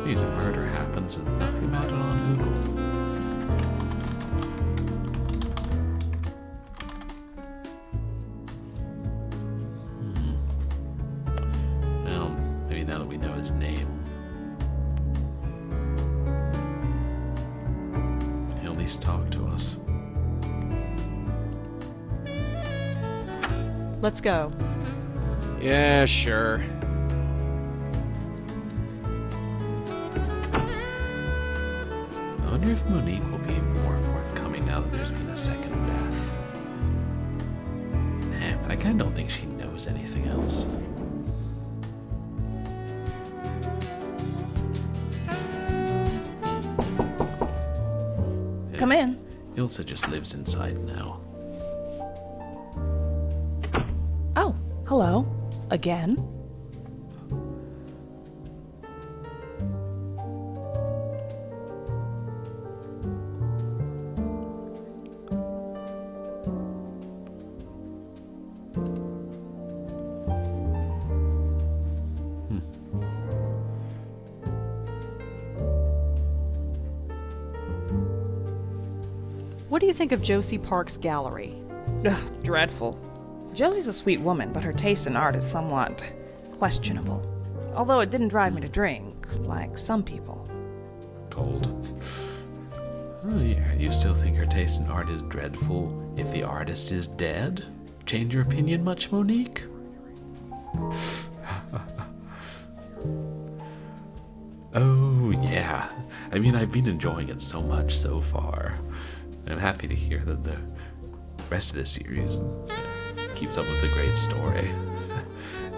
Geez, a murder happens and nothing about it on Google. Now that we know his name, he'll at least talk to us. Let's go. Yeah, sure. I wonder if Monique will be more forthcoming now that there's been a second death. But I kinda don't think she knows anything else. Come in. Ilsa just lives inside now. Oh, hello. Again? What do you think of Josie Park's gallery? Ugh, dreadful. Josie's a sweet woman, but her taste in art is somewhat questionable. Although it didn't drive me to drink, like some people. Cold. Oh yeah, you still think her taste in art is dreadful if the artist is dead? Change your opinion much, Monique? Oh, yeah. I mean, I've been enjoying it so much so far. I'm happy to hear that the rest of the series keeps up with the great story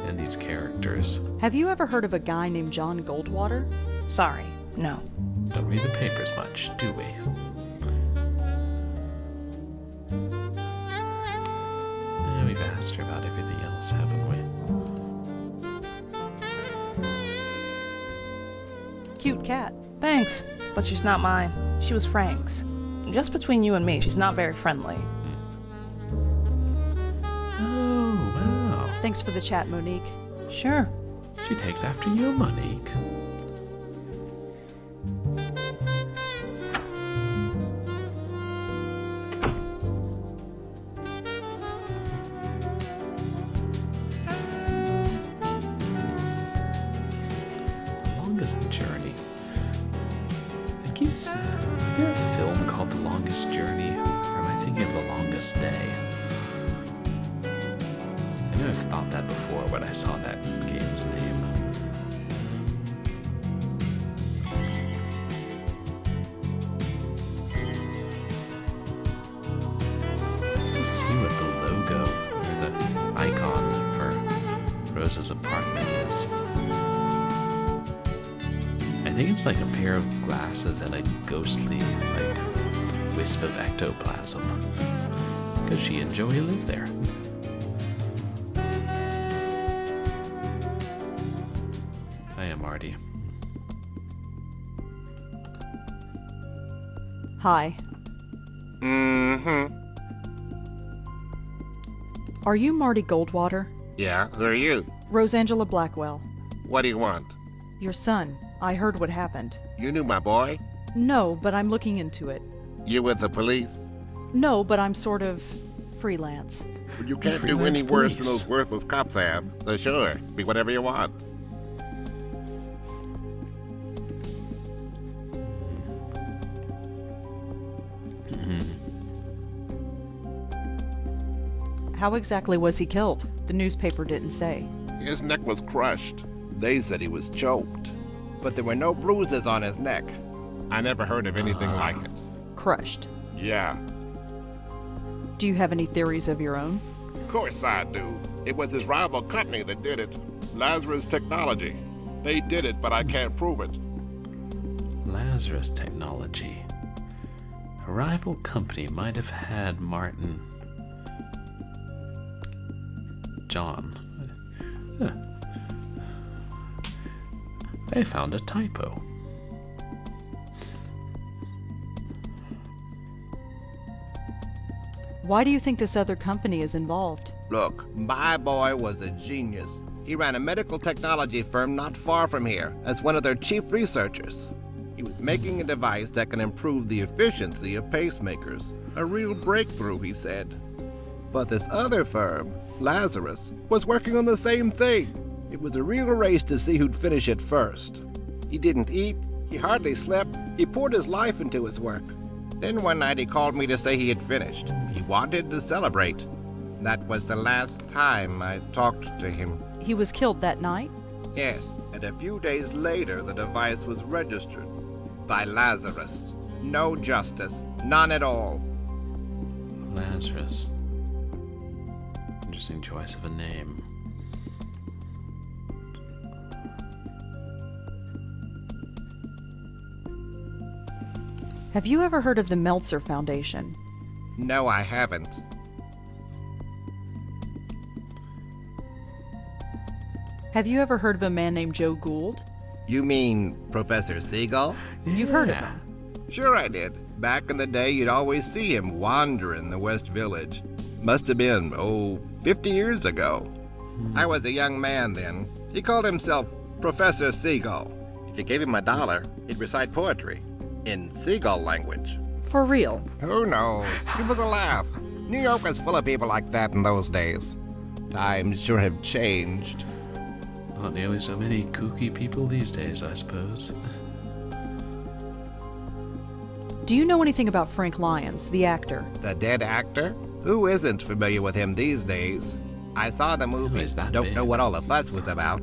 and these characters. Have you ever heard of a guy named John Goldwater? Sorry, no. Don't read the papers much, do we? Yeah, we've asked her about everything else, haven't we? Cute cat. Thanks, but she's not mine. She was Frank's. Just between you and me, she's not very friendly. Oh, wow. Thanks for the chat, Monique. Sure. She takes after you, Monique. Longest Journey. I keep seeing, is there a film called The Longest Journey? Or am I thinking of The Longest Day? I know I've thought that before when I saw that game's name. Let's see what the logo or the icon for Rosa's apartment is. I think it's like a pair of glasses and a ghostly, like, wisp of ectoplasm. Because she and Joey live there. Hiya, Marty. Hi. Mm-hmm. Are you Marty Goldwater? Yeah, who are you? Rosangela Blackwell. What do you want? Your son. I heard what happened. You knew my boy? No, but I'm looking into it. You with the police? No, but I'm sort of freelance. Well, you can't do any worse than those worthless cops have. So sure, be whatever you want. How exactly was he killed? The newspaper didn't say. His neck was crushed. They said he was choked, but there were no bruises on his neck. I never heard of anything like it. Crushed. Yeah, Do you have any theories of your own? of course I do. It was his rival company that did it. Lazarus Technology. They did it, but I can't prove it. Lazarus Technology. A rival company might have had Martin. John. Huh. I found a typo. Why do you think this other company is involved? Look, my boy was a genius. He ran a medical technology firm not far from here as one of their chief researchers. He was making a device that can improve the efficiency of pacemakers. A real breakthrough, he said. But this other firm, Lazarus, was working on the same thing. It was a real race to see who'd finish it first. He didn't eat, he hardly slept, he poured his life into his work. Then one night he called me to say he had finished. He wanted to celebrate. That was the last time I talked to him. He was killed that night? Yes, and a few days later the device was registered by Lazarus. No justice, none at all. Lazarus. Interesting choice of a name. Have you ever heard of the Meltzer Foundation? No, I haven't. Have you ever heard of a man named Joe Gould? You mean Professor Seagull? You've heard of him. Sure I did. Back in the day, you'd always see him wandering the West Village. Must have been, 50 years ago. I was a young man then. He called himself Professor Seagull. If you gave him $1, he'd recite poetry in seagull language. For real? Who knows? It was a laugh. New York was full of people like that in those days. Times sure have changed. Not nearly so many kooky people these days, I suppose. Do you know anything about Frank Lyons, the actor? The dead actor? Who isn't familiar with him these days? I saw the movie. is that Don't big? know what all the fuss was about.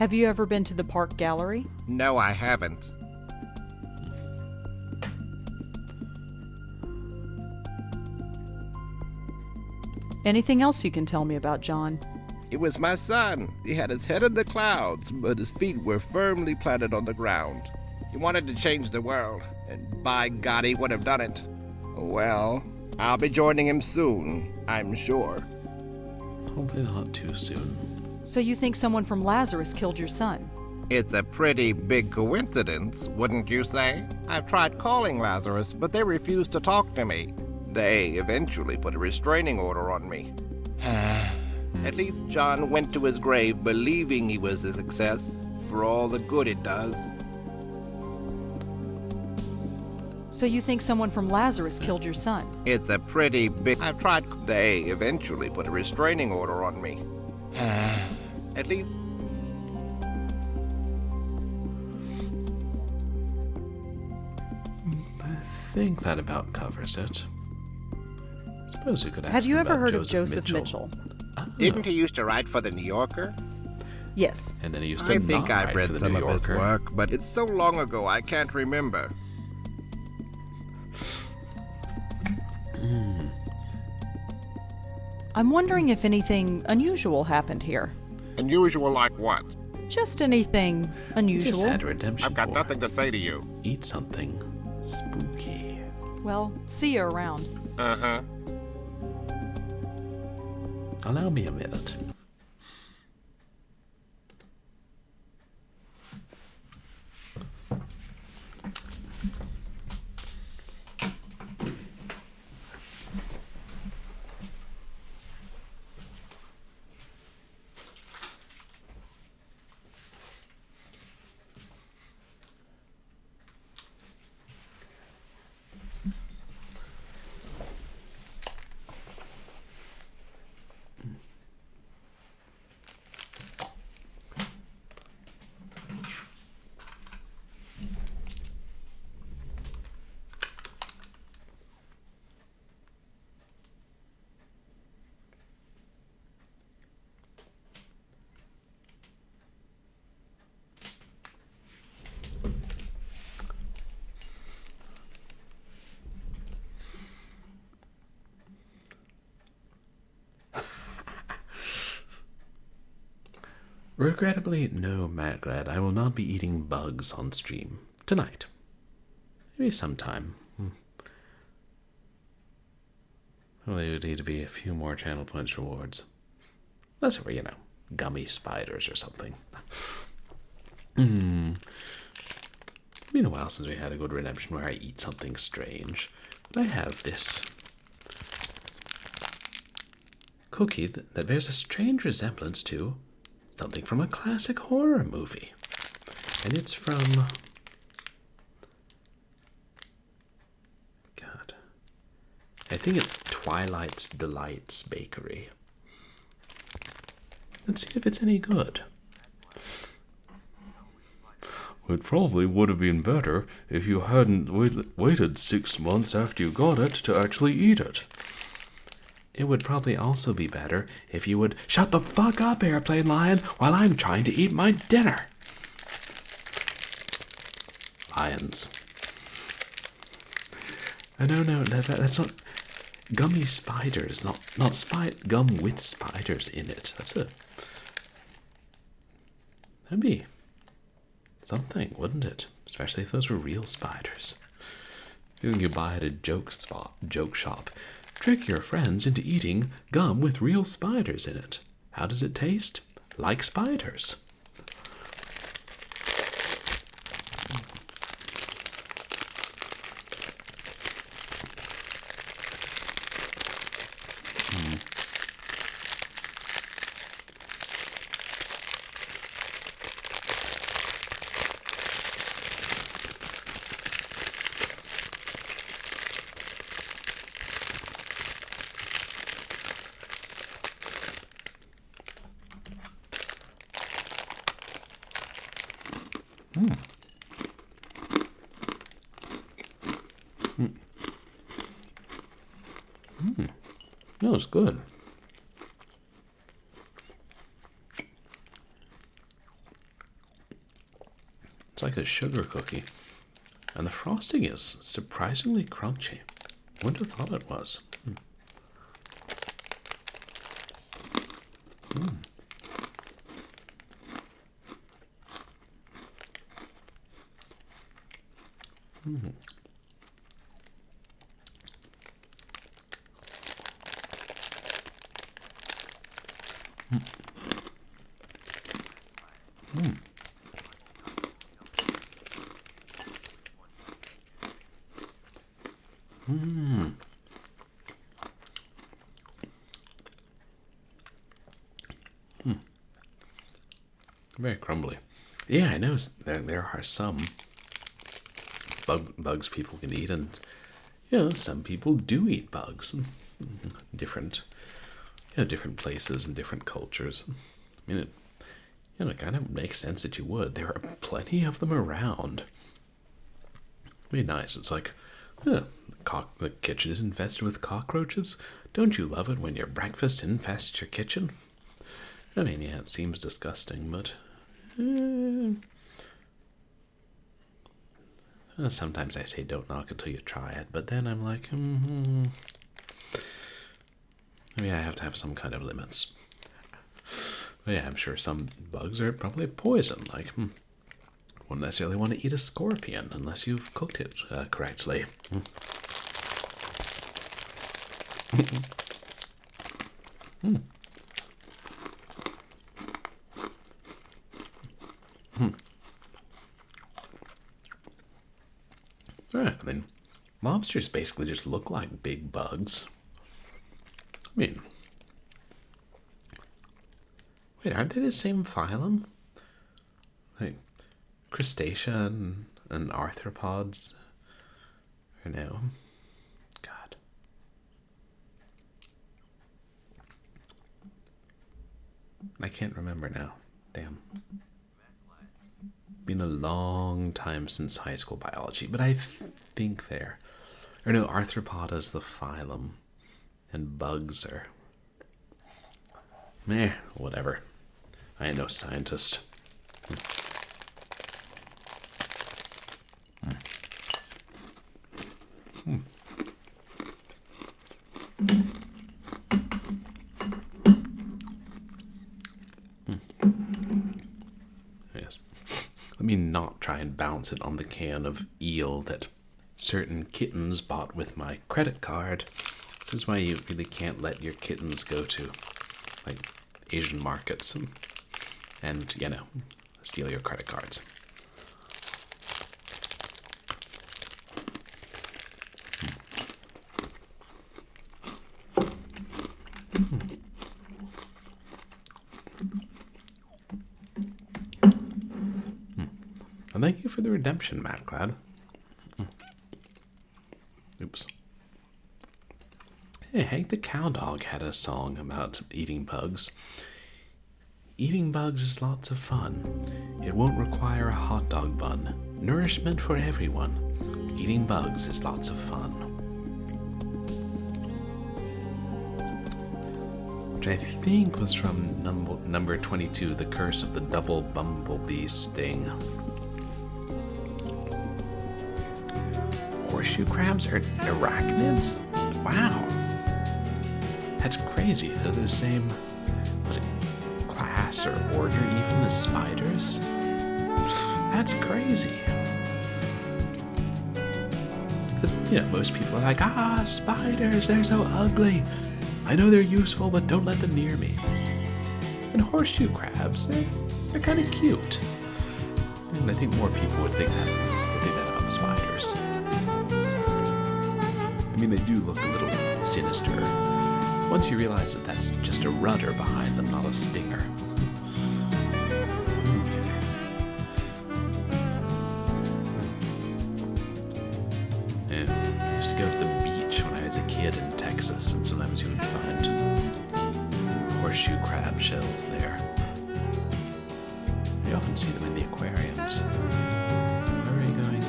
Have you ever been to the park gallery? No, I haven't. Anything else you can tell me about John? It was my son. He had his head in the clouds, but his feet were firmly planted on the ground. He wanted to change the world, and by God, he would have done it. Well, I'll be joining him soon, I'm sure. Hopefully not too soon. So you think someone from Lazarus killed your son? It's a pretty big coincidence, wouldn't you say? I've tried calling Lazarus, but they refused to talk to me. They eventually put a restraining order on me. At least John went to his grave believing he was a success, for all the good it does. So you think someone from Lazarus killed your son? It's a pretty big... I've tried... They eventually put a restraining order on me. At least... I think that about covers it. Suppose we could ask Have you him ever about heard of Joseph Mitchell? Didn't he used to write for the New Yorker? Yes. And then he used to I not think I've write read for the some New of his Yorker. work, but it's so long ago I can't remember. I'm wondering if anything unusual happened here. Unusual like what? Just anything Just unusual. had redemption I've got for. nothing to say to you. Eat something spooky. Well, see you around. Uh-huh. Allow me a minute. Regrettably, no, Madeline, I will not be eating bugs on stream tonight. Maybe sometime. Well, there would need to be a few more channel points rewards. Unless it were, you know, gummy spiders or something. It's been a while since we had a good redemption where I eat something strange. But I have this cookie that bears a strange resemblance to something from a classic horror movie. And it's from... God. I think it's Twilight's Delights Bakery. Let's see if it's any good. It probably would have been better if you hadn't waited 6 months after you got it to actually eat it. It would probably also be better if you would shut the fuck up, Airplane Lion, while I'm trying to eat my dinner. Lions. No, that's not... Gummy spiders, not gum with spiders in it. That'd be something, wouldn't it? Especially if those were real spiders. You can buy at a joke shop. Trick your friends into eating gum with real spiders in it. How does it taste? Like spiders. That was good. It's like a sugar cookie. And the frosting is surprisingly crunchy. Wouldn't have thought it was. Very crumbly. Yeah, I know there are some bugs people can eat, and some people do eat bugs. Different places and different cultures. I mean, it kind of makes sense that you would. There are plenty of them around. Be nice. It's like, the kitchen is infested with cockroaches. Don't you love it when your breakfast infests your kitchen? I mean, yeah, it seems disgusting, but sometimes I say don't knock until you try it, but then I'm like, maybe I have to have some kind of limits. But yeah, I'm sure some bugs are probably poison. Like, wouldn't necessarily want to eat a scorpion unless you've cooked it correctly. Right, I mean, lobsters basically just look like big bugs. I mean, wait, aren't they the same phylum? Like, crustacea and arthropods? Or no? God. I can't remember now. Damn. Been a long time since high school biology, but I think there. Or no, arthropoda is the phylum, and bugs are... Meh, whatever. I ain't no scientist. Yes. Let me not try and bounce it on the can of eel that certain kittens bought with my credit card. This is why you really can't let your kittens go to, like, Asian markets and steal your credit cards. And thank you for the redemption, Matt. Oops. Hey, Hank the Cowdog had a song about eating bugs. Eating bugs is lots of fun. It won't require a hot dog bun. Nourishment for everyone. Eating bugs is lots of fun. Which I think was from number 22, The Curse of the Double Bumblebee Sting. Horseshoe crabs are arachnids? Wow. That's crazy. They're the same, class or order even as spiders? That's crazy. Because, most people are like, spiders, they're so ugly. I know they're useful, but don't let them near me. And horseshoe crabs, they're kind of cute. And I think more people would think that about spiders. I mean, they do look a little sinister once you realize that that's just a rudder behind them, not a stinger. Yeah, I used to go to the beach when I was a kid in Texas, and sometimes you would find horseshoe crab shells there. You often see them in the aquariums. Where are you going?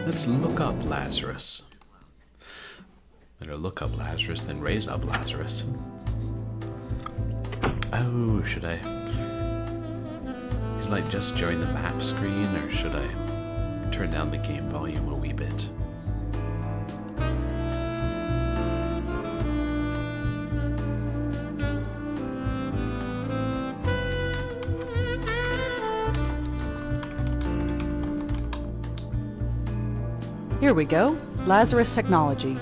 Let's look up Lazarus. Better look up Lazarus than raise up Lazarus. Oh, should I Is like just during the map screen, or should I turn down the game volume a wee bit? Here we go. Lazarus Technology.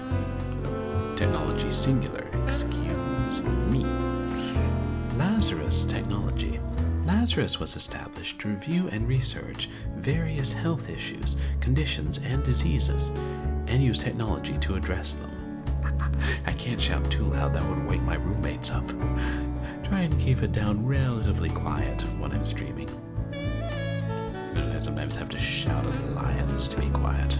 Technology singular, excuse me. Lazarus Technology. Lazarus was established to review and research various health issues, conditions, and diseases, and use technology to address them. I can't shout too loud, that would wake my roommates up. Try and keep it down relatively quiet when I'm streaming. I sometimes have to shout at the lions to be quiet.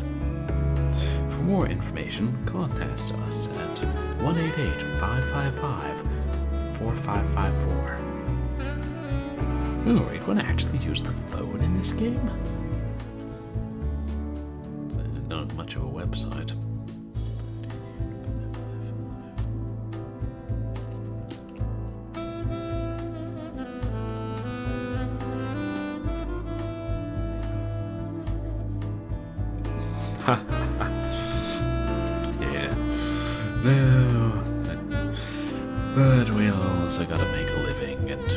For more information, contact us at 1-888-555-4554. Oh, are you going to actually use the phone in this game? Not much of a website. Yeah. No. But we also gotta make a living and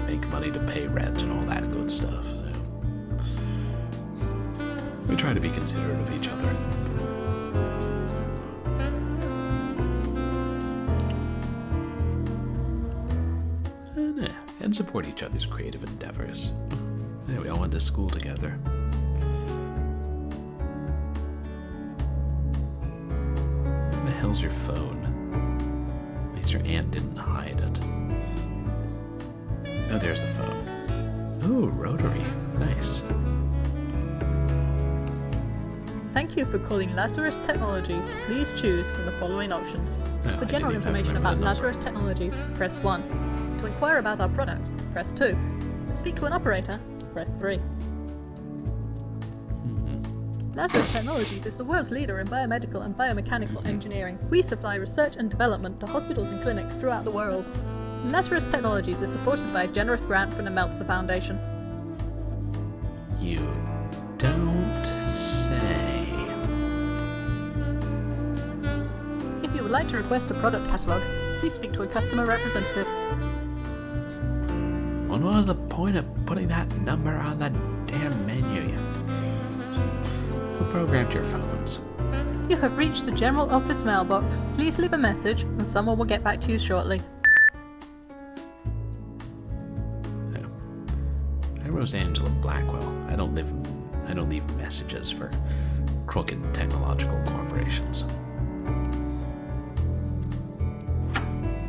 make money to pay rent and all that good stuff. So we try to be considerate of each other. And support each other's creative endeavors. Yeah, we all went to school together. Where the hell's your phone? At least your aunt didn't hide it. Oh, there's the phone. Oh, rotary. Nice. Thank you for calling Lazarus Technologies. Please choose from the following options. Oh, For I general didn't even information remember about the Lazarus Technologies, press 1. To inquire about our products, press 2. To speak to an operator, press 3. Lazarus Technologies is the world's leader in biomedical and biomechanical engineering. We supply research and development to hospitals and clinics throughout the world. Lazarus Technologies is supported by a generous grant from the Meltzer Foundation. You don't say. If you would like to request a product catalogue, please speak to a customer representative. Well, what was the point of putting that number on the damn menu? Who programmed your phones? You have reached the general office mailbox. Please leave a message and someone will get back to you shortly. I'm Rosangela Blackwell. I don't leave messages for crooked technological corporations.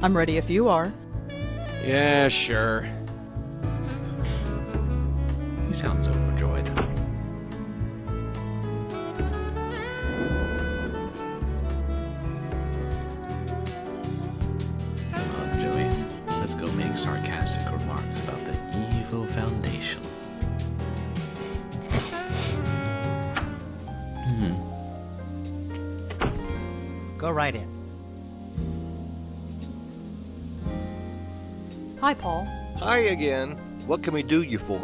I'm ready if you are. Yeah, sure. He sounds overjoyed. Come on, Joey. Let's go make sarcastic remarks about the evil foundation. Go right in. Hi, Paul. Hi again. What can we do you for?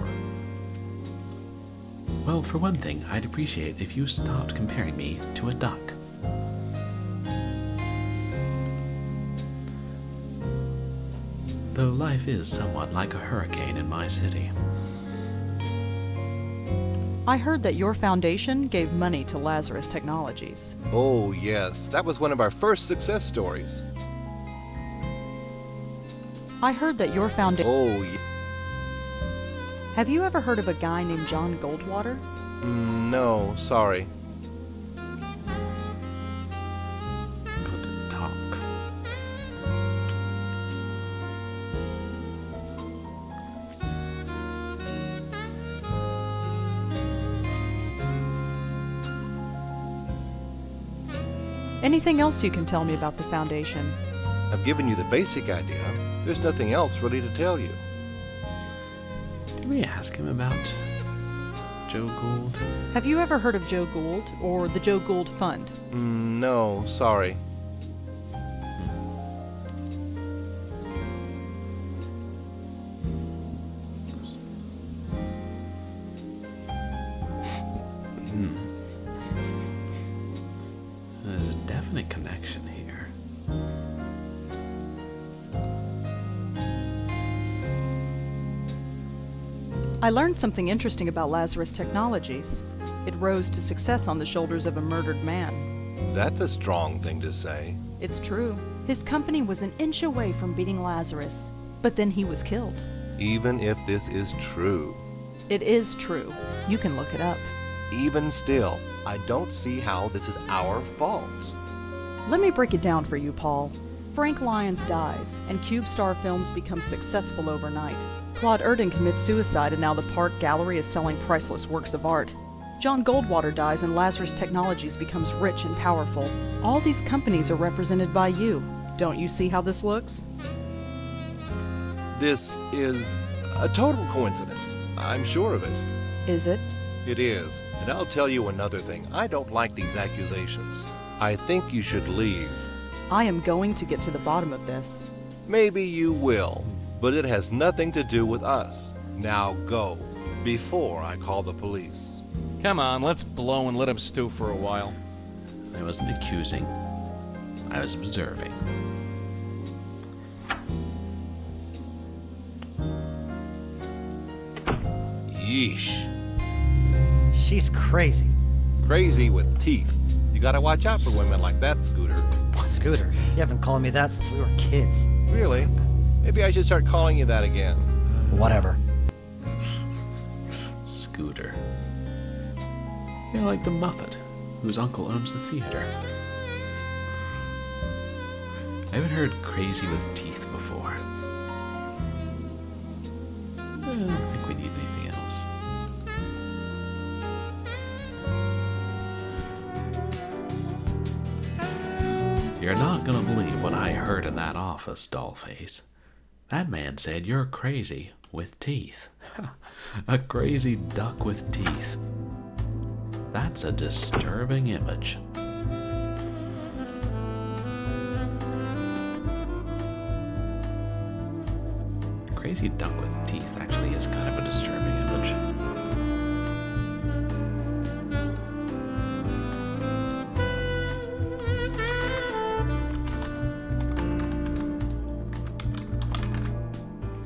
Well, for one thing, I'd appreciate if you stopped comparing me to a duck. Though life is somewhat like a hurricane in my city. I heard that your foundation gave money to Lazarus Technologies. Oh, yes. That was one of our first success stories. I heard that your foundation... Oh, yeah. Have you ever heard of a guy named John Goldwater? No, sorry. Couldn't talk. Anything else you can tell me about the foundation? I've given you the basic idea. There's nothing else really to tell you. Did we ask him about Joe Gould? Have you ever heard of Joe Gould or the Joe Gould Fund? No, sorry. I learned something interesting about Lazarus Technologies. It rose to success on the shoulders of a murdered man. That's a strong thing to say. It's true. His company was an inch away from beating Lazarus, but then he was killed. Even if this is true. It is true. You can look it up. Even still, I don't see how this is our fault. Let me break it down for you, Paul. Frank Lyons dies, and CubeStar Films becomes successful overnight. Claude Erdin commits suicide, and now the Park Gallery is selling priceless works of art. John Goldwater dies, and Lazarus Technologies becomes rich and powerful. All these companies are represented by you. Don't you see how this looks? This is a total coincidence. I'm sure of it. Is it? It is. And I'll tell you another thing. I don't like these accusations. I think you should leave. I am going to get to the bottom of this. Maybe you will, but it has nothing to do with us. Now go, before I call the police. Come on, let's blow and let him stew for a while. I wasn't accusing. I was observing. Yeesh. She's crazy. Crazy with teeth. You gotta watch out for women like that, Scooter. Scooter, you haven't called me that since we were kids. Really? Maybe I should start calling you that again. Whatever. Scooter. You're like the Muppet, whose uncle owns the theater. I haven't heard crazy with teeth before. I don't think we need anything else. You're not gonna believe what I heard in that office, Dollface. That man said you're crazy with teeth. A crazy duck with teeth. That's a disturbing image. Crazy duck with teeth actually is kind of a disturbing image.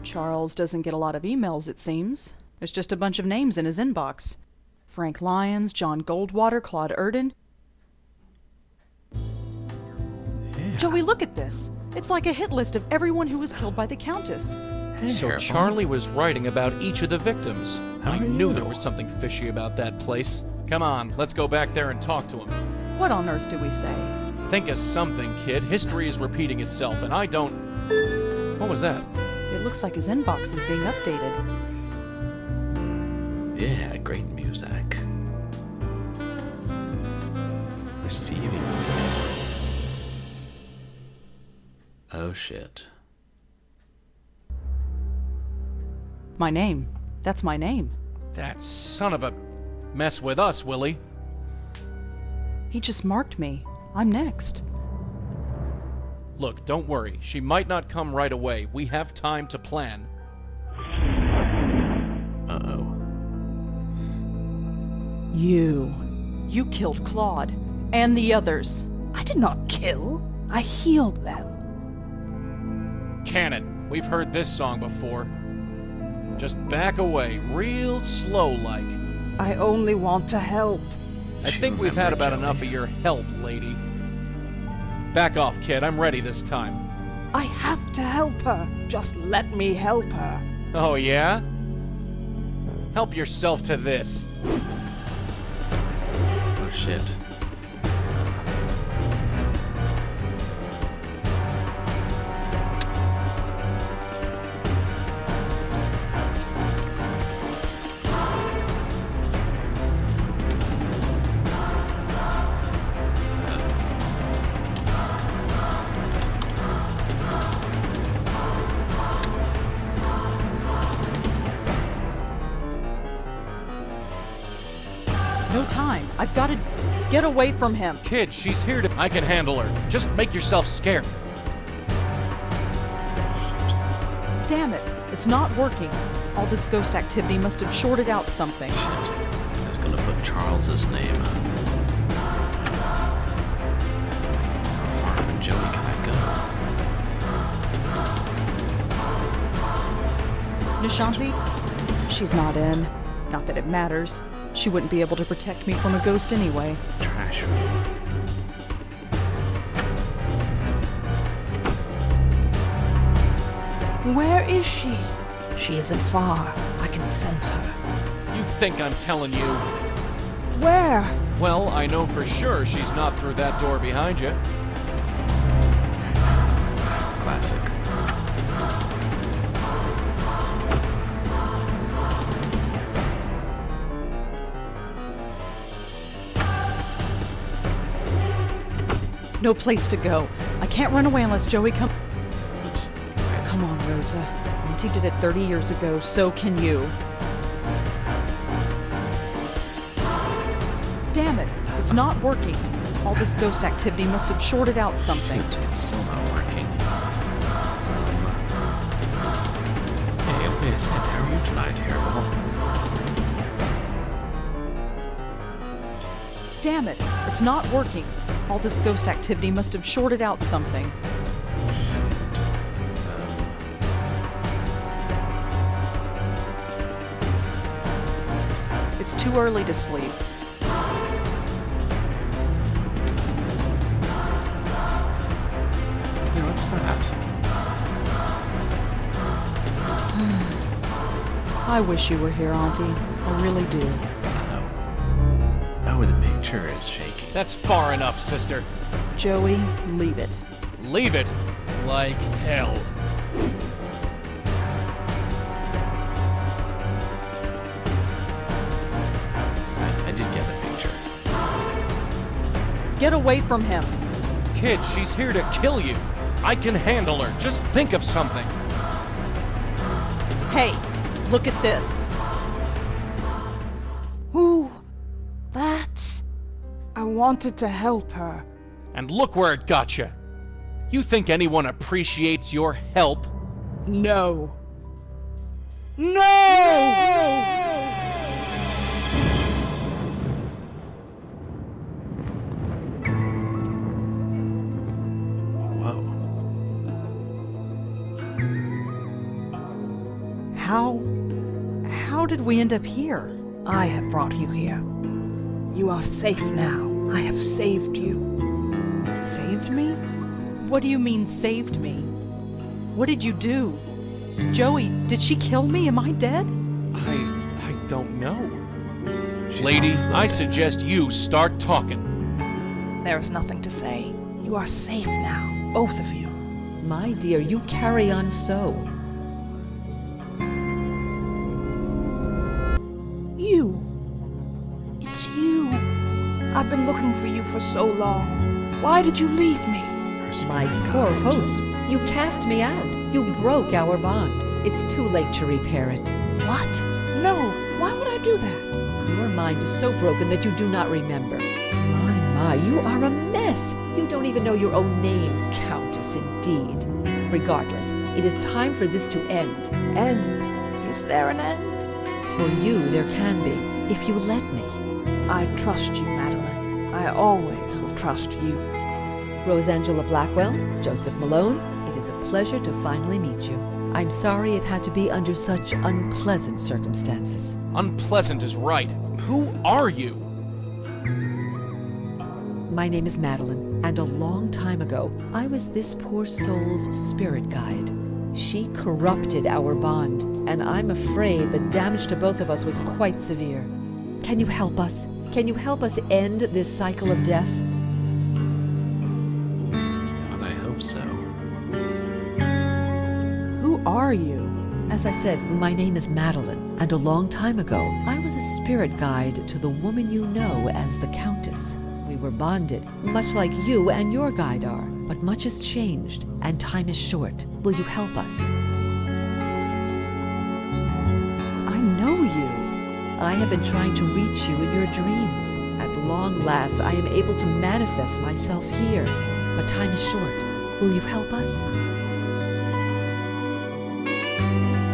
Charles doesn't get a lot of emails, it seems. There's just a bunch of names in his inbox. Frank Lyons, John Goldwater, Claude Erdin. Yeah. Joey, look at this. It's like a hit list of everyone who was killed by the Countess. So Charlie was writing about each of the victims. How I do you knew know? there was something fishy about that place. Come on, let's go back there and talk to him. What on earth do we say? Think of something, kid. History is repeating itself, and I don't... What was that? It looks like his inbox is being updated. Yeah, great music. Receiving. Oh shit. My name. That's my name. That son of a... Mess with us, Willie. He just marked me. I'm next. Look, don't worry. She might not come right away. We have time to plan. Uh-oh. You killed Claude. And the others. I did not kill. I healed them. Cannon, we've heard this song before. Just back away, real slow-like. I only want to help. I think we've had about enough of your help, lady. Back off, kid. I'm ready this time. I have to help her. Just let me help her. Oh, yeah? Help yourself to this. Oh shit. No time. I've got to get away from him. Kid, she's here to... I can handle her. Just make yourself scared. Damn it. It's not working. All this ghost activity must have shorted out something. I was gonna put Charles's name. How far from Joey can I go? Nishanti, She's not in. Not that it matters. She wouldn't be able to protect me from a ghost anyway. Trash room. Where is she? She isn't far. I can sense her. You think I'm telling you? Where? Well, I know for sure she's not through that door behind you. Classic. No place to go. I can't run away unless Joey comes. Oops. Come on, Rosa. Auntie did it 30 years ago, so can you. Damn it, it's not working. All this ghost activity must have shorted out something. Shoot, it's still not working. Hey, like I said, how are you tonight, Hairball? Damn it, it's not working. All this ghost activity must have shorted out something. It's too early to sleep. Yeah, what's that? I wish you were here, Auntie. I really do. Oh, the picture is shaking. That's far enough, sister. Joey, leave it. Leave it like hell. I did get the picture. Get away from him. Kid, she's here to kill you. I can handle her. Just think of something. Hey, look at this. Who? That's... I wanted to help her. And look where it got you. You think anyone appreciates your help? No. No! Whoa. How did we end up here? I have brought you here. You are safe now. I have saved you. Saved me? What do you mean, saved me? What did you do? Joey, did she kill me? Am I dead? I don't know. Lady, I suggest you start talking. There is nothing to say. You are safe now, both of you. My dear, you carry on so. You. It's you. I've been looking for you for so long. Why did you leave me? My poor host, you cast me out. You broke our bond. It's too late to repair it. What? No, why would I do that? Your mind is so broken that you do not remember. My, you are a mess. You don't even know your own name, Countess, indeed. Regardless, it is time for this to end. End? Is there an end? For you, there can be, if you let me. I trust you, Madeline. I always will trust you. Rosangela Blackwell, Joseph Malone, it is a pleasure to finally meet you. I'm sorry it had to be under such unpleasant circumstances. Unpleasant is right. Who are you? My name is Madeline, and a long time ago, I was this poor soul's spirit guide. She corrupted our bond, and I'm afraid the damage to both of us was quite severe. Can you help us? Can you help us end this cycle of death? But I hope so. Who are you? As I said, my name is Madeline, and a long time ago, I was a spirit guide to the woman you know as the Countess. We were bonded, much like you and your guide are, but much has changed, and time is short. Will you help us? I know you. I have been trying to reach you in your dreams. At long last, I am able to manifest myself here, but time is short. Will you help us?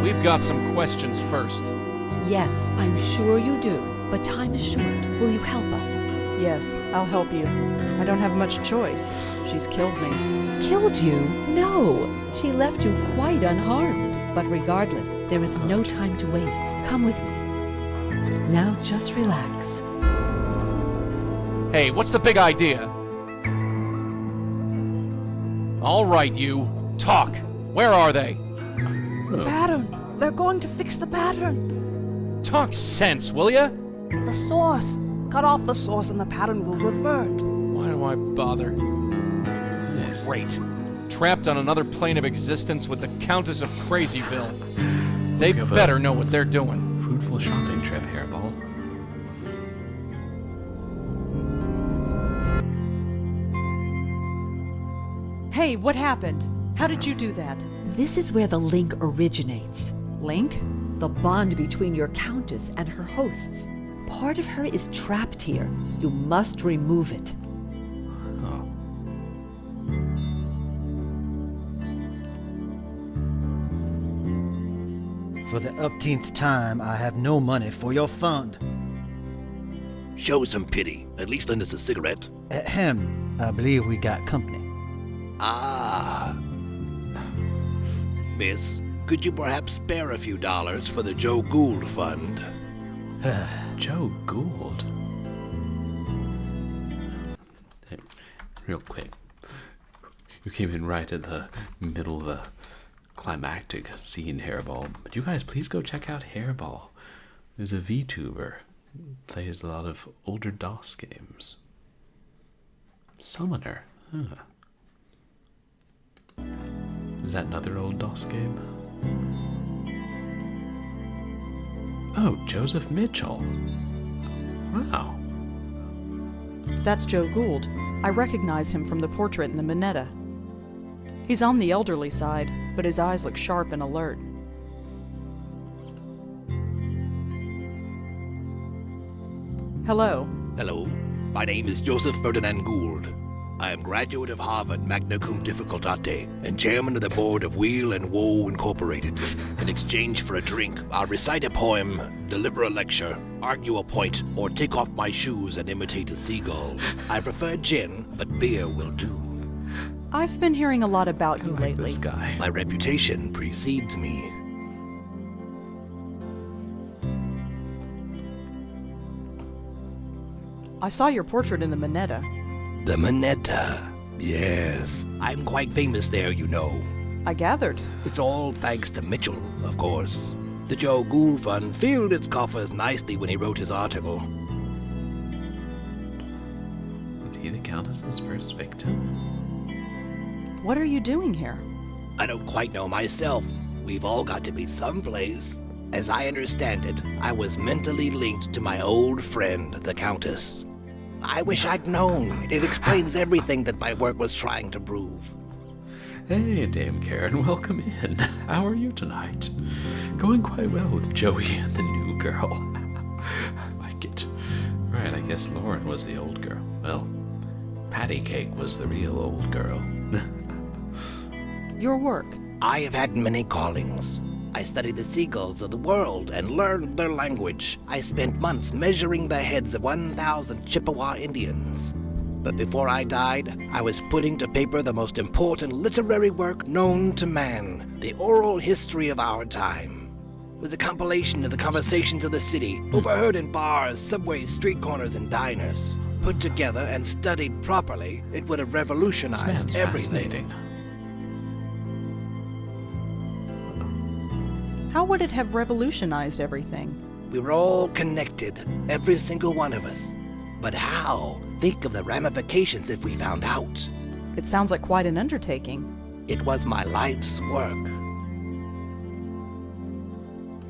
We've got some questions first. Yes, I'm sure you do, but time is short. Will you help us? Yes, I'll help you. I don't have much choice. She's killed me. Killed you? No, she left you quite unharmed. But regardless, there is no time to waste. Come with me. Now just relax. Hey, what's the big idea? All right, you. Talk. Where are they? The pattern. They're going to fix the pattern. Talk sense, will ya? The source. Cut off the source and the pattern will revert. Why do I bother? Yes. Great. Trapped on another plane of existence with the Countess of Crazyville. They better know what they're doing. Fruitful shopping trip, Hairball. Hey, what happened? How did you do that? This is where the link originates. Link? The bond between your Countess and her hosts. Part of her is trapped here. You must remove it. Oh. For the upteenth time, I have no money for your fund. Show some pity. At least lend us a cigarette. Ahem. I believe we got company. Ah. Miss, could you perhaps spare a few dollars for the Joe Gould Fund? Joe Gould? Hey, real quick. You came in right at the middle of the climactic scene, Hairball. But you guys, please go check out Hairball. There's a VTuber. Plays a lot of older DOS games. Summoner. Huh. Is that another old DOS game? Oh, Joseph Mitchell. Wow. That's Joe Gould. I recognize him from the portrait in the Minetta. He's on the elderly side, but his eyes look sharp and alert. Hello. Hello. My name is Joseph Ferdinand Gould. I am graduate of Harvard magna cum difficultate and chairman of the board of Wheel and Woe Incorporated. In exchange for a drink, I'll recite a poem, deliver a lecture, argue a point, or take off my shoes and imitate a seagull. I prefer gin, but beer will do. I've been hearing a lot about you lately. This guy. My reputation precedes me. I saw your portrait in the Minetta. The Minetta. Yes, I'm quite famous there, you know. I gathered. It's all thanks to Mitchell, of course. The Joe Gould Fund filled its coffers nicely when he wrote his article. Was he the Countess's first victim? What are you doing here? I don't quite know myself. We've all got to be someplace. As I understand it, I was mentally linked to my old friend, the Countess. I wish I'd known. It explains everything that my work was trying to prove. Hey, Dame Karen, welcome in. How are you tonight? Going quite well with Joey and the new girl. I like it. Right, I guess Lauren was the old girl. Well, Patty Cake was the real old girl. Your work. I have had many callings. I studied the seagulls of the world and learned their language. I spent months measuring the heads of 1,000 Chippewa Indians. But before I died, I was putting to paper the most important literary work known to man, the oral history of our time. It was a compilation of the conversations of the city, overheard in bars, subways, street corners, and diners. Put together and studied properly, it would have revolutionized everything. Fascinating. How would it have revolutionized everything? We were all connected, every single one of us. But how? Think of the ramifications if we found out. It sounds like quite an undertaking. It was my life's work.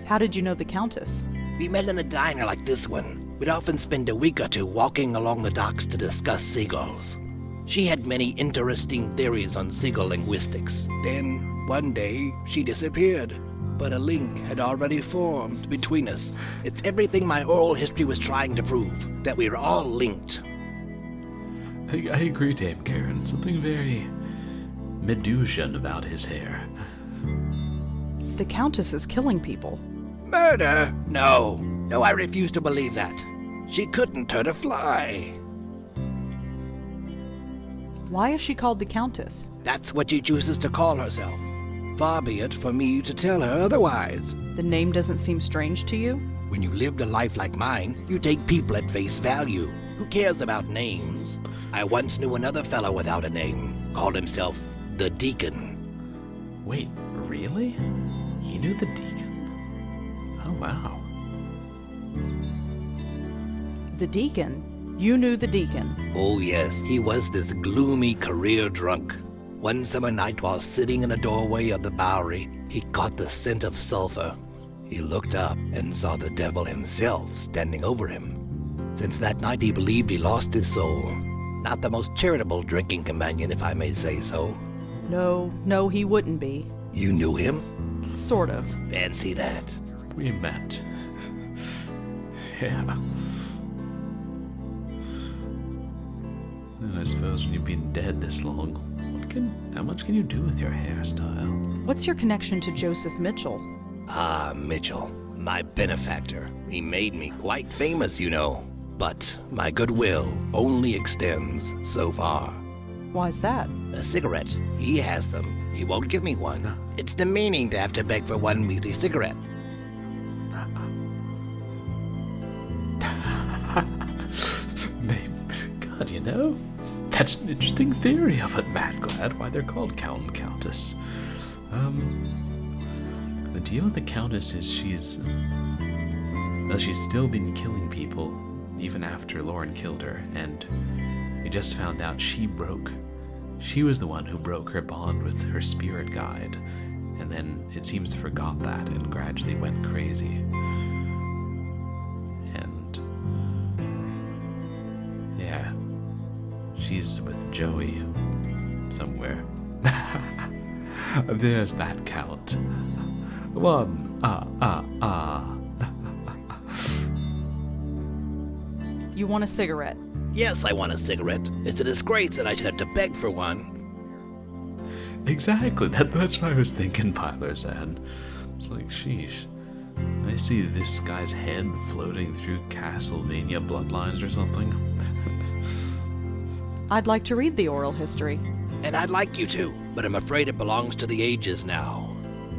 How did you know the Countess? We met in a diner like this one. We'd often spend a week or two walking along the docks to discuss seagulls. She had many interesting theories on seagull linguistics. Then, one day, she disappeared. But a link had already formed between us. It's everything my oral history was trying to prove, that we were all linked. I agree, Dame Karen. Something very Medusan about his hair. The Countess is killing people. Murder? No, I refuse to believe that. She couldn't hurt a fly. Why is she called the Countess? That's what she chooses to call herself. Far be it for me to tell her otherwise. The name doesn't seem strange to you? When you lived a life like mine, you take people at face value. Who cares about names? I once knew another fellow without a name. Called himself the Deacon. Wait, really? He knew the Deacon? Oh, wow. The Deacon? You knew the Deacon? Oh yes, he was this gloomy career drunk. One summer night while sitting in a doorway of the Bowery, he caught the scent of sulfur. He looked up and saw the devil himself standing over him. Since that night he believed he lost his soul. Not the most charitable drinking companion, if I may say so. No, he wouldn't be. You knew him? Sort of. Fancy that. We met. Yeah. And I suppose when you've been dead this long, how much can you do with your hairstyle? What's your connection to Joseph Mitchell? Ah, Mitchell, my benefactor. He made me quite famous, you know. But my goodwill only extends so far. Why's that? A cigarette. He has them. He won't give me one. It's demeaning to have to beg for one measly cigarette. God, you know, that's an interesting theory of it, Matt. Glad why they're called Count and Countess. The deal with the Countess is she's still been killing people even after Lauren killed her, and we just found out she was the one who broke her bond with her spirit guide, and then it seems forgot that and gradually went crazy. And yeah, she's with Joey somewhere. There's that count. You want a cigarette? Yes, I want a cigarette. It's a disgrace that I should have to beg for one. Exactly, that's what I was thinking, Pilar-san. It's like, sheesh. I see this guy's head floating through Castlevania bloodlines or something. I'd like to read the oral history. And I'd like you to, but I'm afraid it belongs to the ages now.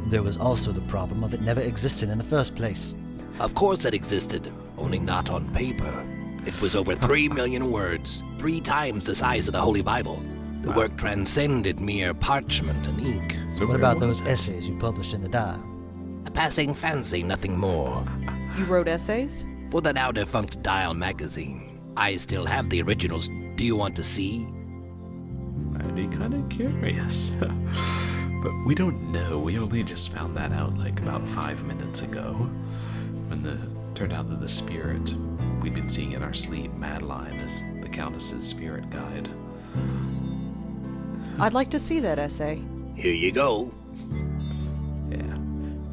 There was also the problem of it never existing in the first place. Of course it existed, only not on paper. It was over 3 million words, 3 times the size of the Holy Bible. The work transcended mere parchment and ink. So what about those essays you published in the Dial? A passing fancy, nothing more. You wrote essays? For the now defunct Dial magazine. I still have the originals. Do you want to see? I'd be kind of curious. But we don't know. We only just found that out like about 5 minutes ago. When turned out that the spirit we'd been seeing in our sleep, Madeline, is the Countess's spirit guide. I'd like to see that essay. Here you go. Yeah,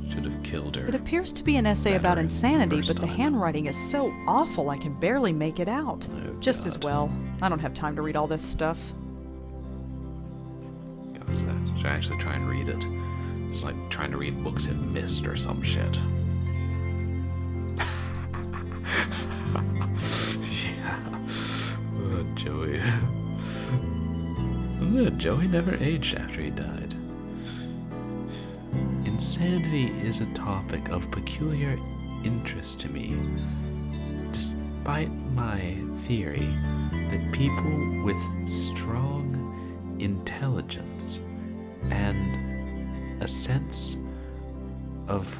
should have killed her. It appears to be an essay about insanity, but the handwriting is so awful I can barely make it out. Oh, just God. as well. I don't have time to read all this stuff. God, should I actually try and read it? It's like trying to read books in mist or some shit. Joey. Joey never aged after he died. Insanity is a topic of peculiar interest to me, despite my theory that people with strong intelligence and a sense of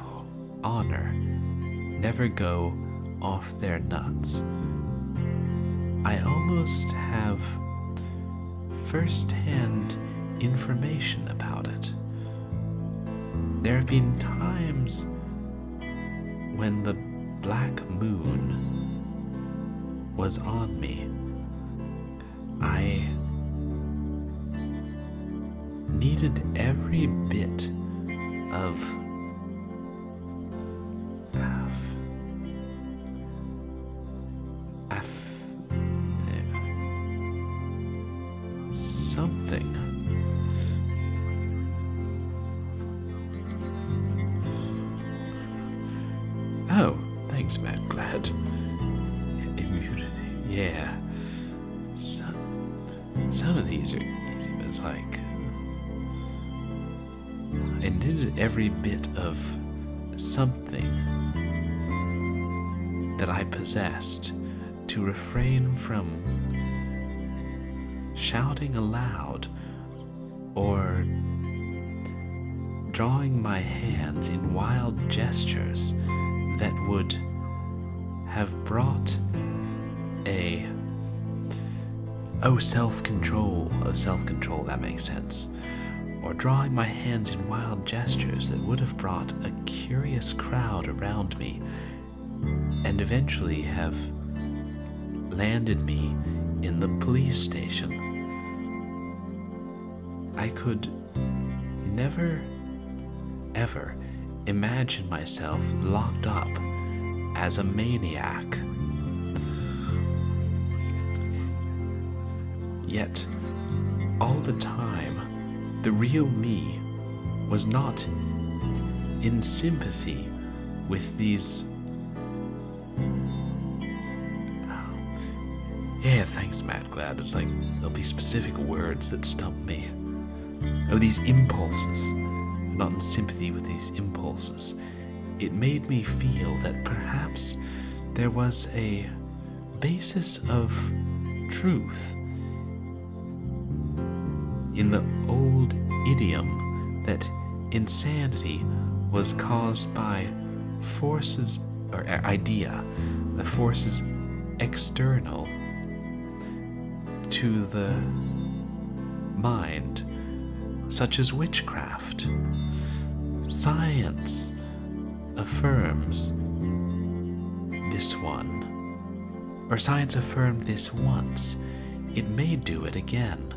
honor never go off their nuts. I almost have first-hand information about it. There have been times when the black moon was on me. I needed every bit of something. Oh, thanks, Matt. Glad. Immunity. Yeah. Some of these are easy, but it's like I needed every bit of something that I possessed to refrain from shouting aloud or drawing my hands in wild gestures that would have brought self-control, that makes sense. Or drawing my hands in wild gestures that would have brought a curious crowd around me and eventually have landed me in the police station. I could never, ever imagine myself locked up as a maniac. Yet, all the time, the real me was not in sympathy with these... Yeah, thanks, Matt. Glad. It's like there'll be specific words that stump me. Oh, these impulses. I'm not in sympathy with these impulses. It made me feel that perhaps there was a basis of truth in the old idiom that insanity was caused by forces, or the forces external to the mind, such as witchcraft. Science affirms this one, or science affirmed this once. It may do it again.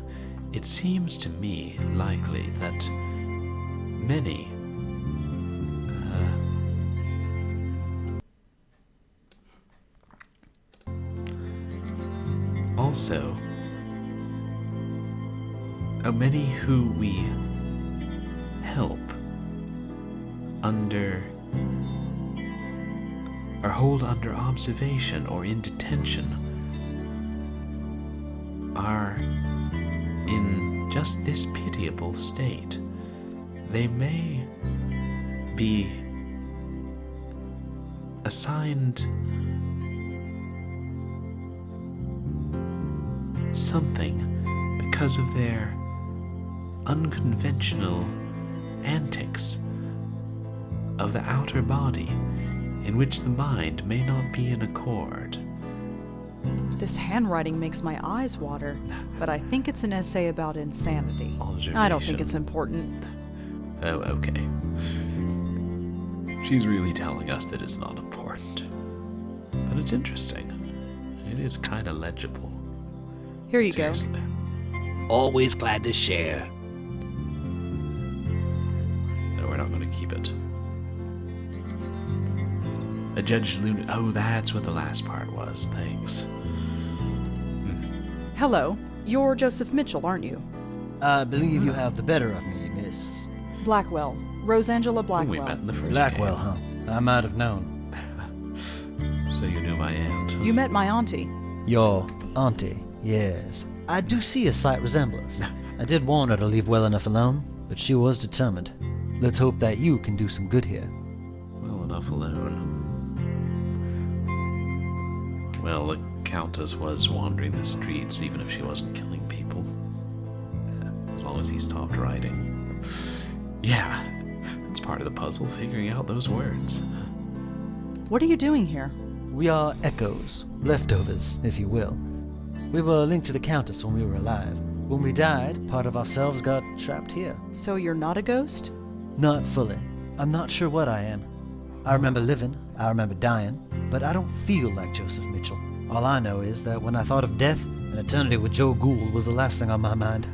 It seems to me likely that many also many who we help under or hold under observation or in detention are in just this pitiable state. They may be assigned something because of their unconventional antics of the outer body in which the mind may not be in accord. This handwriting makes my eyes water, but I think it's an essay about insanity. I don't think it's important. Oh, okay. She's really telling us that it's not important. But it's interesting. It is kind of legible. Here you Seriously. Always glad to share. No, we're not going to keep it. A Judge Luna. Oh, that's what the last part was. Thanks. Hello. You're Joseph Mitchell, aren't you? I believe you have the better of me, Miss... Blackwell. Rosangela Blackwell. We met in the first Blackwell, game. huh? I might have known. So you knew my aunt. You met my auntie. Your auntie, yes. I do see a slight resemblance. I did warn her to leave well enough alone, but she was determined. Let's hope that you can do some good here. Well enough alone. Well, the Countess was wandering the streets, even if she wasn't killing people. As long as he stopped writing. Yeah, it's part of the puzzle, figuring out those words. What are you doing here? We are echoes, leftovers, if you will. We were linked to the Countess when we were alive. When we died, part of ourselves got trapped here. So you're not a ghost? Not fully. I'm not sure what I am. I remember living, I remember dying, but I don't feel like Joseph Mitchell. All I know is that when I thought of death, an eternity with Joe Gould was the last thing on my mind.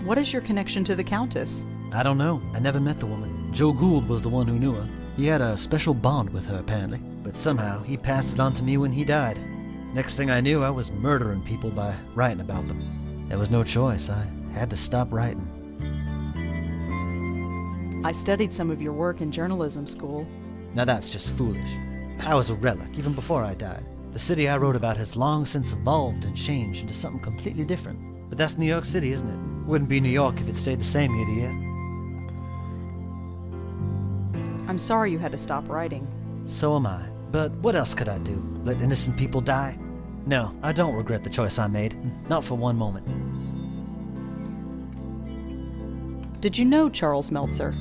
What is your connection to the Countess? I don't know. I never met the woman. Joe Gould was the one who knew her. He had a special bond with her, apparently. But somehow, he passed it on to me when he died. Next thing I knew, I was murdering people by writing about them. There was no choice. I had to stop writing. I studied some of your work in journalism school. Now that's just foolish. I was a relic, even before I died. The city I wrote about has long since evolved and changed into something completely different. But that's New York City, isn't it? Wouldn't be New York if it stayed the same year to year. I'm sorry you had to stop writing. So am I. But what else could I do? Let innocent people die? No, I don't regret the choice I made. Not for one moment. Did you know Charles Meltzer?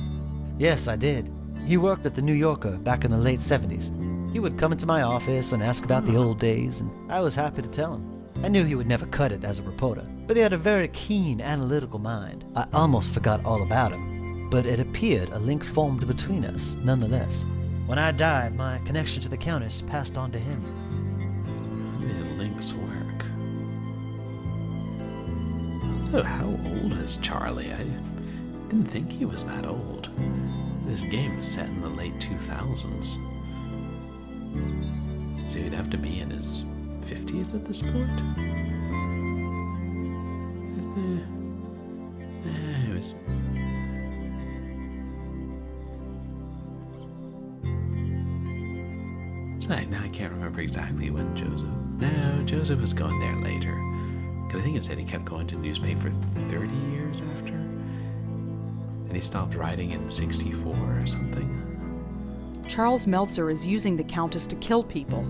Yes, I did. He worked at the New Yorker back in the late 70s. He would come into my office and ask about the old days, and I was happy to tell him. I knew he would never cut it as a reporter, but he had a very keen analytical mind. I almost forgot all about him, but it appeared a link formed between us nonetheless. When I died, my connection to the Countess passed on to him. The links work. So how old is Charlie? I didn't think he was that old. This game was set in the late 2000s. So he'd have to be in his 50s at this point? It was... So now I can't remember exactly when Joseph... No, Joseph was going there later. Because I think it said he kept going to the newspaper 30 years after. And he stopped writing in 64 or something. Charles Meltzer is using the Countess to kill people.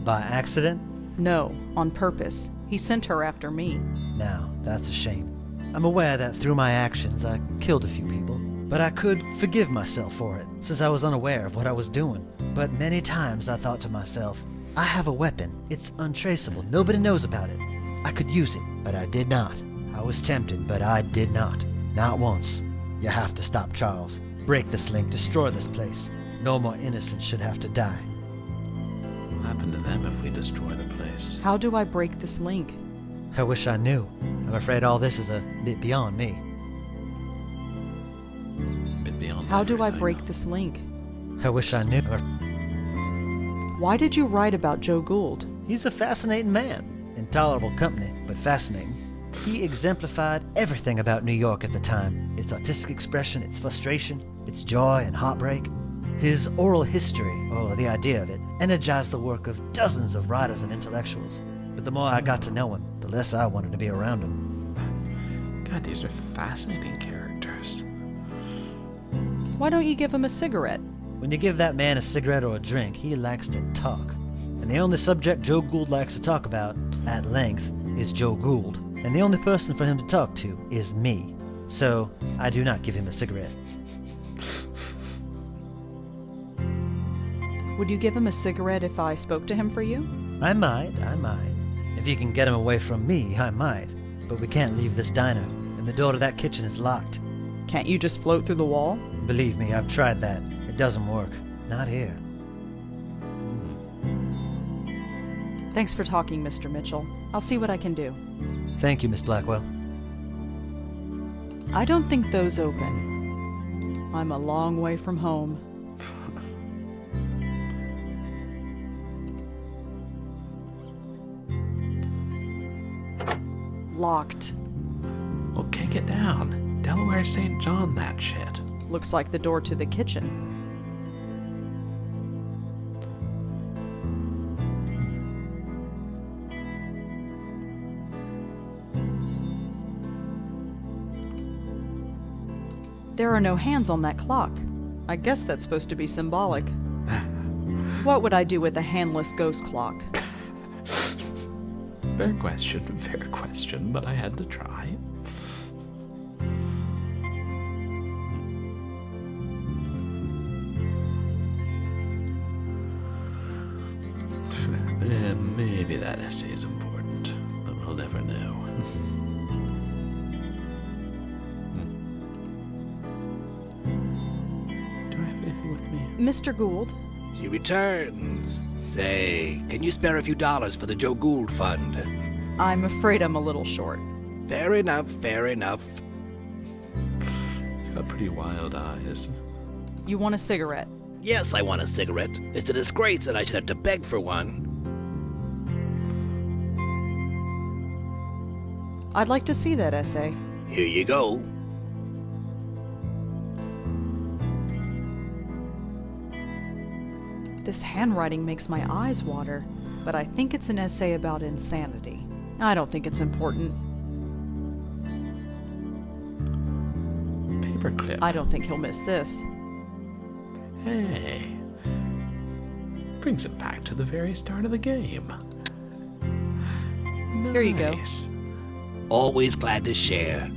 By accident? No, on purpose. He sent her after me. Now, that's a shame. I'm aware that through my actions I killed a few people, but I could forgive myself for it, since I was unaware of what I was doing. But many times I thought to myself, I have a weapon. It's untraceable. Nobody knows about it. I could use it, but I did not. I was tempted, but I did not. Not once. You have to stop Charles. Break this link, destroy this place. No more innocents should have to die. What happened to them if we destroy the place? How do I break this link? I wish I knew. I'm afraid all this is a bit beyond me. A bit beyond How do I everything. break this link? I wish I knew. Why did you write about Joe Gould? He's a fascinating man. Intolerable company, but fascinating. He exemplified everything about New York at the time. Its artistic expression, its frustration, its joy and heartbreak. His oral history, or the idea of it, energized the work of dozens of writers and intellectuals. But the more I got to know him, the less I wanted to be around him. God, these are fascinating characters. Why don't you give him a cigarette? When you give that man a cigarette or a drink, he likes to talk. And the only subject Joe Gould likes to talk about, at length, is Joe Gould. And the only person for him to talk to is me. So, I do not give him a cigarette. Would you give him a cigarette if I spoke to him for you? I might. If you can get him away from me, I might. But we can't leave this diner, and the door to that kitchen is locked. Can't you just float through the wall? Believe me, I've tried that. It doesn't work. Not here. Thanks for talking, Mr. Mitchell. I'll see what I can do. Thank you, Miss Blackwell. I don't think those open. I'm a long way from home. Locked. Well, kick it down. Delaware St. John that shit. Looks like the door to the kitchen. There are no hands on that clock. I guess that's supposed to be symbolic. What would I do with a handless ghost clock? Fair question, but I had to try. Maybe that essay is important, but we'll never know. Do I have anything with me? Mr. Gould? She returns. Say, can you spare a few dollars for the Joe Gould Fund? I'm afraid I'm a little short. Fair enough, fair enough. He's got pretty wild eyes. You want a cigarette? Yes, I want a cigarette. It's a disgrace that I should have to beg for one. I'd like to see that essay. Here you go. This handwriting makes my eyes water, but I think it's an essay about insanity. I don't think it's important. paperclip. I don't think he'll miss this. Hey. Brings it back to the very start of the game. Nice. Here you go. Always glad to share.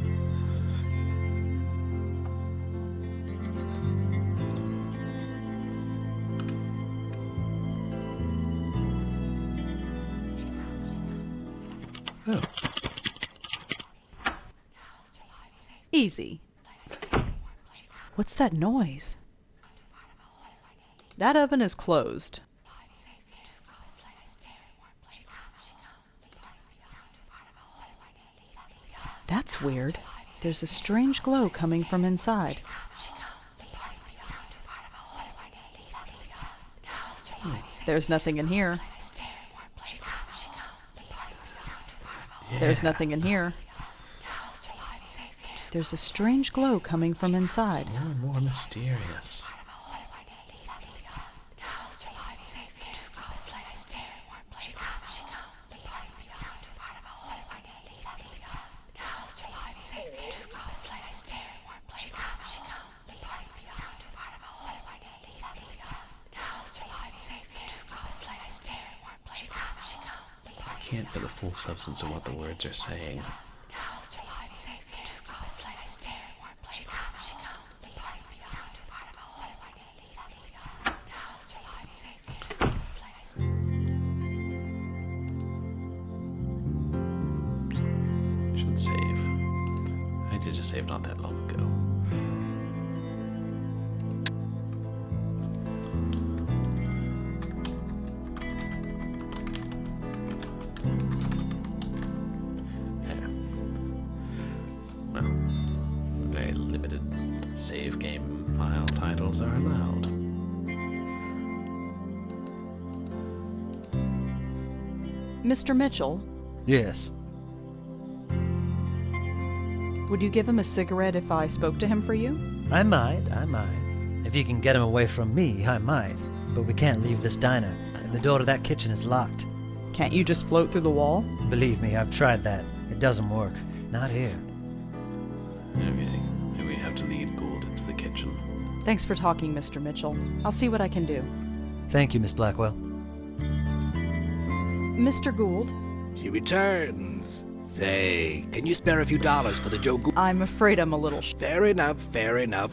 Oh. Easy. What's that noise? That oven is closed. That's weird. There's a strange glow coming from inside. There's nothing in here. There's nothing in here. There's a strange glow coming from inside. More and more mysterious. I can't get the full substance of what the words are saying. Should save. I did just save not that long ago. Well, very limited save game file titles are allowed. Mr. Mitchell, Yes. would you give him a cigarette if I spoke to him for you? I might. If you can get him away from me, I might. But we can't leave this diner, and the door to that kitchen is locked. Can't you just float through the wall? Believe me, I've tried that. It doesn't work. Not here. Okay, we have to lead Gould into the kitchen. Thanks for talking, Mr. Mitchell. I'll see what I can do. Thank you, Miss Blackwell. Mr. Gould? She returns. Say, can you spare a few dollars for the Joe Gould? I'm afraid I'm a little Fair enough, fair enough.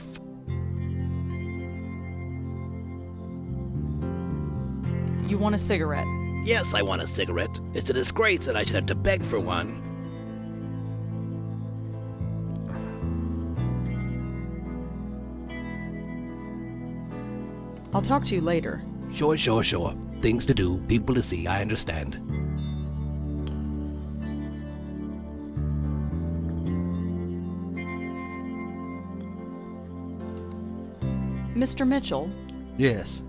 You want a cigarette? Yes, I want a cigarette. It's a disgrace that I should have to beg for one. I'll talk to you later. Sure. Things to do, people to see, I understand. Mr. Mitchell, Yes.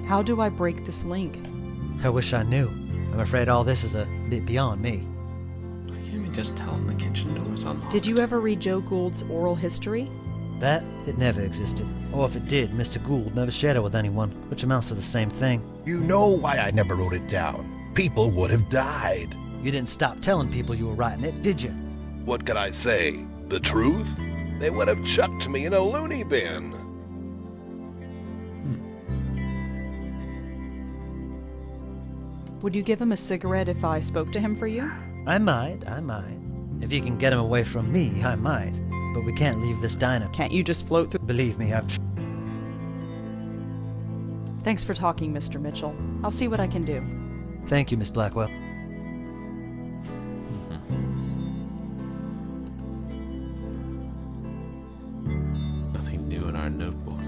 how do I break this link? I wish I knew. I'm afraid all this is a bit beyond me. Why can't we just tell him the kitchen door's unlocked? Did you ever read Joe Gould's oral history? That, it never existed. Or if it did, Mr. Gould never shared it with anyone, which amounts to the same thing. You know why I never wrote it down. People would have died. You didn't stop telling people you were writing it, did you? What could I say? The truth? They would have chucked me in a loony bin. Would you give him a cigarette if I spoke to him for you? I might. If you can get him away from me, I might. But we can't leave this diner. Can't you just float through? Believe me, I've Thanks for talking, Mr. Mitchell. I'll see what I can do. Thank you, Miss Blackwell. Nothing new in our notebook.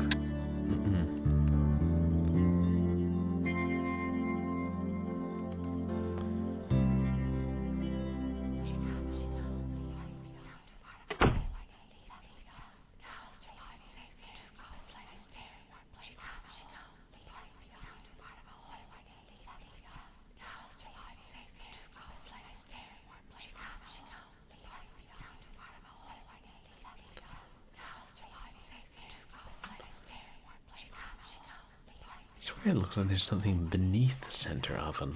It looks like there's something beneath the center oven.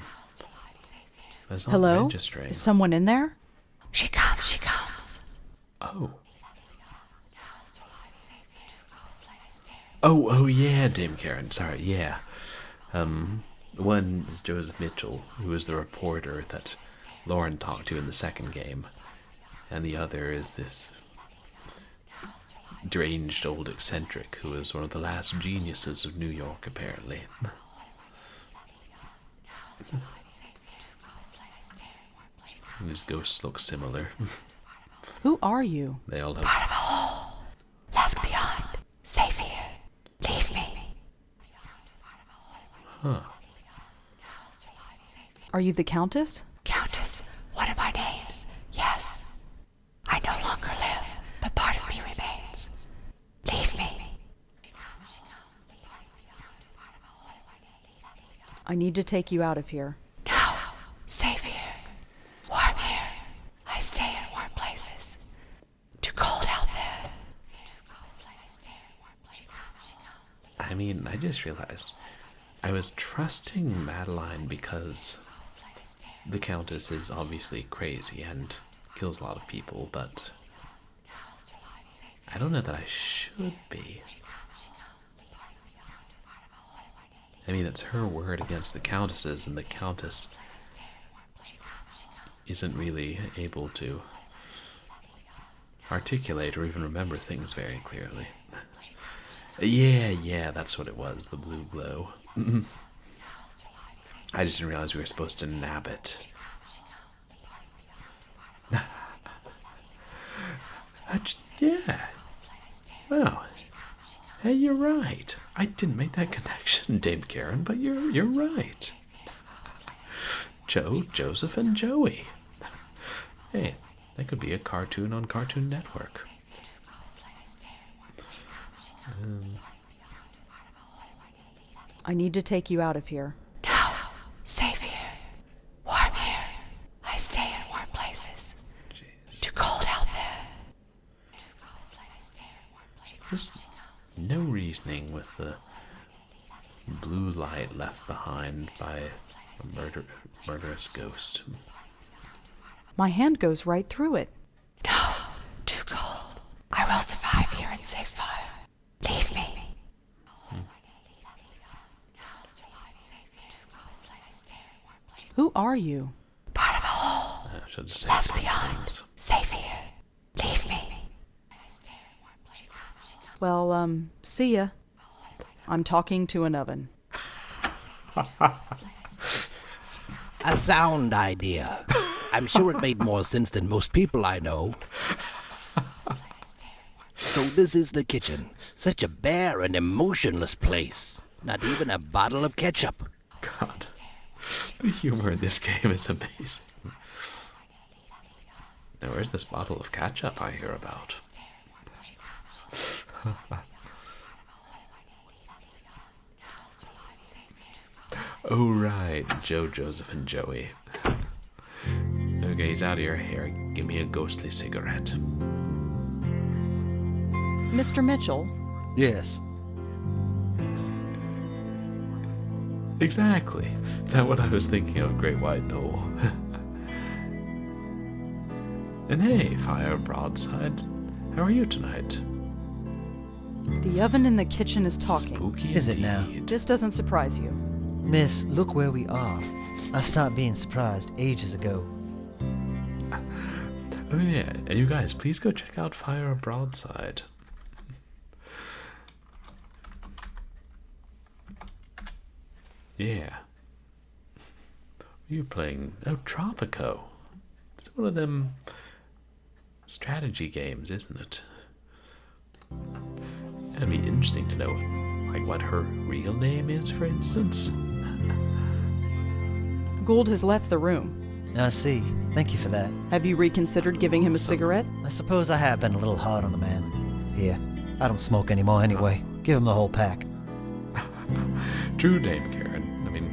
There's not Hello? registering. Is someone in there? She comes, she comes. Oh. Oh, yeah, Dame Karen. Sorry, yeah. One is Joseph Mitchell, who was the reporter that Lauren talked to in the second game. And the other is this deranged old eccentric who was one of the last geniuses of New York, apparently. These ghosts look similar. Who are you? They all have... Part of a hole. Left behind. Safe here. Leave me. Huh. Are you the Countess? Countess, one of my names. Yes. I no longer live, but part of me remains. Leave me. I need to take you out of here. No. Safe here. Warm here. I stay in warm places. Too cold out there. I mean, I just realized I was trusting Madeline because the Countess is obviously crazy and kills a lot of people, but I don't know that I should be. I mean, it's her word against the Countess's, and the Countess isn't really able to articulate or even remember things very clearly. Yeah, that's what it was, the blue glow. I just didn't realize we were supposed to nab it. Yeah. Well, hey, you're right. I didn't make that connection, Dame Karen, but you're right. Joseph, and Joey. Hey, that could be a cartoon on Cartoon Network. I need to take you out of here. No. Safe here. Warm here. I stay in warm places. Jeez. Too cold out there. There's no reasoning with the blue light left behind by a murderous ghost. My hand goes right through it. No. Too cold. I will survive here and save fire. Leave me. Who are you? Part of a hole. Should just say Left behind. things. Safe here. Leave me. Well, see ya. I'm talking to an oven. A sound idea. I'm sure it made more sense than most people I know. So this is the kitchen. Such a bare and emotionless place. Not even a bottle of ketchup. God. The humor in this game is amazing. Now, where's this bottle of ketchup I hear about? Oh, right. Joseph, and Joey. Okay, he's out of your hair. Give me a ghostly cigarette. Mr. Mitchell? Yes. Exactly. That's what I was thinking of, Great White Knoll. And hey, Fire Broadside, how are you tonight? The oven in the kitchen is talking. Spooky Is it now? indeed. This doesn't surprise you. Miss, look where we are. I stopped being surprised ages ago. Oh yeah, and you guys, please go check out Fire Broadside. Yeah. You're playing... Oh, Tropico. It's one of them strategy games, isn't it? It'd be interesting to know, like, what her real name is, for instance. Gould has left the room. I see. Thank you for that. Have you reconsidered giving him a cigarette? I suppose I have been a little hard on the man. Here, I don't smoke anymore anyway. Give him the whole pack. True, Dame Karen. I mean,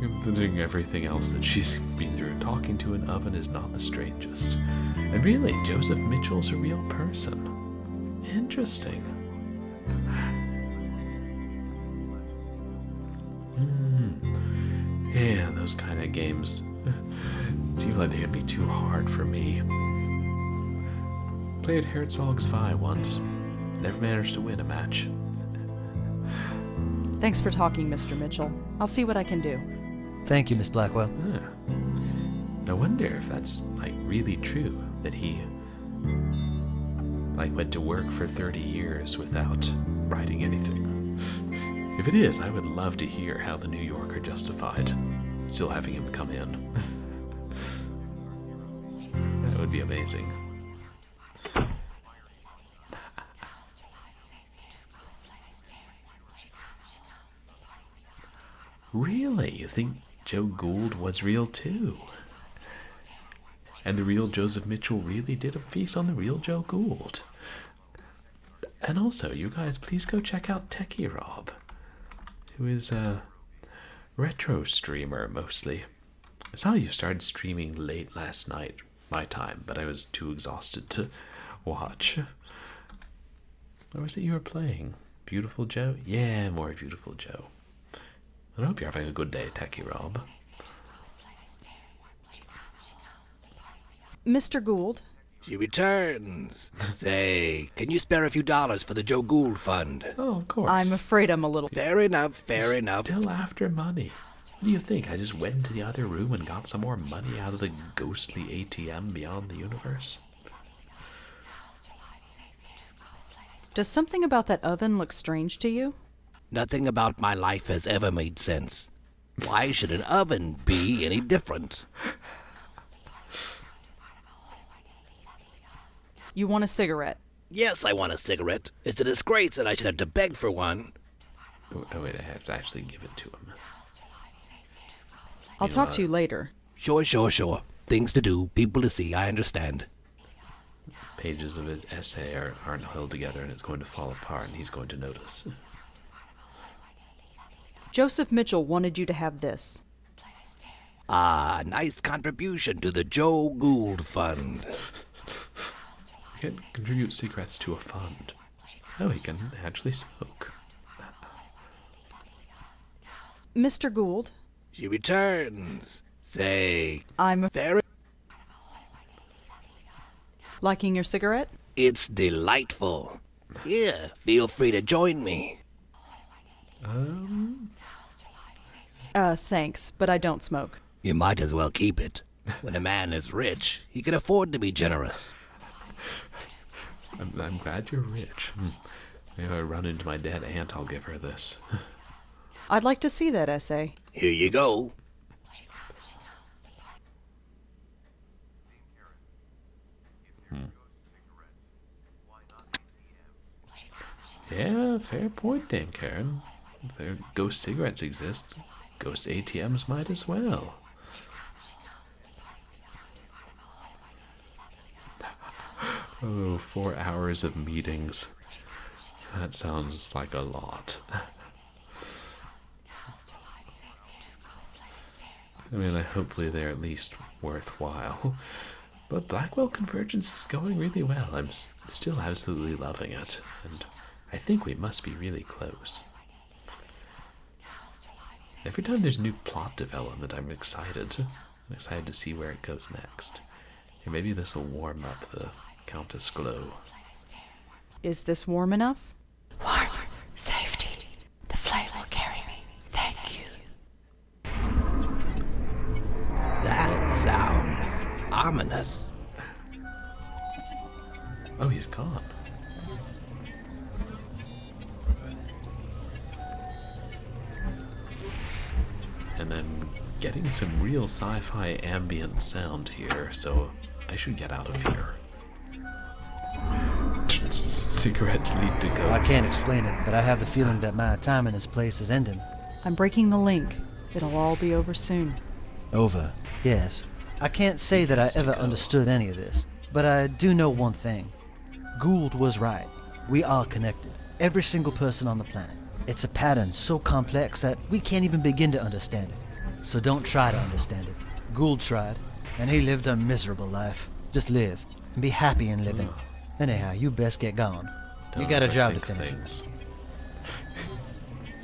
considering everything else that she's been through, talking to an oven is not the strangest. And really, Joseph Mitchell's a real person. Interesting. Yeah, those kind of games Seems like they'd be too hard for me. Played Herzog's Vi once. Never managed to win a match. Thanks for talking, Mr. Mitchell. I'll see what I can do. Thank you, Miss Blackwell. I wonder if that's, really true, that he, went to work for 30 years without writing anything. If it is, I would love to hear how the New Yorker justified still having him come in. That would be amazing. Really? You think Joe Gould was real too? And the real Joseph Mitchell really did a piece on the real Joe Gould? And also, you guys, please go check out Techie Rob, who is a retro streamer mostly. I saw you started streaming late last night, my time, but I was too exhausted to watch. What was it you were playing? Beautiful Joe? Yeah, more Beautiful Joe. I hope you're having a good day, Techie Rob. Mr. Gould? She returns. Say, can you spare a few dollars for the Joe Gould Fund? Oh, of course. I'm afraid I'm a little... Fair enough, fair enough. Still after money. What do you think? I just went into the other room and got some more money out of the ghostly ATM beyond the universe? Does something about that oven look strange to you? Nothing about my life has ever made sense. Why should an oven be any different? You want a cigarette? Yes, I want a cigarette. It's a disgrace that I should have to beg for one. Oh, wait, I have to actually give it to him. I'll talk to you later. Sure. Things to do, people to see, I understand. Pages of his essay aren't held together and it's going to fall apart and he's going to notice. Joseph Mitchell wanted you to have this. Ah, nice contribution to the Joe Gould Fund. He can contribute cigarettes to a fund. Oh, he can actually smoke. Mr. Gould? She returns. Say, I'm very... Liking your cigarette? It's delightful. Here, feel free to join me. Thanks, but I don't smoke. You might as well keep it. When a man is rich, he can afford to be generous. I'm glad you're rich. Maybe I run into my dead aunt, I'll give her this. I'd like to see that essay. Here you go. Yeah, fair point, Dame Karen. If there ghost cigarettes exist, ghost ATMs might as well. Oh, 4 hours of meetings. That sounds like a lot. I mean, hopefully they're at least worthwhile. But Blackwell Convergence is going really well. I'm still absolutely loving it. And I think we must be really close. Every time there's new plot development, I'm excited. I'm excited to see where it goes next. And maybe this will warm up the Countess Glow. Is this warm enough? Warm. Safety. The flame will carry me. Thank you. That sounds ominous. Oh, he's gone. And I'm getting some real sci-fi ambient sound here, so I should get out of here. Cigarettes lead to ghosts. I can't explain it, but I have the feeling that my time in this place is ending. I'm breaking the link. It'll all be over soon. Over. Yes. I can't say that I ever understood any of this, but I do know one thing. Gould was right. We are connected. Every single person on the planet. It's a pattern so complex that we can't even begin to understand it. So don't try to understand it. Gould tried, and he lived a miserable life. Just live, and be happy in living. Anyhow, you best get gone. You got a job to finish.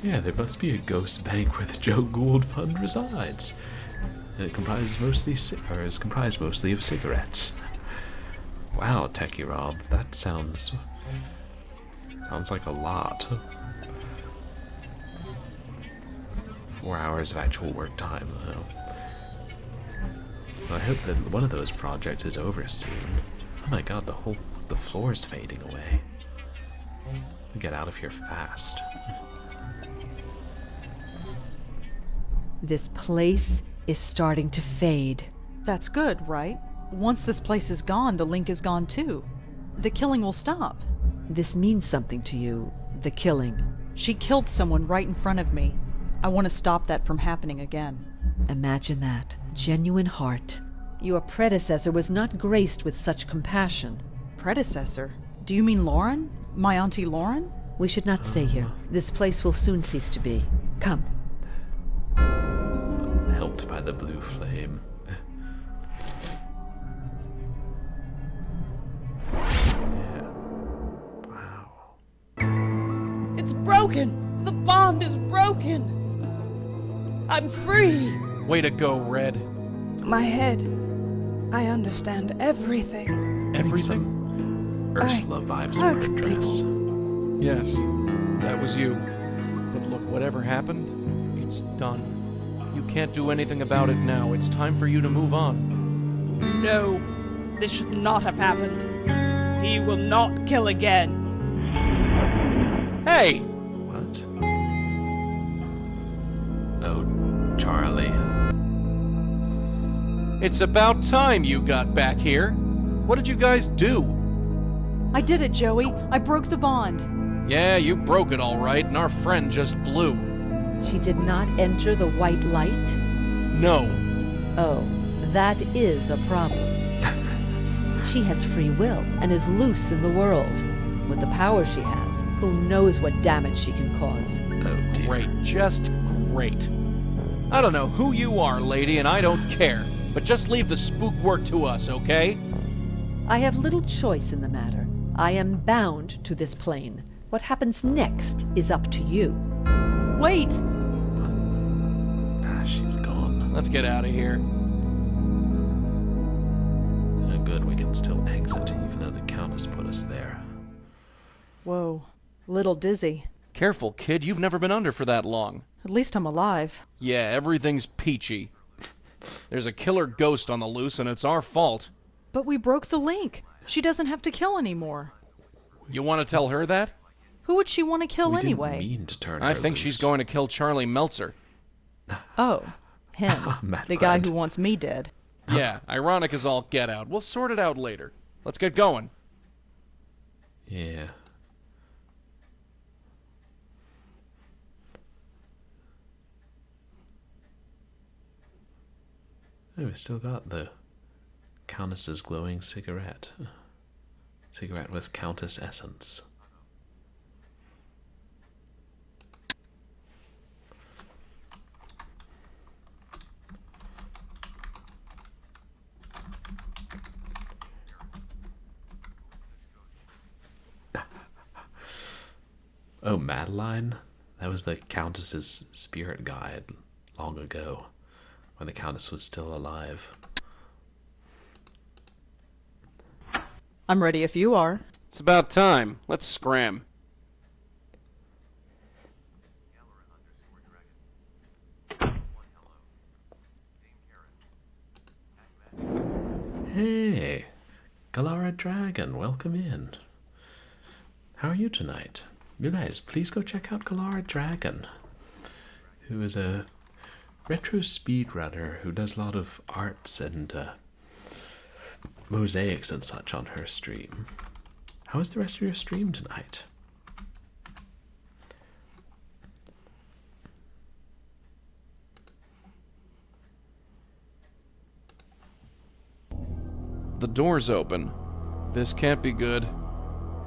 Yeah, there must be a ghost bank where the Joe Gould Fund resides. And it comprises mostly is comprised mostly of cigarettes. Wow, Techie Rob, that sounds like a lot. 4 hours of actual work time, though. I hope that one of those projects is over soon. Oh my god, the floor's fading away. Get out of here fast. This place is starting to fade. That's good, right? Once this place is gone, the link is gone too. The killing will stop. This means something to you, the killing. She killed someone right in front of me. I want to stop that from happening again. Imagine that. Genuine heart. Your predecessor was not graced with such compassion. Predecessor? Do you mean Lauren? My Auntie Lauren? We should not stay here. This place will soon cease to be. Come. Helped by the blue flame. Yeah. Wow. It's broken! The bond is broken! I'm free! Way to go, Red. My head. I understand everything. Everything? Ursula vibes from her dress. Yes, that was you. But look, whatever happened, it's done. You can't do anything about it now. It's time for you to move on. No, this should not have happened. He will not kill again. Hey! What? Oh, Charlie. It's about time you got back here. What did you guys do? I did it, Joey. I broke the bond. Yeah, you broke it all right, and our friend just blew. She did not enter the white light? No. Oh, that is a problem. She has free will and is loose in the world. With the power she has, who knows what damage she can cause. Oh, dear. Great, just great. I don't know who you are, lady, and I don't care. But just leave the spook work to us, okay? I have little choice in the matter. I am bound to this plane. What happens next is up to you. Wait! Ah, she's gone. Let's get out of here. Good, we can still exit, even though the Countess put us there. Whoa. Little dizzy. Careful, kid. You've never been under for that long. At least I'm alive. Yeah, everything's peachy. There's a killer ghost on the loose, and it's our fault. But we broke the link. She doesn't have to kill anymore. You want to tell her that? Who would she want to kill We anyway? didn't mean to turn I her think loose. she's going to kill Charlie Meltzer. Oh, him. Mad The guy friend. who wants me dead. Yeah, ironic as all get out. We'll sort it out later. Let's get going. Yeah. Oh, we still got the Countess's glowing cigarette. Cigarette with Countess essence. Oh, Madeline? That was the Countess's spirit guide long ago, when the Countess was still alive. I'm ready if you are. It's about time. Let's scram. Hey, Galara Dragon, welcome in. How are you tonight? You guys, please go check out Galara Dragon, who is a retro speedrunner who does a lot of arts and mosaics and such on her stream. How is the rest of your stream tonight? The door's open. This can't be good.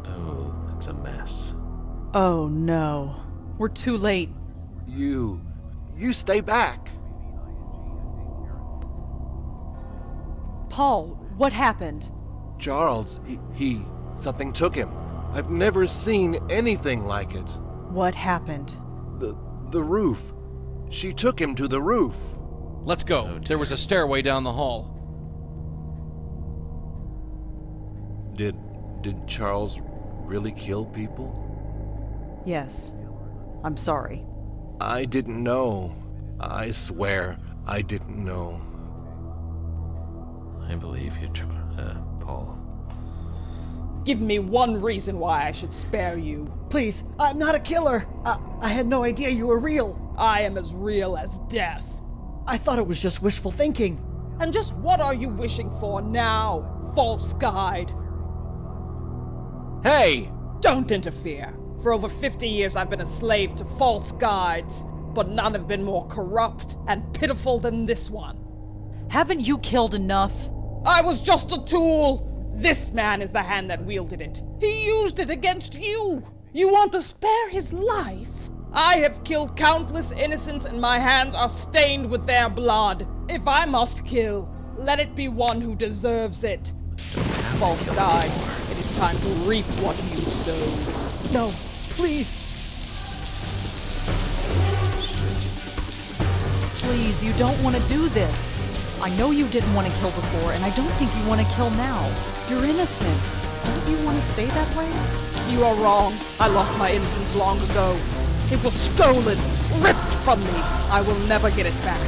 Oh, it's a mess. Oh no. We're too late. You stay back. Paul, what happened? Charles, something took him. I've never seen anything like it. What happened? The roof. She took him to the roof. Let's go. There was a stairway down the hall. Did Charles really kill people? Yes. I'm sorry. I didn't know. I swear I didn't know. I believe you, Paul. Give me one reason why I should spare you. Please, I'm not a killer. I had no idea you were real. I am as real as death. I thought it was just wishful thinking. And just what are you wishing for now, false guide? Hey! Don't interfere. For over 50 years I've been a slave to false guides, but none have been more corrupt and pitiful than this one. Haven't you killed enough? I was just a tool! This man is the hand that wielded it. He used it against you! You want to spare his life? I have killed countless innocents and my hands are stained with their blood. If I must kill, let it be one who deserves it. False guide, it is time to reap what you sowed. No, please. Please, you don't want to do this. I know you didn't want to kill before, and I don't think you want to kill now. You're innocent. Don't you want to stay that way? You are wrong. I lost my innocence long ago. It was stolen, ripped from me. I will never get it back.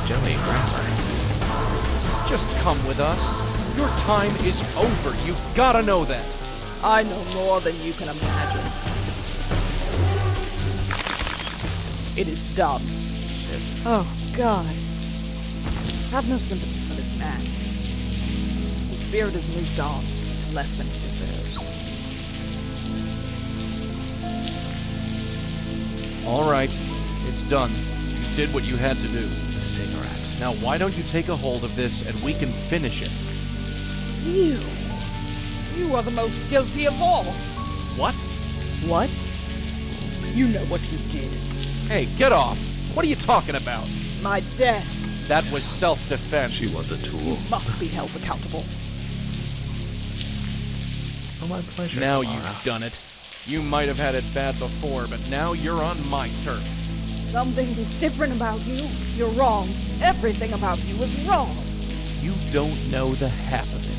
Joey, grab her. Just come with us. Your time is over. You gotta know that. I know more than you can imagine. It is done. Oh, God. Have no sympathy for this man. His spirit has moved on. It's less than he deserves. All right. It's done. You did what you had to do. The cigarette. Now, why don't you take a hold of this and we can finish it? You are the most guilty of all. What? What? You know what you did. Hey, get off. What are you talking about? My death. That was self-defense. She was a tool. You must be held accountable. Oh, my pleasure. Now Laura. you've done it. You might have had it bad before, but now you're on my turf. Something is different about you. You're wrong. Everything about you is wrong. You don't know the half of it.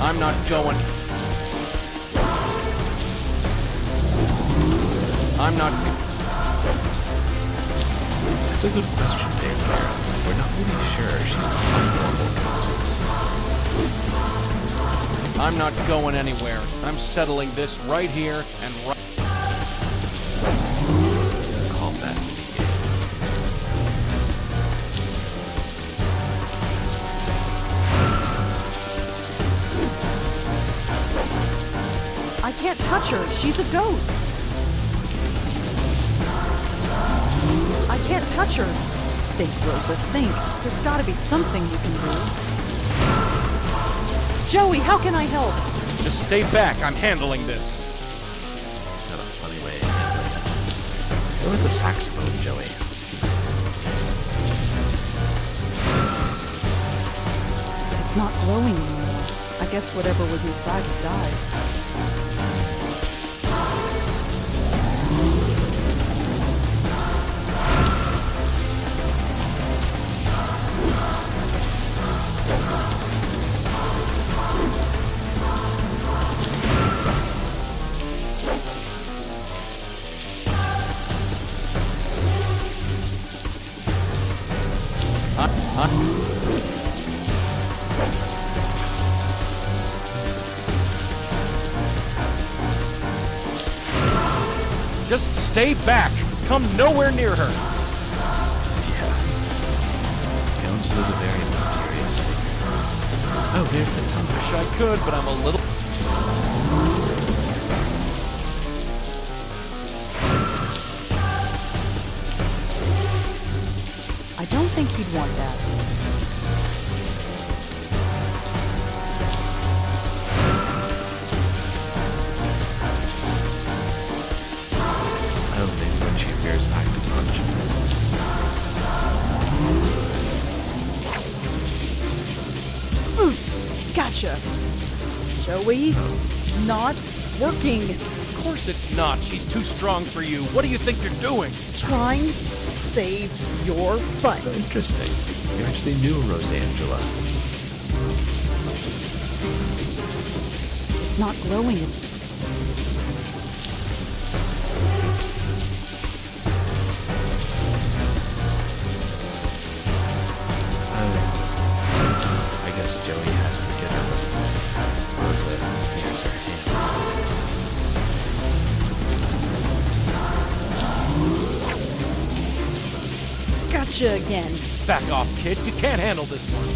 I'm not going. I'm not. That's a good question, Dave. We're not really sure she's not normal ghosts. I'm not going anywhere. I'm settling this right here and right. Combat begin. I can't touch her. She's a ghost. I can't touch her. Think, Rosa, think. There's gotta be something you can do. Joey, how can I help? Just stay back. I'm handling this. Got a funny way of handling it. Go with the saxophone, Joey. It's not glowing anymore. I guess whatever was inside has died. Just stay back. Come nowhere near her. Yeah. Jones is a very mysterious figure. Oh, there's the tongue. Wish I could, but I'm a little. I don't think he'd want that. Oh, maybe when she veers back to punch. Joey, not working. Of course it's not. She's too strong for you. What do you think you're doing? Trying to save your butt. Interesting. You actually knew Rosangela. It's not glowing. Oops. I guess Joey has to get her. Rosa sneers her hand. Gotcha again. Back off, kid. You can't handle this one.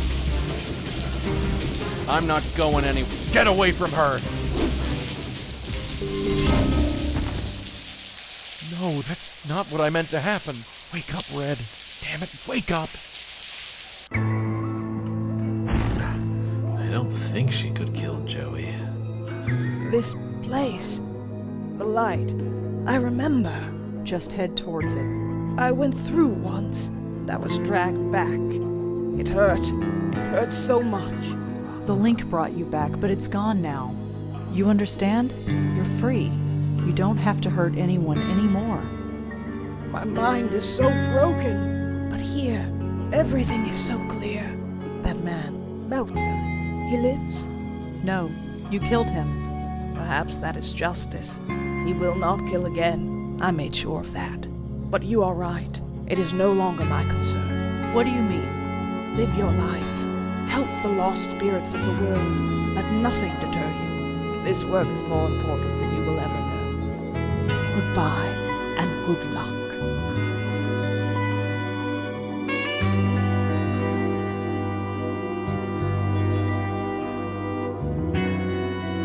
I'm not going anywhere. Get away from her! No, that's not what I meant to happen. Wake up, Red. Damn it, wake up! I don't think she could kill Joey. This place. The light. I remember. Just head towards it. I went through once, and I was dragged back. It hurt. It hurt so much. The link brought you back, but it's gone now. You understand? You're free. You don't have to hurt anyone anymore. My mind is so broken. But here, everything is so clear. That man, Meltzer, he lives? No, you killed him. Perhaps that is justice. He will not kill again. I made sure of that. But you are right. It is no longer my concern. What do you mean? Live your life. Help the lost spirits of the world. Let nothing deter you. This work is more important than you will ever know. Goodbye, and good luck.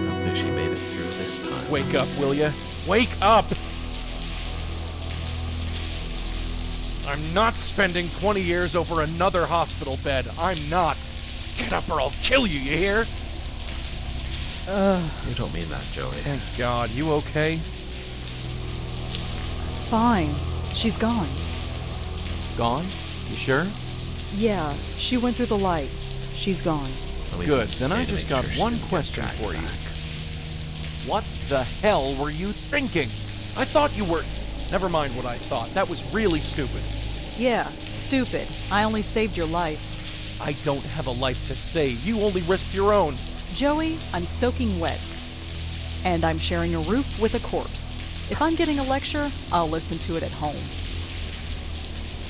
Hopefully she made it through this time. Wake up, will ya? Wake up! I'm not spending 20 years over another hospital bed. I'm not. Get up or I'll kill you, you hear? You don't mean that, Joey. Thank God. You okay? Fine. She's gone. Gone? You sure? Yeah, she went through the light. She's gone. Good. Then I just got one question for you. What the hell were you thinking? I thought you were... Never mind what I thought. That was really stupid. Yeah, stupid. I only saved your life. I don't have a life to save. You only risked your own. Joey, I'm soaking wet. And I'm sharing a roof with a corpse. If I'm getting a lecture, I'll listen to it at home.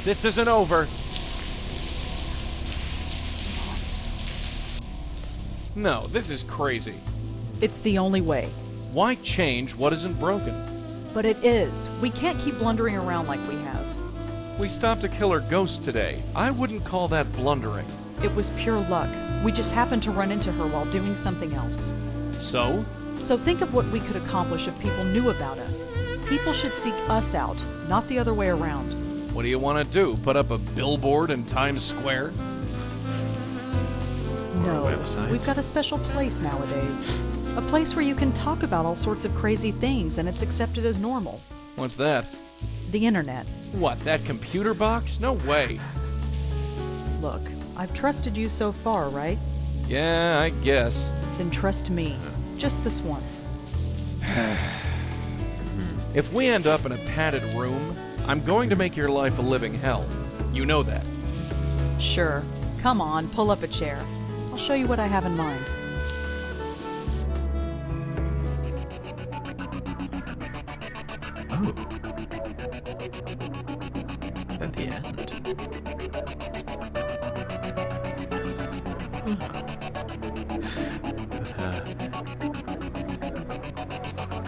This isn't over. No, this is crazy. It's the only way. Why change what isn't broken? But it is. We can't keep blundering around like we have. We stopped a killer ghost today. I wouldn't call that blundering. It was pure luck. We just happened to run into her while doing something else. So? So think of what we could accomplish if people knew about us. People should seek us out, not the other way around. What do you want to do? Put up a billboard in Times Square? No, we've got a special place nowadays. A place where you can talk about all sorts of crazy things and it's accepted as normal. What's that? The internet. What, that computer box? No way. Look, I've trusted you so far, right? Yeah, I guess. Then trust me. Just this once. If we end up in a padded room, I'm going to make your life a living hell. You know that. Sure. Come on, pull up a chair. I'll show you what I have in mind. Oh. At the end.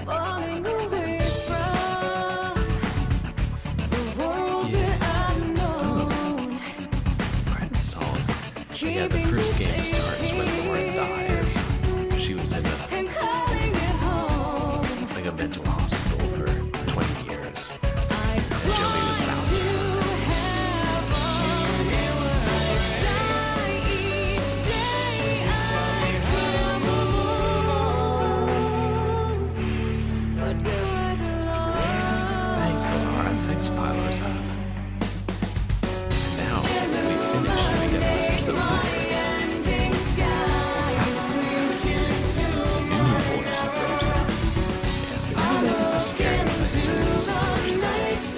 Falling away from the world that I've known. Credit song. Yeah, the first game starts when Lauren dies. She was in like a mental hospital for 20 years. And Joey was found. Thanks, Galara. Thanks, Pilo's Hub. Now, when we finish, we get to listen to the chorus. New is a scary place when you accomplish this.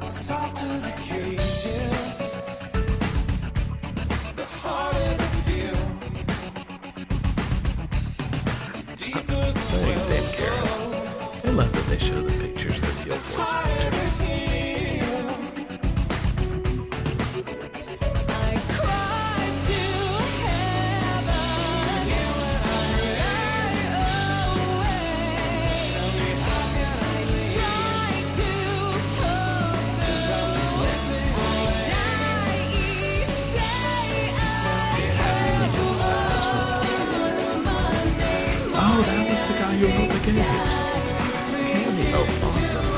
Softer the cages, the harder the feel. Deeper the Thanks, Dame Karen. I love that they show the pictures of the real voice actors. Oh, that was the guy who wrote the games. Cameo, awesome.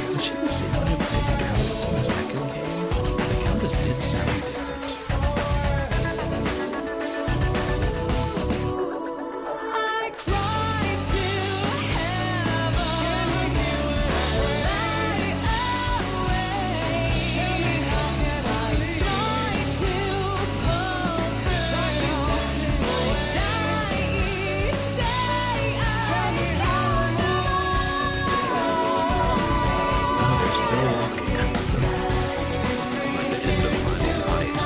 Was she the same one who played the Countess in the second game? The Countess did sound different. Still walking at the end of final fight.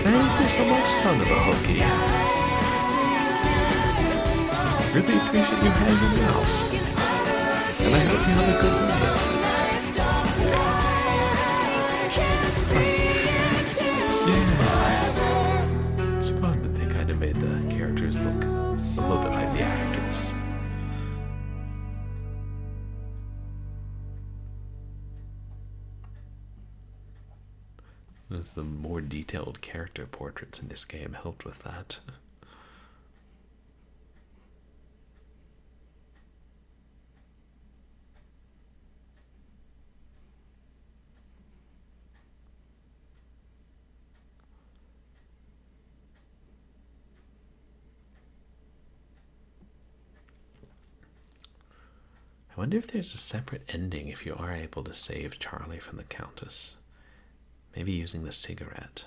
Thank you so much, son of a hooky. Really appreciate you hanging out. And I hope you have a good night. Yeah. It's fun that they kind of made the characters look a little bit like the actors. As the more detailed character portraits in this game helped with that. I wonder if there's a separate ending if you are able to save Charlie from the Countess. Maybe using the cigarette.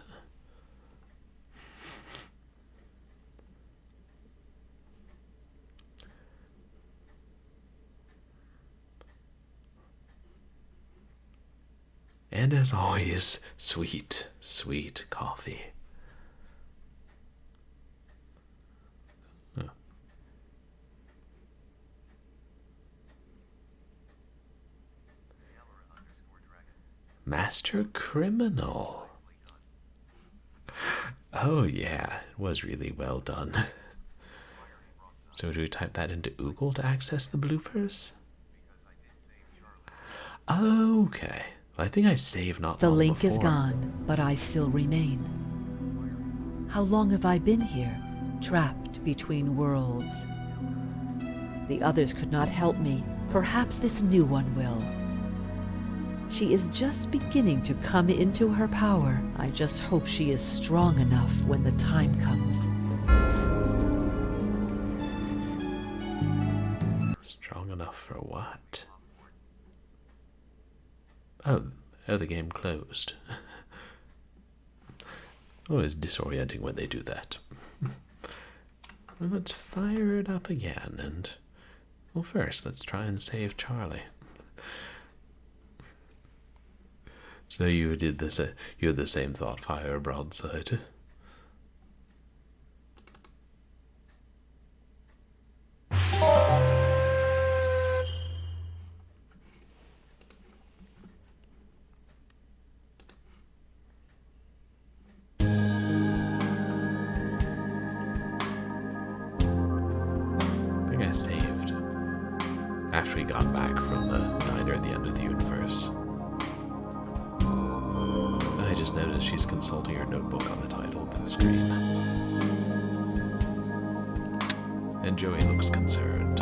And as always, sweet, sweet coffee. Master Criminal. Oh yeah, it was really well done. So do we type that into Google to access the bloopers? Okay. I think I saved not The long link is before. gone, but I still remain. How long have I been here, trapped between worlds? The others could not help me. Perhaps this new one will. She is just beginning to come into her power. I just hope she is strong enough when the time comes. Strong enough for what? Oh, the game closed. Oh, it's disorienting when they do that. Well, let's fire it up again, and well, first let's try and save Charlie. So you did this. You had the same thought, fire broadside. I think I saved after we got back from the diner at the end of the universe. just noticed she's consulting her notebook on the title screen. And Joey looks concerned.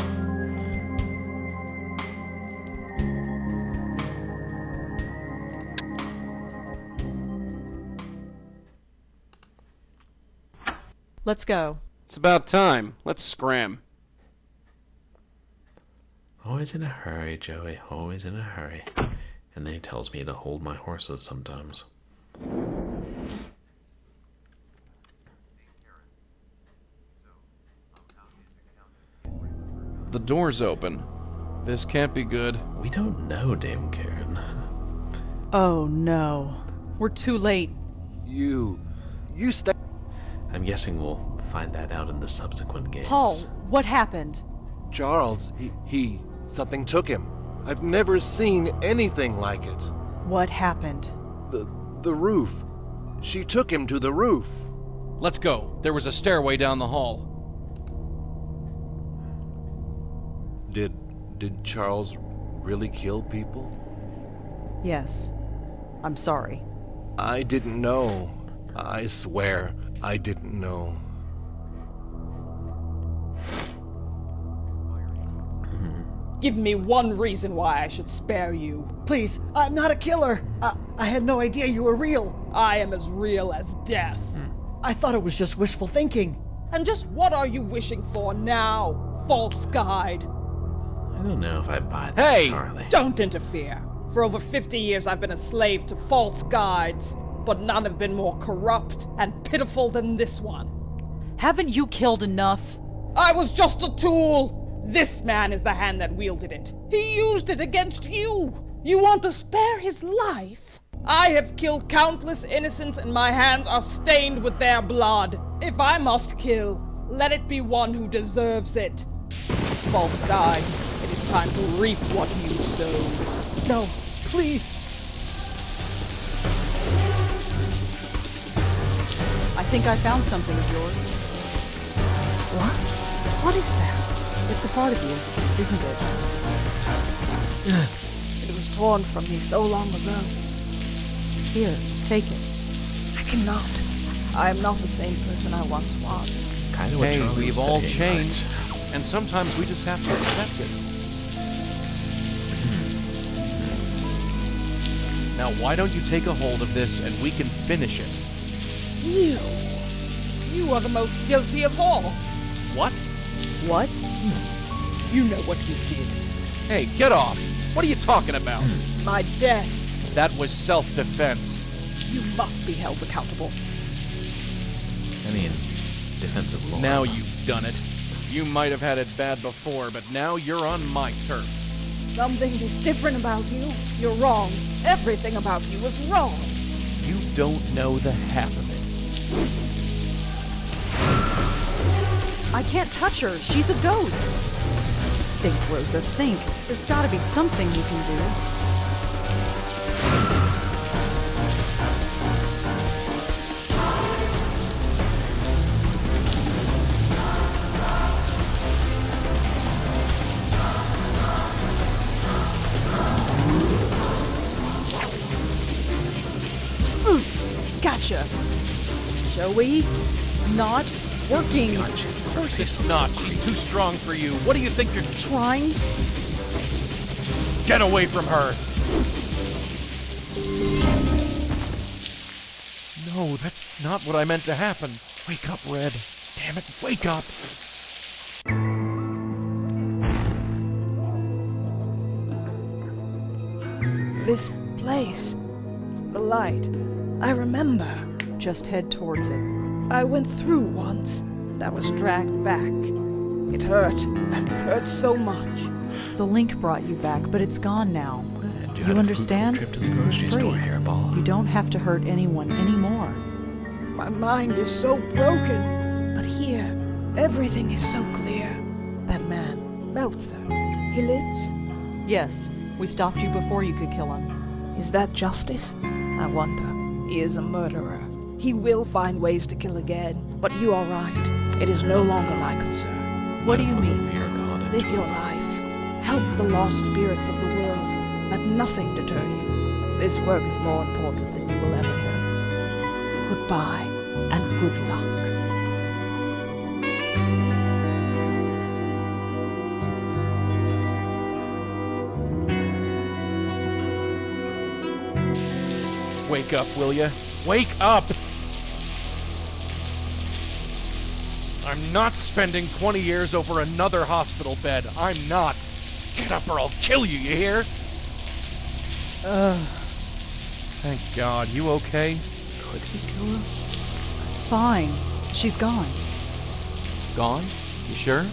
Let's go. It's about time. Let's scram. Always in a hurry, Joey. Always in a hurry. And then he tells me to hold my horses sometimes. The door's open. This can't be good. We don't know, Dame Karen. Oh no. We're too late. You stay. I'm guessing we'll find that out in the subsequent games. Paul, what happened? Charles, something took him. I've never seen anything like it. What happened? The roof. She took him to the roof. Let's go. There was a stairway down the hall. Did Charles really kill people? Yes. I'm sorry. I didn't know. I swear, I didn't know. Give me one reason why I should spare you. Please, I'm not a killer. I had no idea you were real. I am as real as death. I thought it was just wishful thinking. And just what are you wishing for now, false guide? I don't know if I buy that, Charlie. Don't interfere. For over 50 years I've been a slave to false guides, but none have been more corrupt and pitiful than this one. Haven't you killed enough? I was just a tool. This man is the hand that wielded it. He used it against you. You want to spare his life? I have killed countless innocents and my hands are stained with their blood. If I must kill, let it be one who deserves it. False guide, it is time to reap what you sowed. No, please. I think I found something of yours. What? What is that? It's a part of you, isn't it? It was torn from me so long ago. Here, take it. I cannot. I am not the same person I once was. Kind of what Hey, Charlie we've was all saying, changed, and sometimes we just have to accept it. Now, why don't you take a hold of this and we can finish it? You are the most guilty of all. What? What? You know what you did. Hey, get off! What are you talking about? My death. That was self-defense. You must be held accountable. I mean, defensive law. Now you've done it. You might have had it bad before, but now you're on my turf. Something is different about you. You're wrong. Everything about you is wrong. You don't know the half of it. I can't touch her. She's a ghost. Think, Rosa, think. There's gotta be something you can do. Oof! Gotcha. Joey, not working. Of course it's not. She's too strong for you. What do you think you're Trying? Get away from her! No, that's not what I meant to happen. Wake up, Red. Damn it, wake up! This place. The light. I remember. Just head towards it. I went through once, and I was dragged back. It hurt. It hurt so much. The link brought you back, but it's gone now. You You had a understand? fruitful trip to the grocery You're store, free. Hairball. You don't have to hurt anyone anymore. My mind is so broken. But here, everything is so clear. That man, Meltzer, he lives? Yes, we stopped you before you could kill him. Is that justice? I wonder. He is a murderer. He will find ways to kill again. But you are right. It is no longer my concern. What do you mean? Live your life. Help the lost spirits of the world. Let nothing deter you. This work is more important than you will ever know. Goodbye, and good luck. Wake up, will ya? Wake up! I'm not spending 20 years over another hospital bed. I'm not. Get up or I'll kill you, you hear? Thank God. You okay? Could he kill us? Fine. She's gone. Gone? You sure?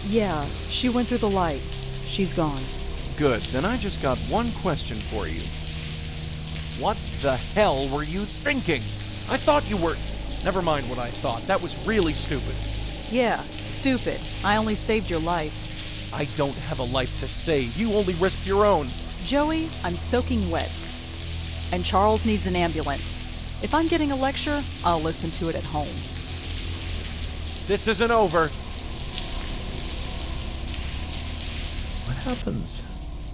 Yeah, she went through the light. She's gone. Good. Then I just got one question for you. What the hell were you thinking? I thought you were... Never mind what I thought. That was really stupid. Yeah, stupid. I only saved your life. I don't have a life to save. You only risked your own. Joey, I'm soaking wet. And Charles needs an ambulance. If I'm getting a lecture, I'll listen to it at home. This isn't over. What happens?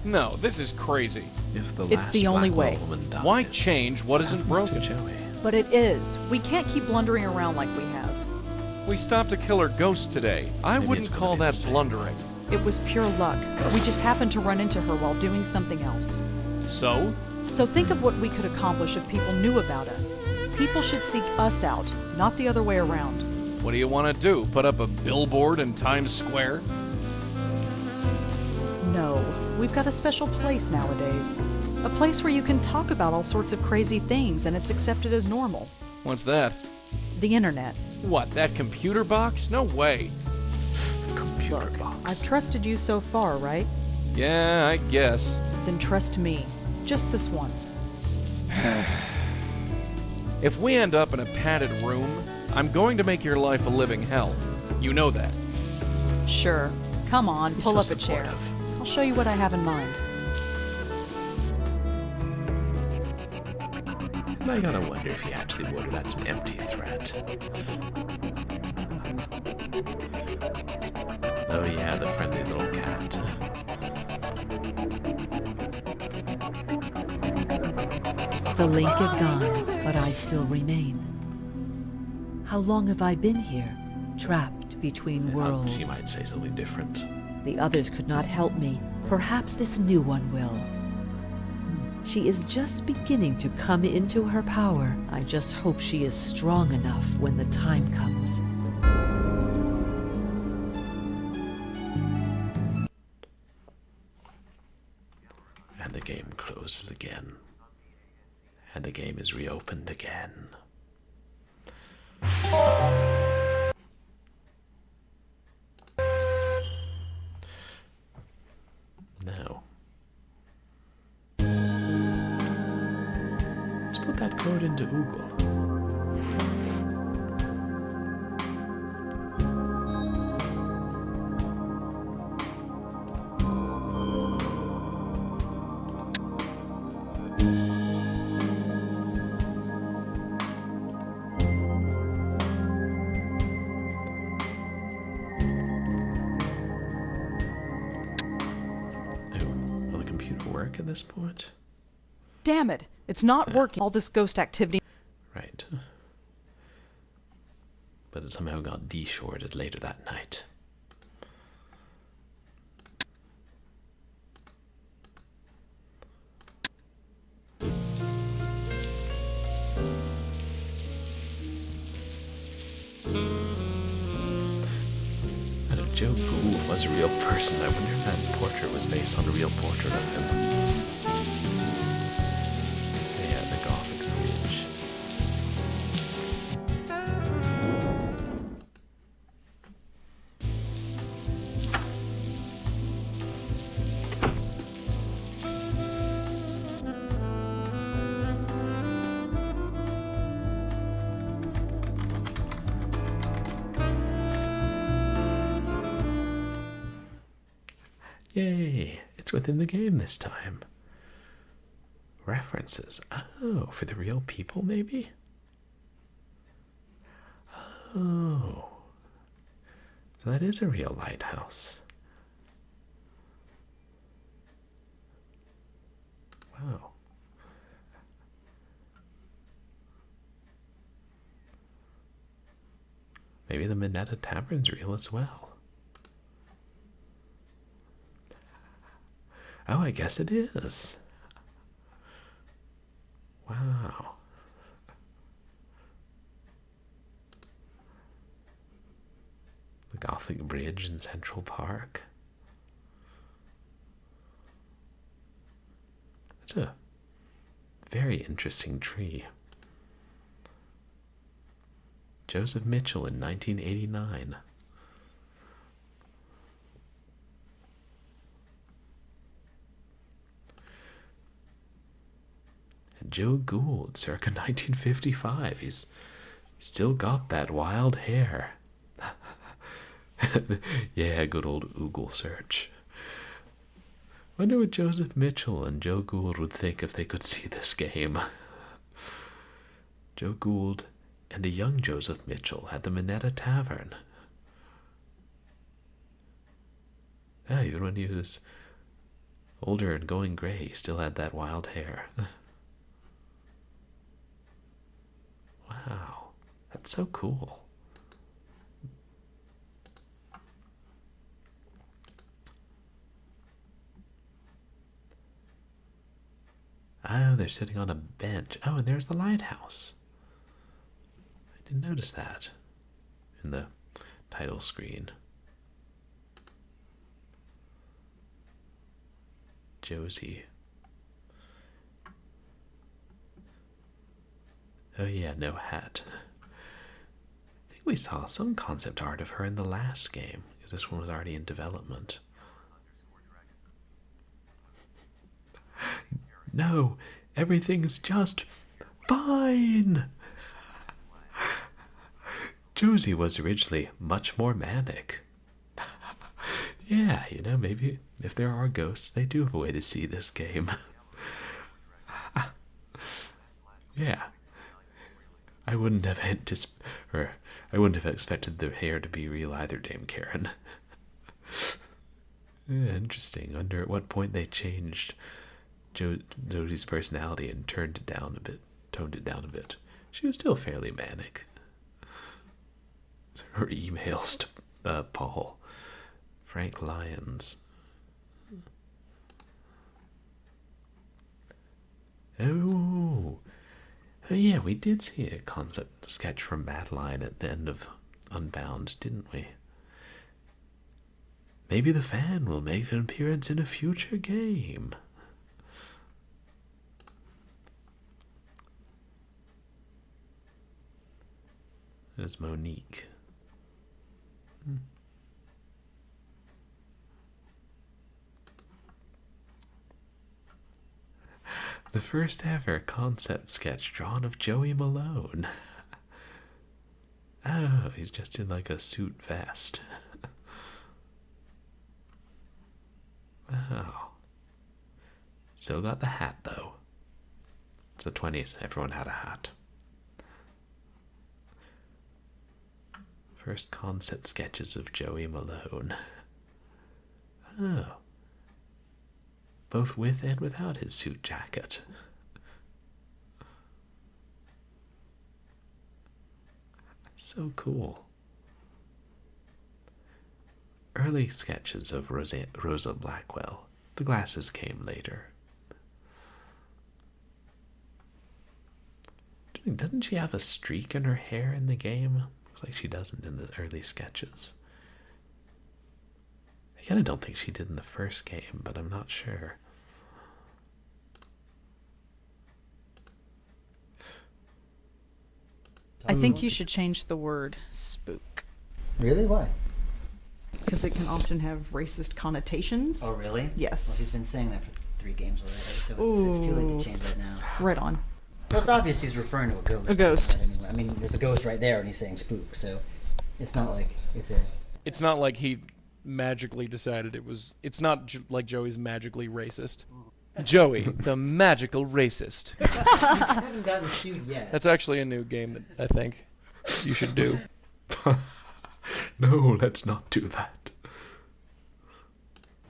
No, this is crazy. If the It's last the only Blackwell way. woman dies, Why change what isn't happens to broken? Joey? But it is. We can't keep blundering around like we have. We stopped a killer ghost today. I Maybe wouldn't it's gonna call be the that same. blundering. It was pure luck. We just happened to run into her while doing something else. So? So think of what we could accomplish if people knew about us. People should seek us out, not the other way around. What do you want to do? Put up a billboard in Times Square? No, we've got a special place nowadays. A place where you can talk about all sorts of crazy things and it's accepted as normal. What's that? The internet. What, that computer box? No way. Computer box. I've trusted you so far, right? Yeah, I guess. Then trust me. Just this once. If we end up in a padded room, I'm going to make your life a living hell. You know that. Sure. Come on, He's pull so up a chair. supportive. I'll show you what I have in mind. I gotta wonder if he actually would, or that's an empty threat. Oh yeah, the friendly little cat. The link is gone, but I still remain. How long have I been here, trapped between worlds? She might say something different. The others could not help me. Perhaps this new one will. She is just beginning to come into her power. I just hope she is strong enough when the time comes. And the game closes again. And the game is reopened again. Now, let's put that code into Google. Will the computer work at this point? Damn it! It's not working. All this ghost activity. Right. But it somehow got de-shorted later that night. And if Joe Gould was a real person, I wonder if that portrait was based on a real portrait of him. Yeah, the Gothic bridge. Yay! It's within the game this time. References. Oh, for the real people, maybe? Oh. So that is a real lighthouse. Wow. maybe the Minetta Tavern's real as well. Oh, I guess it is. Wow. The Gothic Bridge in Central Park. That's a very interesting tree. Joseph Mitchell in 1989. And Joe Gould, circa 1955. He's still got that wild hair. Yeah, good old Google search. Wonder what Joseph Mitchell and Joe Gould would think if they could see this game. Joe Gould and a young Joseph Mitchell at the Minetta Tavern. Yeah, even when he was older and going gray, he still had that wild hair. Wow, that's so cool. Oh, they're sitting on a bench. Oh, and there's the lighthouse. I didn't notice that in the title screen. Josie. Oh yeah, no hat. I think we saw some concept art of her in the last game, because this one was already in development. No, everything's just fine. Josie was originally much more manic. Yeah, you know, maybe if there are ghosts, they do have a way to see this game. Yeah. I wouldn't have expected the hair to be real either, Dame Karen. Yeah, interesting. I wonder at what point they changed Josie's personality and toned it down a bit. She was still fairly manic. Her emails to Paul. Frank Lyons. Oh, yeah, we did see a concept sketch from Madeline at the end of Unbound, didn't we? Maybe the fan will make an appearance in a future game. There's Monique. The first ever concept sketch drawn of Joey Malone. Oh, he's just in like a suit vest. Wow. Still got the hat though. It's the 20s, everyone had a hat. First concept sketches of Joey Malone. Oh. Both with and without his suit jacket. So cool. Early sketches of Rosa Blackwell. The glasses came later. Doesn't she have a streak in her hair in the game? Looks like she doesn't in the early sketches. I kind of don't think she did in the first game, but I'm not sure. I think you should change the word spook. Really? Why? Because it can often have racist connotations. Oh, really? Yes. Well, he's been saying that for 3 games already, so it's too late to change that now. Right on. Well, it's obvious he's referring to a ghost. A ghost. I mean, there's a ghost right there, and he's saying spook, so it's not like it's a... It's not like he magically decided it was... It's not like Joey's magically racist. Joey, the magical racist. I haven't gotten sued yet. That's actually a new game that I think you should do. No, let's not do that.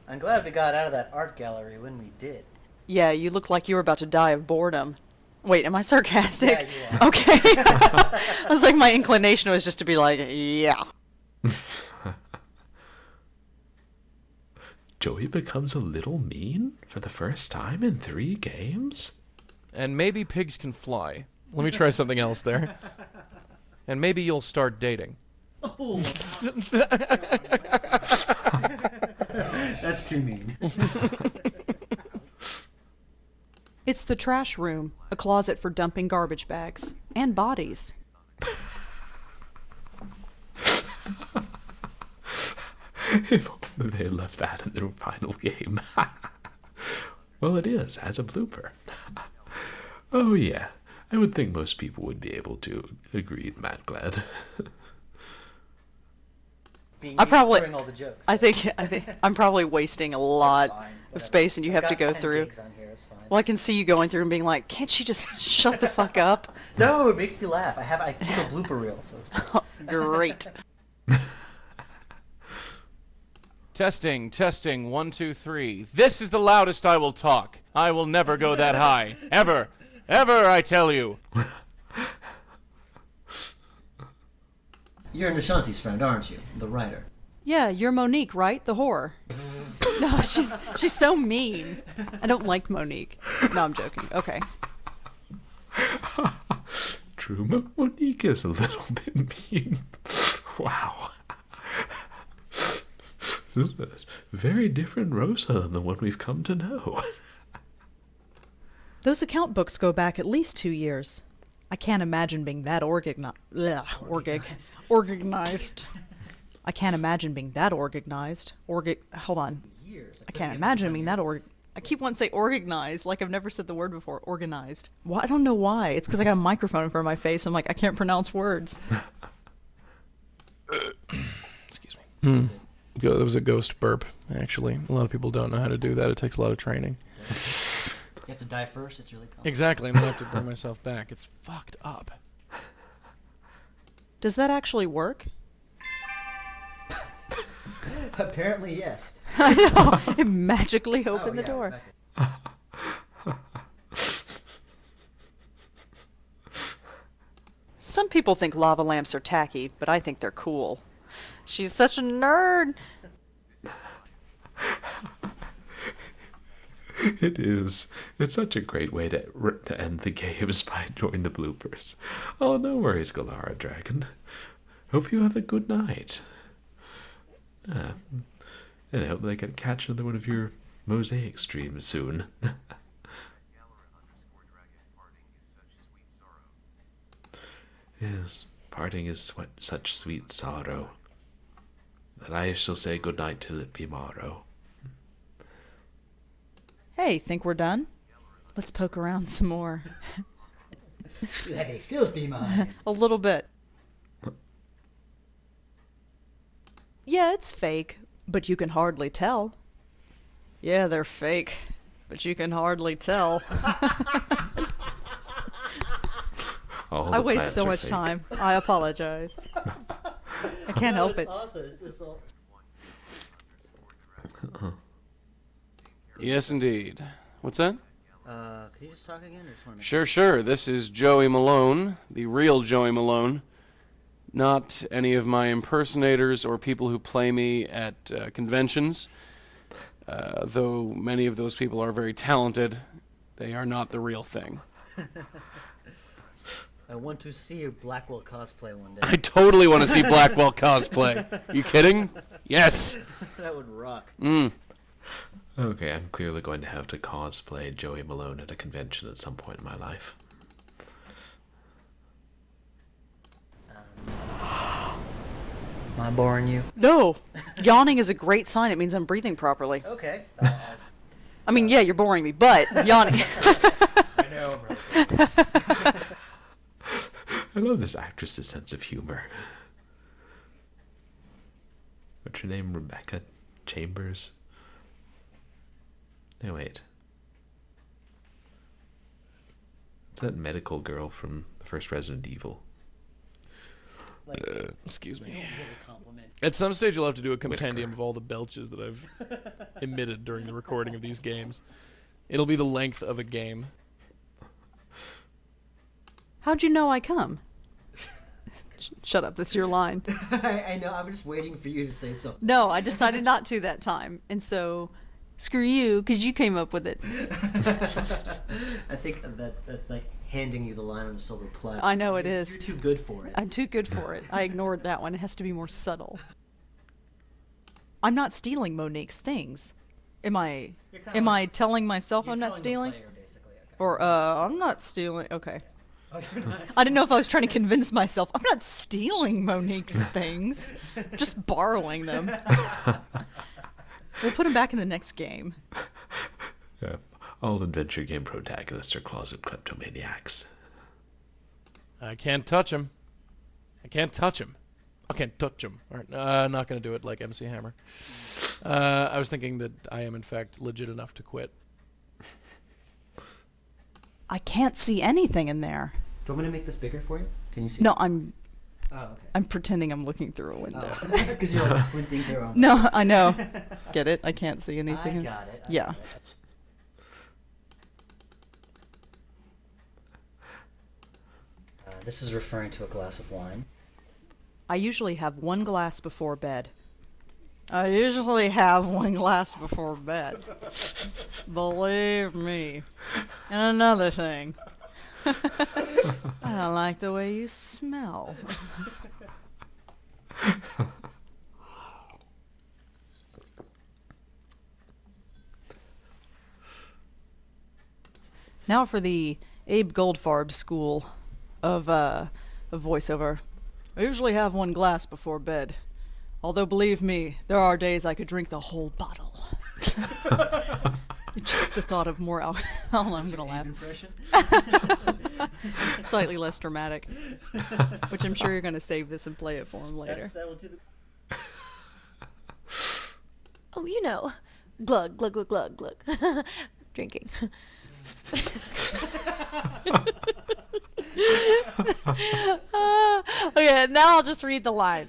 I'm glad we got out of that art gallery when we did. Yeah, you look like you were about to die of boredom. Wait, am I sarcastic? Yeah, you are. Okay. I was like, my inclination was just to be like, yeah. Joey becomes a little mean for the first time in 3 games? And maybe pigs can fly. Let me try something else there. And maybe you'll start dating. Oh. That's too mean. It's the trash room, a closet for dumping garbage bags and bodies. If only they left that in their final game. Well, it is, as a blooper. Oh yeah, I would think most people would be able to agree, Matt Glad. I probably, all the jokes. I think I'm probably wasting a lot of space, and you have to go through. Well, I can see you going through and being like, "Can't she just shut the fuck up?" No, it makes me laugh. I keep a blooper reel, so it's great. Testing, testing, 1, 2, 3. This is the loudest I will talk. I will never go that high. Ever. Ever, I tell you. You're Nishanti's friend, aren't you? The writer. Yeah, you're Monique, right? The whore. No, she's so mean. I don't like Monique. No, I'm joking. Okay. True, Monique is a little bit mean. Wow. This is a very different Rosa than the one we've come to know. Those account books go back at least 2 years. I can't imagine being that organized. I can't imagine being that organized. Hold on. I can't imagine being that I keep wanting to say organized, like I've never said the word before. Organized. Well, I don't know why. It's because I got a microphone in front of my face. I'm like, I can't pronounce words. Excuse me. That was a ghost burp, actually. A lot of people don't know how to do that. It takes a lot of training. You have to die first, it's really cool. Exactly, and then I have to bring myself back. It's fucked up. Does that actually work? Apparently, yes. I know. It magically opened the door. Some people think lava lamps are tacky, but I think they're cool. She's such a nerd. It is. It's such a great way to end the games by enjoying the bloopers. Oh, no worries, Galara Dragon. Hope you have a good night. And I hope they can catch another one of your mosaic streams soon. Yes, parting is such sweet sorrow, that I shall say good night till it be morrow. Hey, think we're done? Let's poke around some more. You have a filthy mind. A little bit. Yeah, it's fake, but you can hardly tell. Yeah, they're fake, but you can hardly tell. I waste so much time. I apologize. I can't help it. Yes, indeed. What's that? Could you just talk again? I just want to Sure. This is Joey Malone, the real Joey Malone. Not any of my impersonators or people who play me at conventions. Though many of those people are very talented, they are not the real thing. I want to see your Blackwell cosplay one day. I totally want to see Blackwell cosplay. Are you kidding? Yes. That would rock. Okay, I'm clearly going to have to cosplay Joey Malone at a convention at some point in my life. Am I boring you? No. Yawning is a great sign. It means I'm breathing properly. Okay. I mean, yeah, you're boring me, but yawning. I know, brother. I love this actress's sense of humor. What's her name? Rebecca Chambers? No, wait. It's that medical girl from the first Resident Evil. Excuse me. At some stage, you'll have to do a compendium of all the belches that I've emitted during the recording of these games. It'll be the length of a game. How'd you know I come? Shut up, that's your line. I know, I'm just waiting for you to say something. No, I decided not to that time. And so, screw you, because you came up with it. I think that's like handing you the line on a silver platter. I know it is. You're too good for it. I'm too good for it. I ignored that one. It has to be more subtle. I'm not stealing Monique's things. Am I telling myself I'm not stealing? Or, I'm not stealing. Okay. Oh, you're not. I didn't know if I was trying to convince myself. I'm not stealing Monique's things. Just borrowing them. We'll put them back in the next game. Yeah. All adventure game protagonists are closet kleptomaniacs. I can't touch him. I can't touch him. I can't touch him. All right, I'm not going to do it like MC Hammer. I was thinking that I am, in fact, legit enough to quit. I can't see anything in there. Do you want me to make this bigger for you? Can you see? No, I'm... Oh, okay. I'm pretending I'm looking through a window. Because you're like squinting through them. No, I know. Get it? I can't see anything. I got it. Yeah. This is referring to a glass of wine. I usually have one glass before bed. Believe me. And another thing. I don't like the way you smell. Now for the Abe Goldfarb school of voiceover. I usually have one glass before bed. Although, believe me, there are days I could drink the whole bottle. Just the thought of more alcohol, I'm going to laugh. Impression? Slightly less dramatic. Which I'm sure you're going to save this and play it for him later. That will do the... Oh, you know. Glug, glug, glug, glug, glug. Drinking. Okay, now I'll just read the line.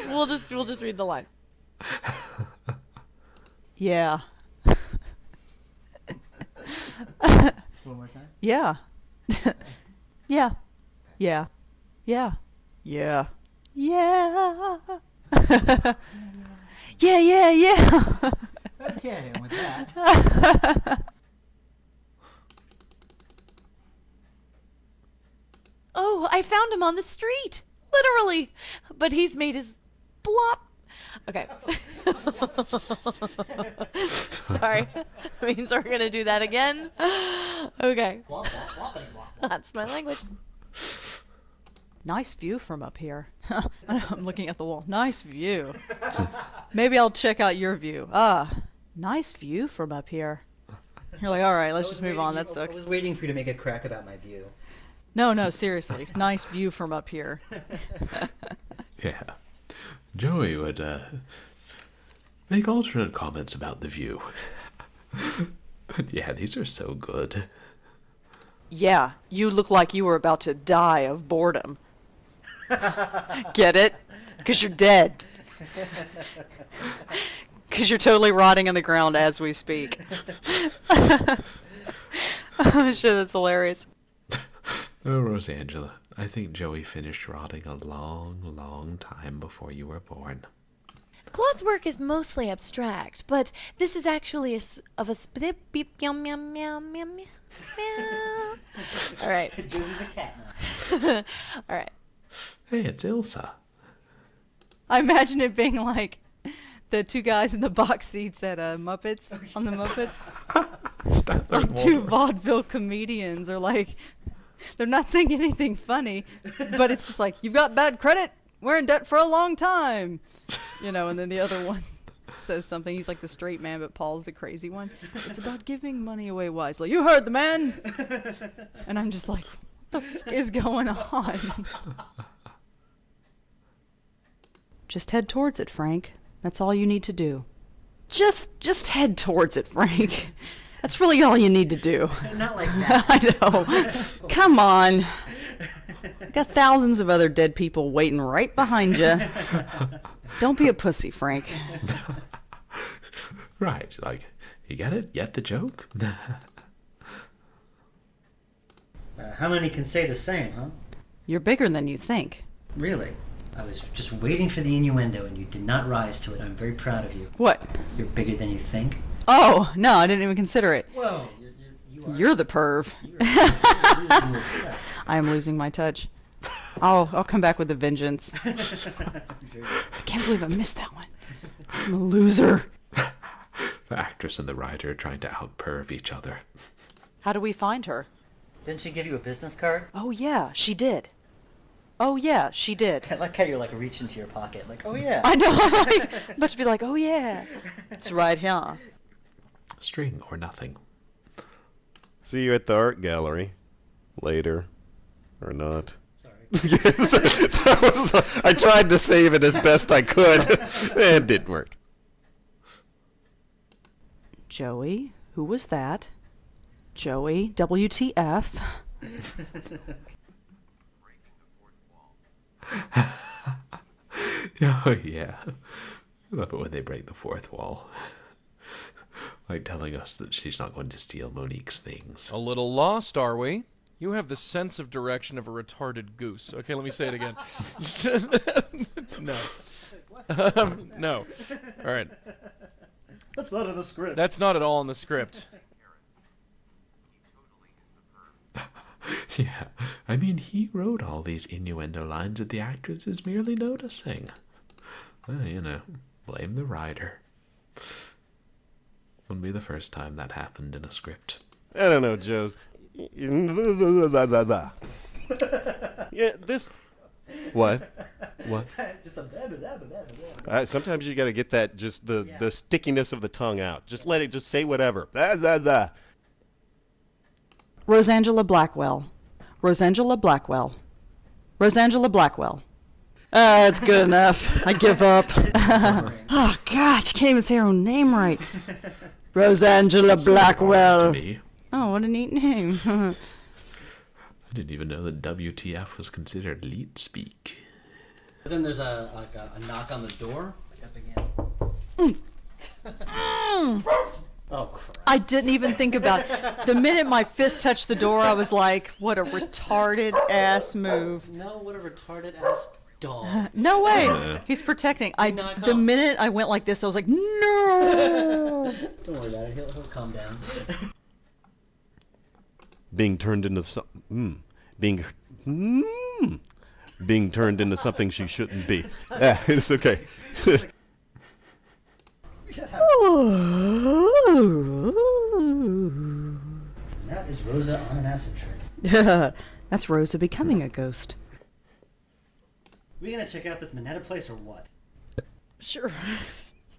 We'll just read the line. Yeah. One more time? Yeah. Yeah. Yeah. Yeah. Yeah. Yeah. Yeah. Okay, and with that... Oh, I found him on the street. Literally. But he's made his blop. Okay. Sorry. That means we're going to do that again. Okay. That's my language. Nice view from up here. I'm looking at the wall. Nice view. Maybe I'll check out your view. Nice view from up here. You're like, all right, let's just move on. That sucks. I was waiting for you to make a crack about my view. No, seriously. Nice view from up here. Yeah. Joey would make alternate comments about the view. But yeah, these are so good. Yeah, you look like you were about to die of boredom. Get it? Because you're dead. Because you're totally rotting on the ground as we speak. Oh, shit, that's hilarious. Oh, Rosangela, I think Joey finished rotting a long, long time before you were born. Claude's work is mostly abstract, but this is actually of a split beep yum yum yum yum yum. All right. This is a cat now. All right. Hey, it's Ilsa. I imagine it being like the two guys in the box seats at Muppets, on the Muppets. Like two vaudeville comedians are like, they're not saying anything funny, but it's just like, you've got bad credit, we're in debt for a long time. You know, and then the other one says something. He's like the straight man, but Paul's the crazy one. It's about giving money away wisely. You heard the man! And I'm just like, what the f is going on? Just head towards it, Frank. That's all you need to do. Just head towards it, Frank. That's really all you need to do. Not like that. I know. Come on. Got thousands of other dead people waiting right behind you. Don't be a pussy, Frank. Right, like, you get it? Get the joke? How many can say the same, huh? You're bigger than you think. Really? I was just waiting for the innuendo and you did not rise to it. I'm very proud of you. What? You're bigger than you think. Oh, no, I didn't even consider it. Whoa, You're the perv. I am losing my touch. I'll come back with a vengeance. I can't believe I missed that one. I'm a loser. The actress and the writer are trying to out-perv each other. How do we find her? Didn't she give you a business card? Oh, yeah, she did. Oh, yeah, she did. I like how you're like reaching into your pocket, like, oh yeah. I know. I'm about to be like, oh, yeah. It's right here. String or nothing. See you at the art gallery. Later. Or not. I tried to save it as best I could. It didn't work. Joey, who was that? Joey, WTF? Oh, yeah. I love it when they break the fourth wall. Like telling us that she's not going to steal Monique's things. A little lost, are we? You have the sense of direction of a retarded goose. Okay, let me say it again. No. No. All right. That's not in the script. That's not at all in the script. Yeah, I mean, he wrote all these innuendo lines that the actress is merely noticing. Well, you know, blame the writer. Wouldn't be the first time that happened in a script. I don't know, Joe's. Yeah, this... What? What? Just a sometimes you gotta get that, just the stickiness of the tongue out. Just let it, just say whatever. Rosangela Blackwell. Rosangela Blackwell. Rosangela Blackwell. It's good enough. I give up. Oh, God, she can't even say her own name right. Rosangela Blackwell. Oh, what a neat name. I didn't even know that WTF was considered leet speak. But then there's a knock on the door. Like up again. Oh, crap. I didn't even think about it. The minute my fist touched the door, I was like, what a retarded ass move. No, what a retarded ass dog. No way. He's protecting. The minute I went like this, I was like, no. Don't worry about it. He'll calm down. Being turned into being turned into something she shouldn't be. Yeah, it's okay. That is Rosa on an acid trip. That's Rosa becoming a ghost. We gonna check out this Minetta place or what? Sure.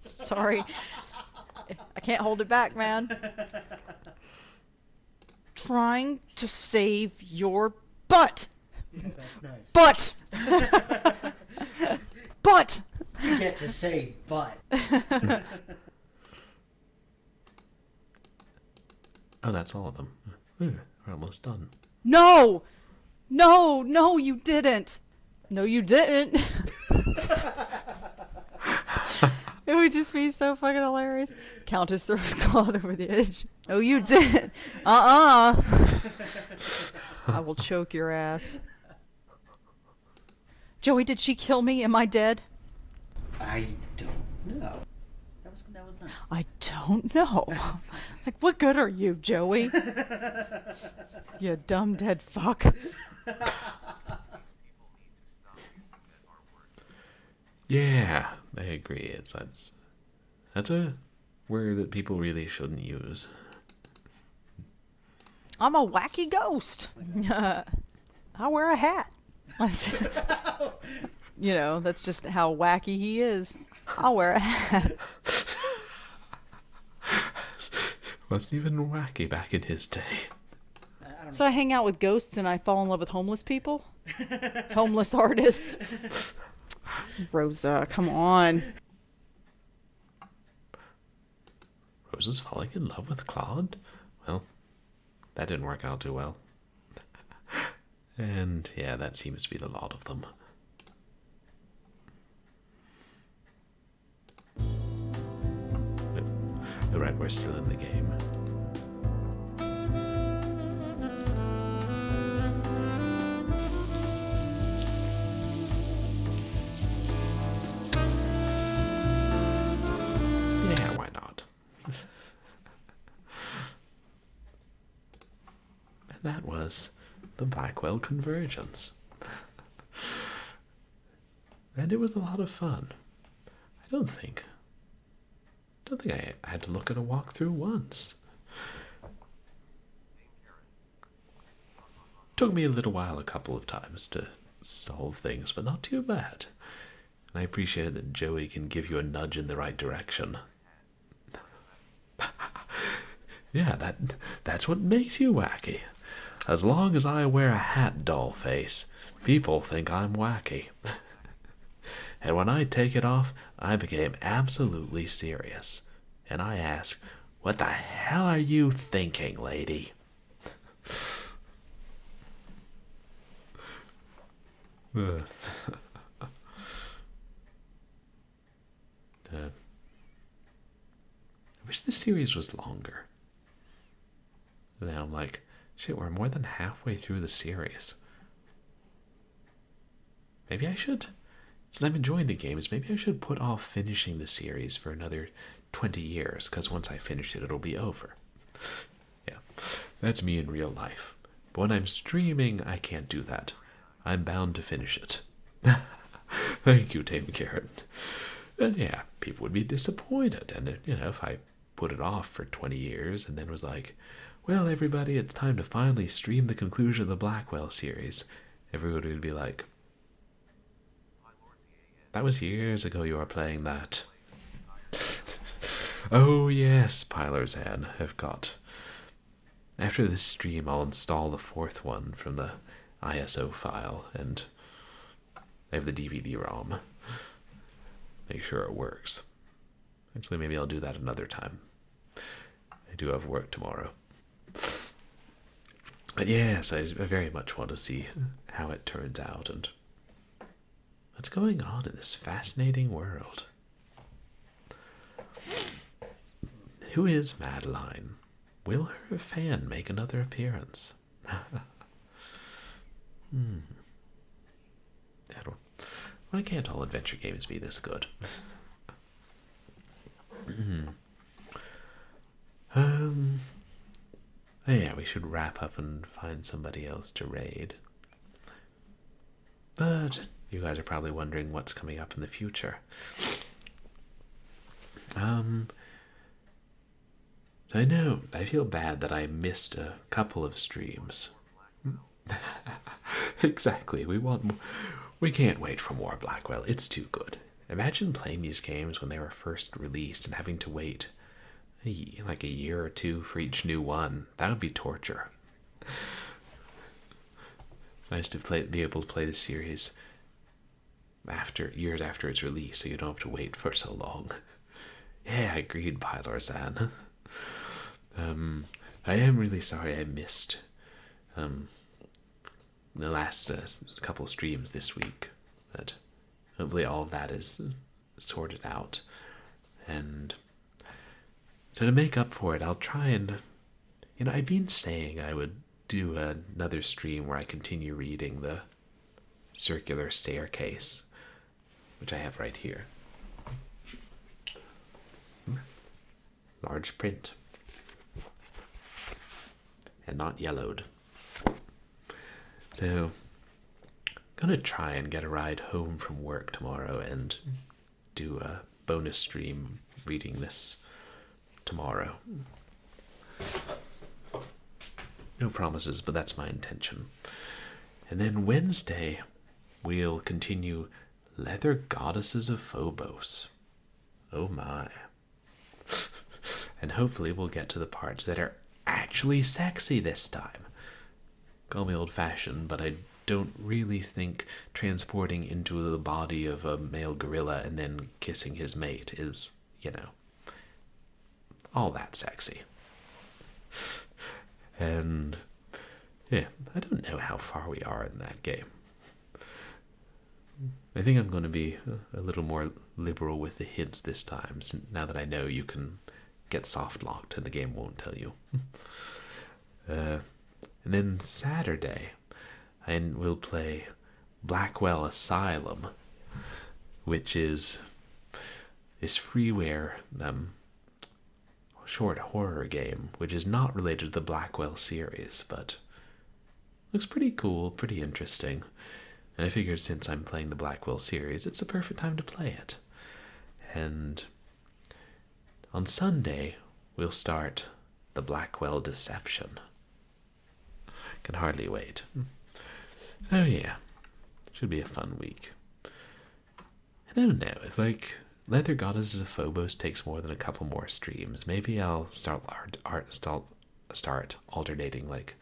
Sorry. I can't hold it back, man. Trying to save your butt. Yeah, that's nice. Butt. Butt. You get to say butt. Oh, that's all of them. We're almost done. No, you didn't. No, you didn't. It would just be so fucking hilarious. Countess throws Claude over the edge. Oh, you did. I will choke your ass. Joey, did she kill me? Am I dead? I don't know. That was nice. I don't know. Like, what good are you, Joey? You dumb dead fuck. Yeah, I agree. That's a word that people really shouldn't use. I'm a wacky ghost. I wear a hat. You know, that's just how wacky he is. I'll wear a hat. Wasn't even wacky back in his day. So I hang out with ghosts and I fall in love with homeless people? Homeless artists? Rosa, come on. Rosa's falling in love with Claude? Well, that didn't work out too well. And yeah, that seems to be the lot of them. Alright, we're still in the game. that was the Blackwell Convergence. And it was a lot of fun. I don't think I had to look at a walkthrough once. Took me a little while a couple of times to solve things, but not too bad. And I appreciate that Joey can give you a nudge in the right direction. Yeah, that's what makes you wacky. As long as I wear a hat doll face, people think I'm wacky. And when I take it off, I became absolutely serious. And I ask, what the hell are you thinking, lady? I wish the series was longer. Now I'm like, shit, we're more than halfway through the series. Maybe I should, since I'm enjoying the games, maybe I should put off finishing the series for another 20 years, because once I finish it, it'll be over. Yeah, that's me in real life. But when I'm streaming, I can't do that. I'm bound to finish it. Thank you, Tame Karen. And yeah, people would be disappointed. And, if I put it off for 20 years and then was like, well, everybody, it's time to finally stream the conclusion of the Blackwell series, everybody would be like, that was years ago you were playing that. Oh, yes, Pilerzan, I've got. After this stream, I'll install the 4th one from the ISO file, and I have the DVD-ROM. Make sure it works. Actually, maybe I'll do that another time. I do have work tomorrow. But yes, I very much want to see how it turns out and what's going on in this fascinating world. Who is Madeline? Will her fan make another appearance? Why can't all adventure games be this good? Yeah, we should wrap up and find somebody else to raid. But you guys are probably wondering what's coming up in the future. So I know, I feel bad that I missed a couple of streams. Exactly, we can't wait for more Blackwell. It's too good. Imagine playing these games when they were first released and having to wait like a year or two for each new one. That would be torture. Nice to be able to play the series years after its release, so you don't have to wait for so long. Yeah, I agreed, Pilerzan. I am really sorry I missed the last couple streams this week, but hopefully all of that is sorted out. And so to make up for it, I'll try and, I've been saying I would do another stream where I continue reading the Circular Staircase, which I have right here. Large print. And not yellowed. So, I'm gonna try and get a ride home from work tomorrow and do a bonus stream reading this tomorrow. No promises, but that's my intention. And then Wednesday, we'll continue Leather Goddesses of Phobos. Oh my. And hopefully we'll get to the parts that are actually sexy this time. Call me old-fashioned, but I don't really think transporting into the body of a male gorilla and then kissing his mate is, all that sexy. And, yeah, I don't know how far we are in that game. I think I'm going to be a little more liberal with the hints this time, now that I know you can get soft-locked and the game won't tell you. And then Saturday, I will play Blackwell Asylum, which is this freeware short horror game, which is not related to the Blackwell series, but Looks pretty cool, pretty interesting. And I figured since I'm playing the Blackwell series, it's the perfect time to play it. And on Sunday, we'll start the Blackwell Deception. Can hardly wait. Oh yeah, should be a fun week. I don't know, if like Leather Goddesses of Phobos takes more than a couple more streams, maybe I'll start alternating like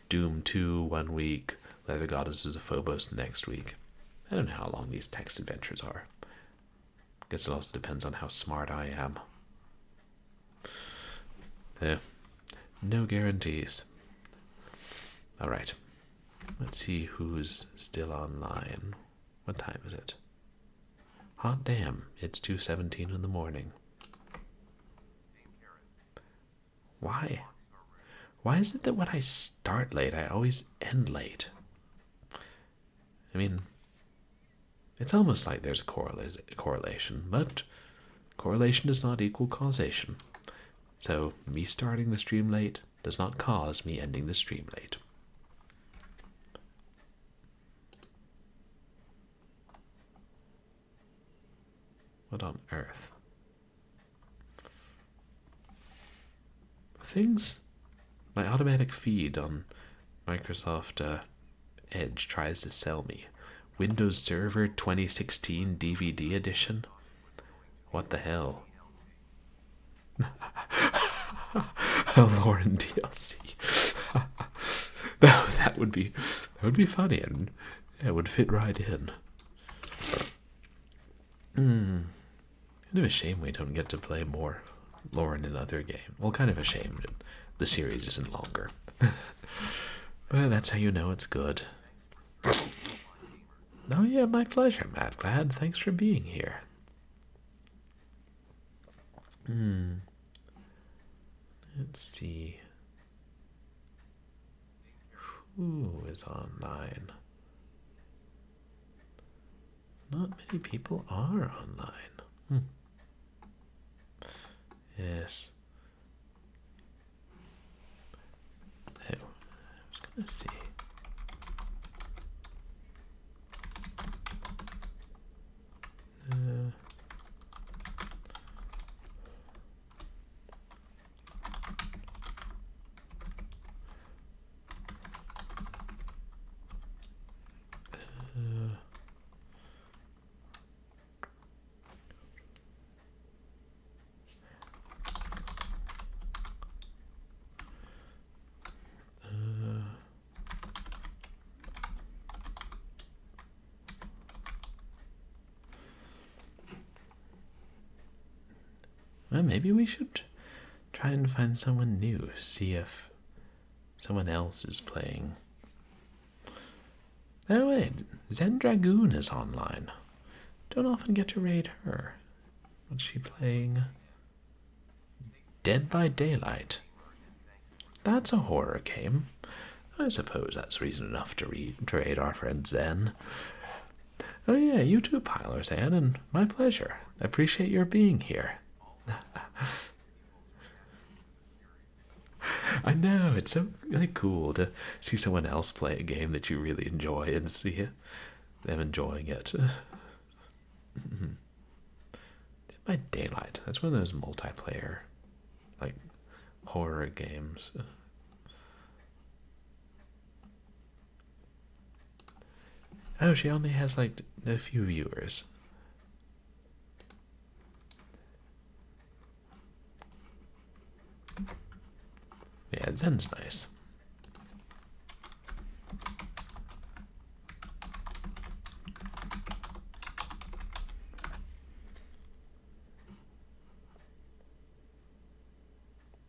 Doom 2 one week, Leather Goddesses of Phobos the next week. I don't know how long these text adventures are. Guess it also depends on how smart I am. No guarantees. Alright. Let's see who's still online. What time is it? Hot damn, it's 2:17 in the morning. Why? Why is it that when I start late, I always end late? I mean, it's almost like there's a correlation, but correlation does not equal causation. So, me starting the stream late does not cause me ending the stream late. What on earth? Things... My automatic feed on Microsoft Edge tries to sell me Windows Server 2016 DVD edition. What the hell? Lauren DLC. No, that would be funny and it would fit right in. Kind of a shame we don't get to play more Lauren in other games. Well, kind of a shame that the series isn't longer. But that's how you know it's good. Oh yeah, my pleasure, Matt. Glad. Thanks for being here. Let's see. Who is online? Not many people are online. Yes. Oh, I was gonna see. Well, maybe we should try and find someone new, see if someone else is playing. Oh wait, Zen Dragoon is online. Don't often get to raid her. What's she playing? Dead by Daylight. That's a horror game. I suppose that's reason enough to raid our friend Zen. Oh yeah, you too, Piler Zan, and my pleasure. I appreciate your being here. I know, it's so really cool to see someone else play a game that you really enjoy and see them enjoying it. Dead by Daylight. That's one of those multiplayer, like, horror games. Oh, she only has, like, a few viewers. Yeah, Zen's nice.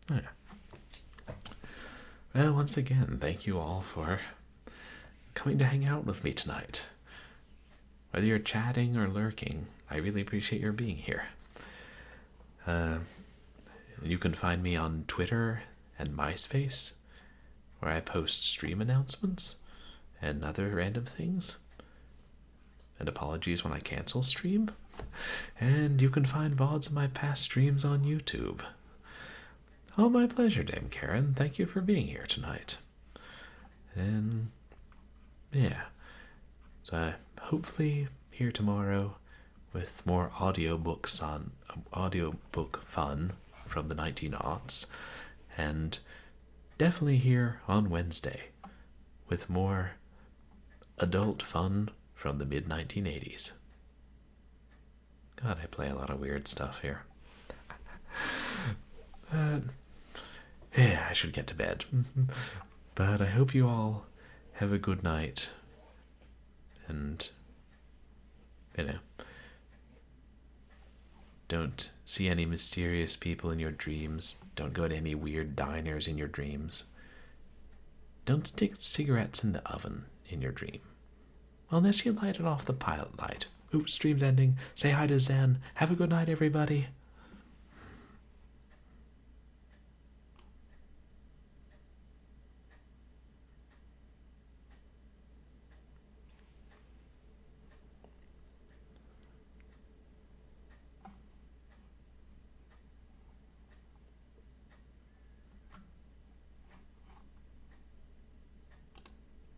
Oh, yeah. Well, once again, thank you all for coming to hang out with me tonight. Whether you're chatting or lurking, I really appreciate your being here. You can find me on Twitter and MySpace, where I post stream announcements and other random things. And apologies when I cancel stream. And you can find VODs of my past streams on YouTube. Oh, my pleasure, Dame Karen. Thank you for being here tonight. And yeah, so I hopefully here tomorrow with more audiobook fun from the 1900s, and definitely here on Wednesday with more adult fun from the mid-1980s. God, I play a lot of weird stuff here. Yeah, I should get to bed. But I hope you all have a good night. And, don't see any mysterious people in your dreams. Don't go to any weird diners in your dreams. Don't stick cigarettes in the oven in your dream. Unless you light it off the pilot light. Ooh, stream's ending. Say hi to Zen. Have a good night, everybody.